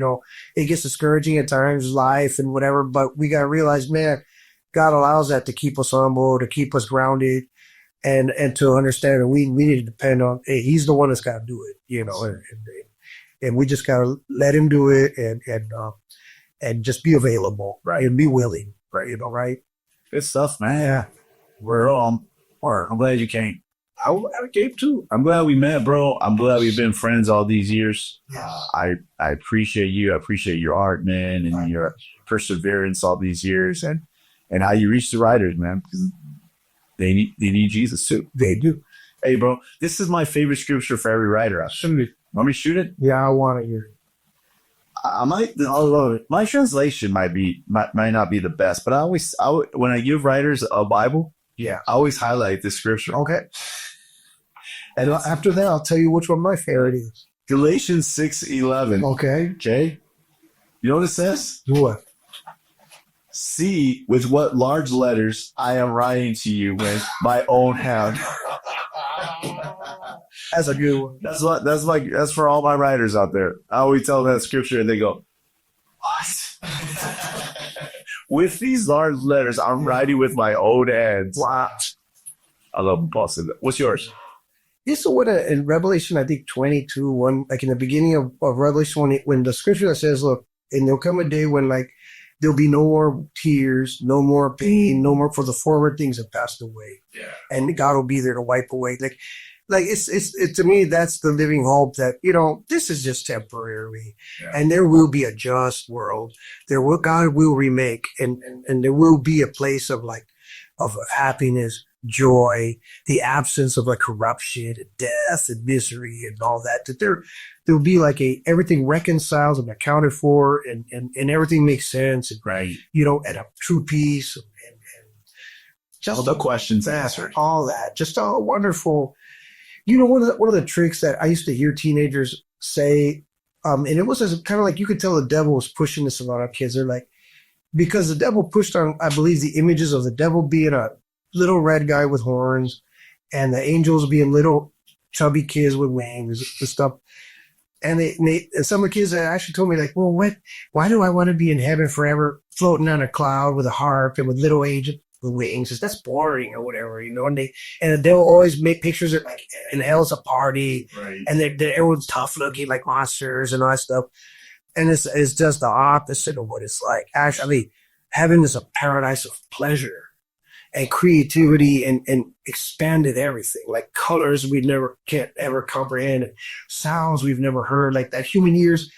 it gets discouraging at times, life and whatever, but we got to realize, man, God allows that to keep us humble, to keep us grounded, and to understand that we need to depend on, hey, he's the one that's got to do it, and we just got to let him do it and just be available, right? And be willing, right? Right? Good stuff, man. Yeah. I'm glad you came. I came too. I'm glad we met, bro. I'm glad we've been friends all these years. I appreciate you. I appreciate your art, man, and your perseverance all these years, and how you reach the writers, man. They need Jesus too. They do. Hey, bro, this is my favorite scripture for every writer. Want me to shoot it? Yeah, I want to hear it. I might. My translation might not be the best, but when I give writers a Bible, I always highlight this scripture. Okay. And after that, I'll tell you which one my favorite is. Galatians 6:11. Okay. Jay, you know what it says? What? See with what large letters I am writing to you with my own hand. That's a good one. That's for all my writers out there. I always tell them that scripture and they go, what? With these large letters, I'm writing with my own hands. Wow. I love busting. What's yours? This is what in Revelation, I think 22:1, like in the beginning of Revelation, when the scripture that says, look, and there'll come a day when like there'll be no more tears, no more pain, no more, for the former things have passed away. Yeah. And God will be there to wipe away. Like it's to me, that's the living hope that, this is just temporary, and there will be a just world. God will remake, and there will be a place of happiness, joy, the absence of like corruption and death and misery and all that. That there'll be like everything reconciled and accounted for, and everything makes sense, and, right? And a true peace, and just all the questions answered, all that, just all wonderful. One of the tricks that I used to hear teenagers say, and it was kind of like you could tell the devil was pushing this on our kids. They're like, because the devil pushed on, I believe, the images of the devil being a little red guy with horns, and the angels being little chubby kids with wings and stuff. And and some of the kids actually told me, like, well, why do I want to be in heaven forever, floating on a cloud with a harp and with little angels with wings? That's boring or whatever, and they'll always make pictures of like in hell's a party, right? And everyone's tough looking like monsters and all that stuff. And it's just the opposite of what it's like. Actually, heaven is a paradise of pleasure and creativity and expanded everything, like colors we can't ever comprehend, and sounds we've never heard, like that human ears,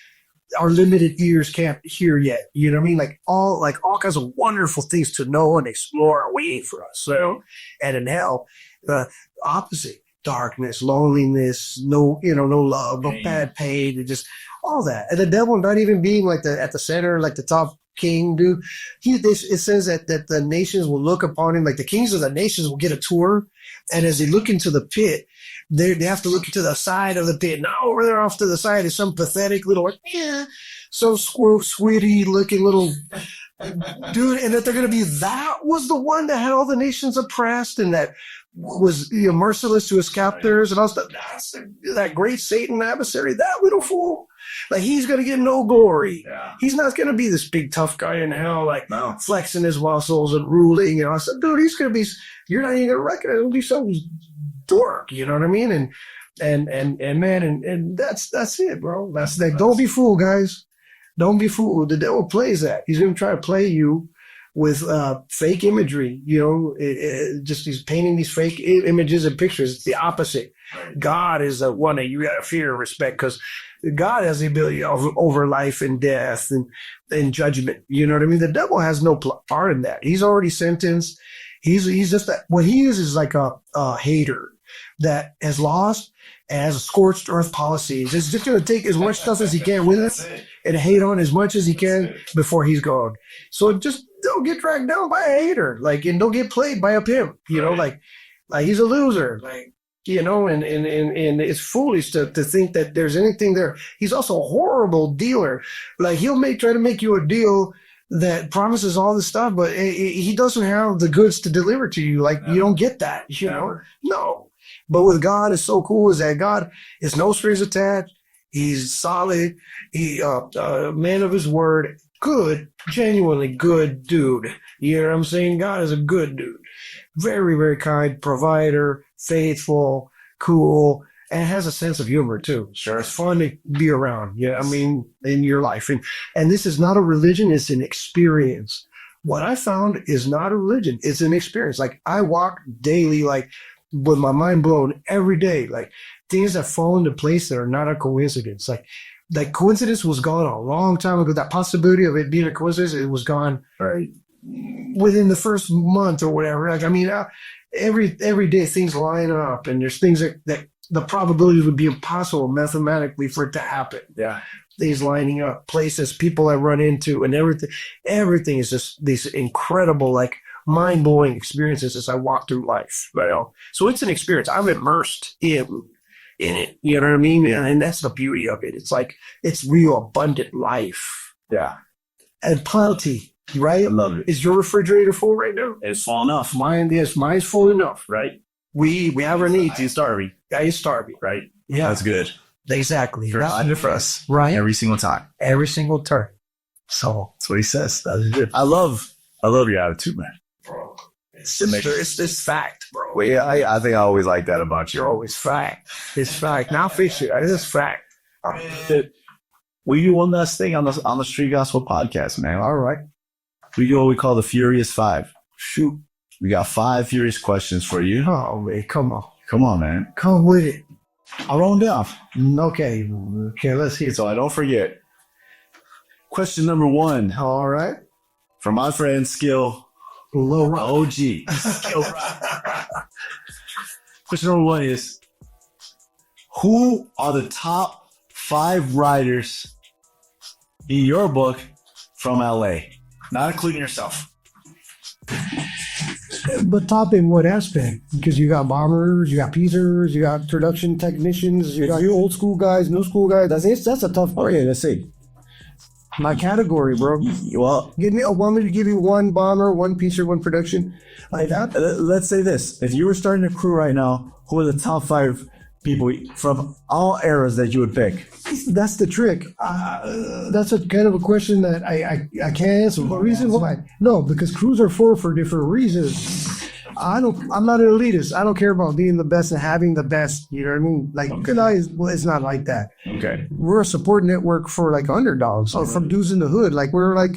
our limited ears can't hear yet. You know what I mean? Like all kinds of wonderful things to know and explore are waiting for us. So, and in hell, the opposite, darkness, loneliness, no love, no bad pain, just all that. And the devil not even being like at the center, like the top king, dude. It says that the nations will look upon him, like the kings of the nations will get a tour, and as they look into the pit, they have to look to the side of the pit. Now over there off to the side is some pathetic little, so sweetie looking little dude, and that they're going to be, that was the one that had all the nations oppressed and that was merciless to his captors and all stuff. That's that great Satan adversary, that little fool. Like, he's going to get no glory. Yeah. He's not going to be this big tough guy in hell, like flexing his muscles and ruling. I said, dude, he's going to be, you're not even going to recognize, it'll be some dork, you know what I mean? And man, and that's it, bro. That's that. Don't be fooled, guys. Don't be fooled. The devil plays that. He's going to try to play you with fake imagery, just he's painting these fake images and pictures. It's the opposite. God is the one that you got to fear and respect, because God has the ability over life and death and judgment. You know what I mean? The devil has no part in that. He's already sentenced. He's just that. What he is like a hater that has lost and has a scorched earth policy. He's just going to take as much stuff as he can with it and hate on as much as he can before he's gone. So just don't get dragged down by a hater, and don't get played by a pimp, like he's a loser, and it's foolish to think that there's anything there. He's also a horrible dealer. Like, he'll try to make you a deal that promises all this stuff, but he doesn't have the goods to deliver to you. Like, you don't get that, No. But with God, it's so cool is that God is no strings attached. He's solid. He, man of his word, good, genuinely good dude. You know what I'm saying? God is a good dude. Very, very kind, provider, faithful, cool, and has a sense of humor too. Sure. It's fun to be around. Yeah. I mean, in your life. And this is not a religion. It's an experience. What I found is not a religion. It's an experience. Like I walk daily, like with my mind blown every day, like things that fall into place that are not a coincidence. Like coincidence was gone a long time ago. That possibility of it being a coincidence, it was gone right within the first month or whatever. Like, I mean, every day things line up and there's things that the probabilities would be impossible mathematically for it to happen. Yeah. Things lining up, places, people I run into, and everything is just these incredible, like mind-blowing experiences as I walk through life. You know? So it's an experience. I'm immersed in it. You know what I mean? And that's the beauty of it. It's like it's real abundant life. Yeah. And plenty. Right? I love it. Is your refrigerator full right now? It's full enough. Mine is. Mine's full enough. Right? We have our needs. He's starving. Yeah, he's starving. Right? Yeah. That's good. Exactly. Provided for us. Right? Every single time. Every single turn. So that's what he says. That's good. I love your attitude, man. Bro. It's this fact, bro. Well, yeah, I think I always like that about you. You're always fact. It's fact. Now fix it. It is fact. We do one last thing on the Street Gospel podcast, man. All right. We do what we call the Furious Five. Shoot. We got 5 furious questions for you. Oh, man. Come on. Come on, man. Come with it. I'll roll them down. Okay. Let's hear it. So I don't forget. Question number 1. All right. From my friend Skill Low Rock. OG. Question number 1 is, who are the top 5 writers in your book from LA? Not including yourself. But top in what aspect? Because you got bombers, you got piecers, you got production technicians, you got your old school guys, new school guys. That's a tough part. Oh, yeah, let's see. My category, bro. Well, want me to give you one bomber, one piecer, one production like that? Let's say this. If you were starting a crew right now, who are the top 5 people from all eras that you would pick? That's the trick. That's a kind of a question that I can't answer. What reason why? No, because crews are for different reasons. I'm not an elitist. I don't care about being the best and having the best. You know what I mean? Like, it's not like that. Okay. We're a support network for like underdogs, or from dudes in the hood. Like we're like,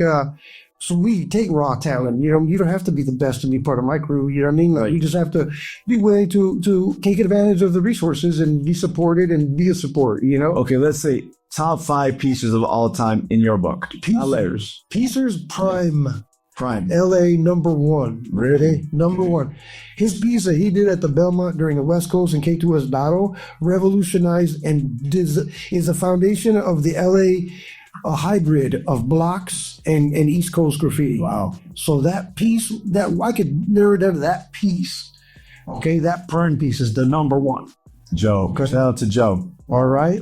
so we take raw talent. You know, you don't have to be the best to be part of my crew. You know what I mean? Like, you just have to be willing to take advantage of the resources and be supported and be a support. You know? Okay, let's say top 5 pieces of all time in your book. Piecers Prime. LA number 1. Ready? Number 1. His piece that he did at the Belmont during the West Coast and K2S battle revolutionized and is the foundation of the LA hybrid of blocks and East Coast graffiti. Wow. So that piece, that I could narrow it down to that piece. Okay, that Prime piece is the number 1. Joe. Shout out to Joe. All right.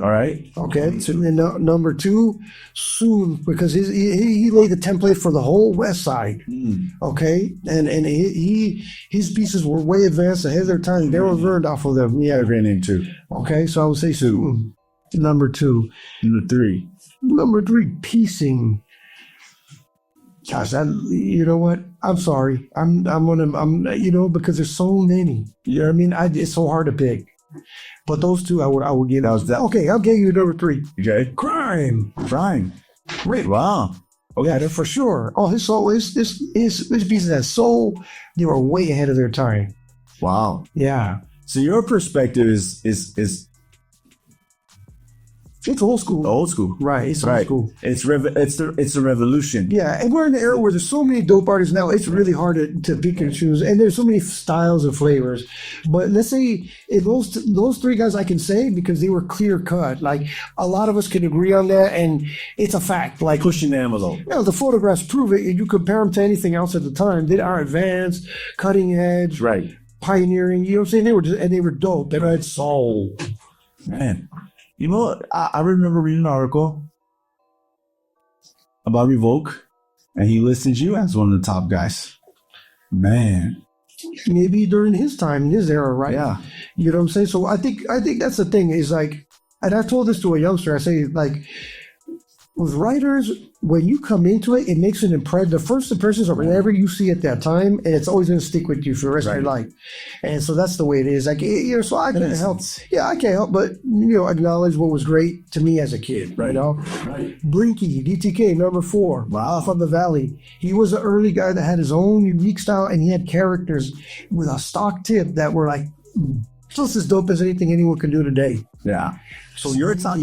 Okay. So then number 2, soon, because he laid the template for the whole West Side. Okay, and his pieces were way advanced ahead of their time. They were learned off of them. Yeah, great name too. Okay, so I would say soon. Number 2. Number 3, piecing. Gosh, you know what? I'm sorry. I'm because there's so many. You know what I mean? It's so hard to pick. But those 2, I would give. Okay, I'll give you number 3. Okay. Crime. Great. Wow. Okay, yeah, for sure. Oh, his pieces had soul. They were way ahead of their time. Wow. Yeah. So your perspective is it's old school. Old school. Right. It's old school. It's a revolution. Yeah, and we're in an era where there's so many dope artists now. It's really hard to pick and choose, and there's so many styles and flavors. But let's say those 3 guys I can say because they were clear cut. Like a lot of us can agree on that, and it's a fact. Like pushing the envelope. The photographs prove it. And you compare them to anything else at the time. They are advanced, cutting edge, right? Pioneering. You know what I'm saying? They were dope. They had soul. Man. You know what? I remember reading an article about Revoke, and he listed you as one of the top guys. Man. maybe during his time, in his era, right? Yeah. You know what I'm saying? So I think that's the thing is like, and I told this to a youngster. I say like, with writers, when you come into it, it makes an impression. The first impressions are whatever you see at that time, and it's always going to stick with you for the rest of your life. And so that's the way it is. Like, you know, so I can't help. Yeah, I can't help but, you know, acknowledge what was great to me as a kid. Right. You know, Blinky, DTK, number 4. Wow. From the Valley. He was an early guy that had his own unique style, and he had characters with a stock tip that were like just as dope as anything anyone can do today. Yeah. So your top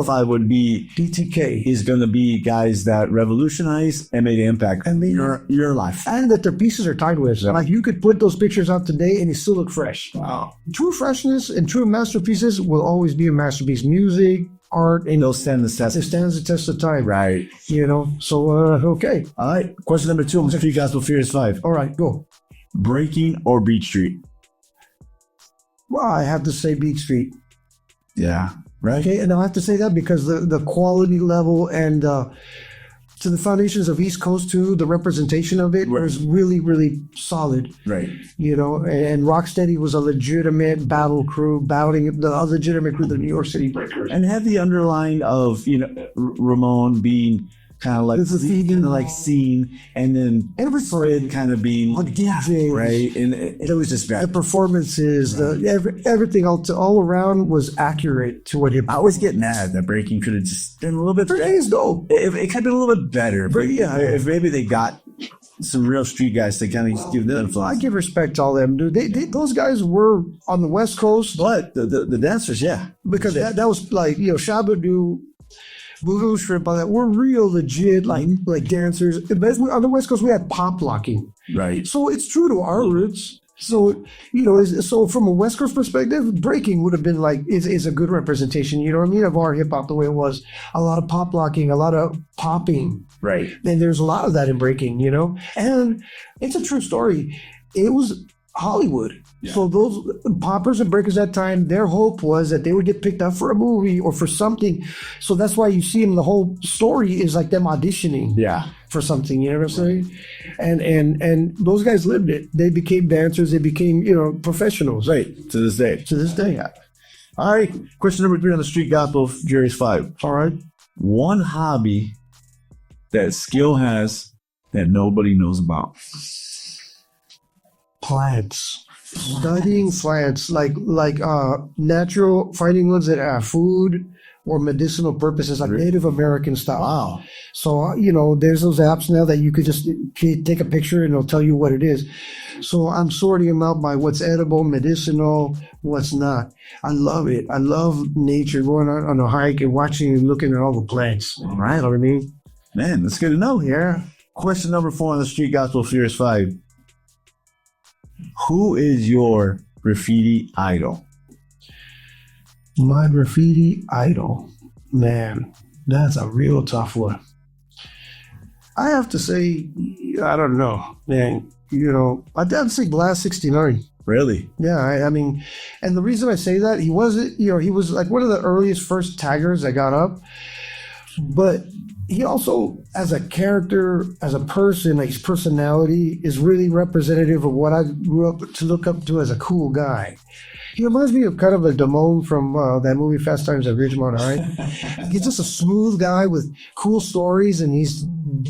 5 would be DTK. is going to be guys that revolutionized and made an impact in your life. And that their pieces are timeless. Like you could put those pictures out today and they still look fresh. Wow. True freshness and true masterpieces will always be a masterpiece. Music, art, and They'll stand the test. it stands the test of time. Right. You know, so, okay. All right. Question number 2. I'm going to you guys for Furious 5. All right, go. Breaking or Beat Street? Well, I have to say Beat Street. Yeah. Right. Okay, and I'll have to say that because the quality level and to the foundations of East Coast too, the representation of it was really, really solid. Right. You know, and Rocksteady was a legitimate battle crew battling the legitimate crew, the New York City Breakers. And had the underline of, you know, Ramon being kind of like like scene, and then Fred kind of being right, and it was just The bad. performances, everything all around was accurate to what hip I hop. always get mad that Breaking could have just been a little bit. Breaking is dope. It could have been a little bit better, but Yeah. if maybe they got some real street guys to kind of give them I influence. give respect to all them, dude. They those guys were on the West Coast But the dancers, yeah, because that was like, you know, Shabba-Doo, Boogaloo Shrimp, all that. We're real legit, like dancers. But on the West Coast, we had pop locking. right. So it's true to our roots. So, you know, so from a West Coast perspective, breaking would have been like, is a good representation, you know what I mean, of our hip hop the way it was. A lot of pop locking, a lot of popping. Right. And there's a lot of that in breaking, you know? And it's a true story. It was Hollywood. Yeah. So those poppers and breakers at that time, their hope was that they would get picked up for a movie or for something. So that's why you see them, the whole story is like them auditioning Yeah. for something, you know what I'm saying? And those guys lived it. They became dancers, they became, you know, professionals. Right. To this day. To this day. All right. Question number 3 on the Street Gospel of Furious 5. All right. One hobby that Skill has that nobody knows about. Plants. Studying plants, like natural, finding ones that have food or medicinal purposes, like Native American style. Wow. So, you know, there's those apps now that you could just take a picture and it'll tell you what it is. So I'm sorting them out by what's edible, medicinal, what's not. I love it. I love nature, going on a hike and watching and looking at all the plants. All right. You know what I mean? Man, that's good to know. Yeah. Question number 4 on the Street Gospel of Furious 5. Who is your graffiti idol? My graffiti idol. Man, that's a real tough one. I have to say, I don't know, man. You know, I'd have to say Blast 69. Really? Yeah, I mean, and the reason I say that, he wasn't, you know, he was like one of the earliest first taggers that got up. But he also, as a character, as a person, like his personality is really representative of what I grew up to look up to as a cool guy. He reminds me of kind of a Damone from that movie Fast Times at Ridgemont High. He's just a smooth guy with cool stories, and he's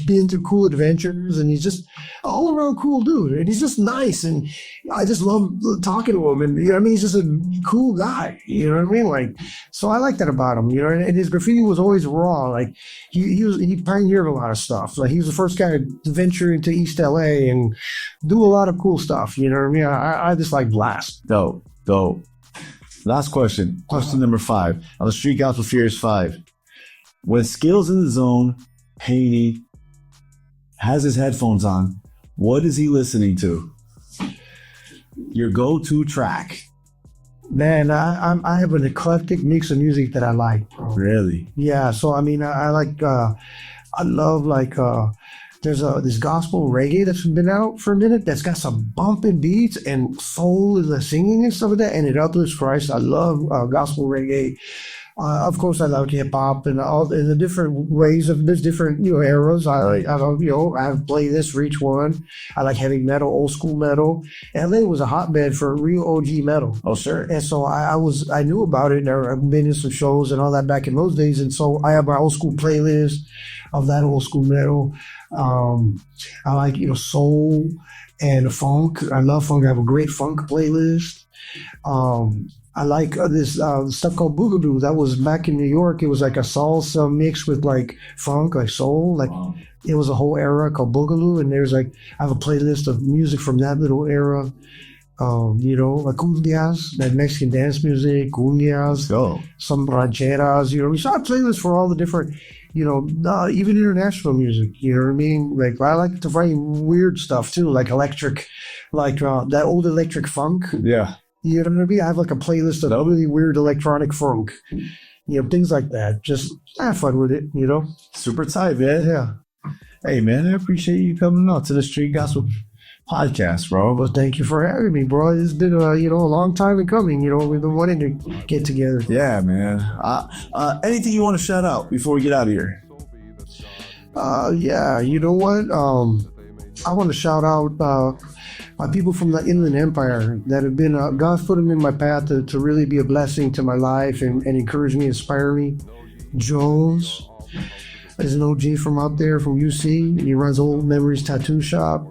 been through cool adventures, and he's just all around cool dude. And he's just nice, and I just love talking to him. And you know what I mean? He's just a cool guy. You know what I mean? Like, so I like that about him. You know, and his graffiti was always raw. Like he pioneered a lot of stuff. Like he was the first guy to venture into East LA and do a lot of cool stuff. You know what I mean? I just like Blast. Dope. Last question. Question number 5 on the Street Gospel Furious 5. When Skill's in the zone, painting, has his headphones on, what is he listening to? Your go-to track. Man, I have an eclectic mix of music that I like. Really? Yeah, so I mean, I like, I love like, there's this gospel reggae that's been out for a minute that's got some bumping beats and soul is the singing and stuff like that, and it uplifts Christ. I love gospel reggae. Of course, I like hip hop and all in the different ways of there's different eras. I don't I have playlists for each one. I like heavy metal, old school metal. LA was a hotbed for real OG metal. Oh, sure. And so I knew about it, and I've been in some shows and all that back in those days. And so I have my old school playlist of that old school metal. I like soul and funk. I love funk. I have a great funk playlist. I like this stuff called Boogaloo. That was back in New York. It was like a salsa mixed with like funk, like soul. Like it was a whole era called Boogaloo. And there's like I have a playlist of music from that little era. Like cumbias, that Mexican dance music, cumbias, some rancheras. We saw a playlist for all the different, even international music. You know what I mean? Like I like to find weird stuff too, like electric, like that old electric funk. Yeah. You know what I mean? I have like a playlist of really weird electronic funk, things like that. Just have fun with it, Super tight, man. Yeah. Hey, man, I appreciate you coming out to the Street Gospel Podcast, bro. Well, thank you for having me, bro. It's been a long time in coming. We've been wanting to get together. Yeah, man. Anything you want to shout out before we get out of here? Yeah. You know what? I want to shout out my people from the Inland Empire that have been, God's put them in my path to really be a blessing to my life and encourage me, inspire me. Jones is an OG from out there from UC. He runs Old Memories Tattoo Shop.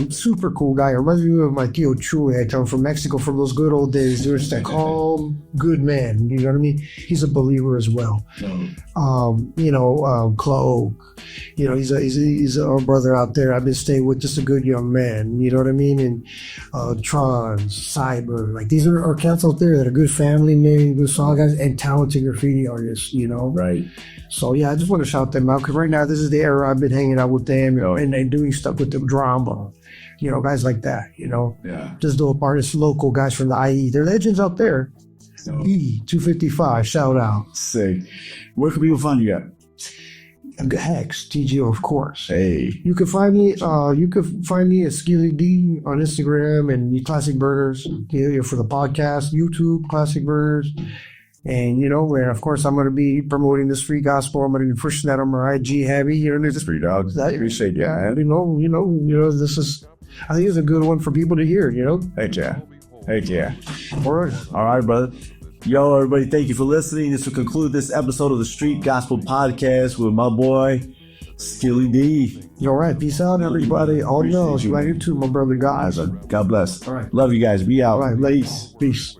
Super cool guy. Reminds me of my Tio Chuy. I come from Mexico from those good old days. He was just a calm, good man. You know what I mean? He's a believer as well. Cloak. He's our brother out there. I've been staying with, just a good young man. You know what I mean? And Trons, Cyber. Like these are our cats out there that are good family men, good song guys, and talented graffiti artists. Right. So yeah, I just want to shout them out because right now this is the era I've been hanging out with them and doing stuff with them, drama, guys like that. Yeah. Just dope artists, local guys from the IE. They're legends out there. E255, shout out. Sick. Where can people find you at? Hex, TGO, of course. Hey. You can find me. At Skilly D on Instagram and Classic Burners. For the podcast, YouTube, Classic Burners. And where of course I'm going to be promoting this free gospel. I'm going to be pushing that on my IG heavy. This free dog. That appreciate that. This is. I think it's a good one for people to hear. Heck yeah. All right, brother. Yo, everybody, thank you for listening. This will conclude this episode of the Street Gospel Podcast with my boy Skilly D. You're right. Peace out, everybody. All y'all, you right here too, my brother. God bless. All right. Love you guys. Be out. All right. Peace.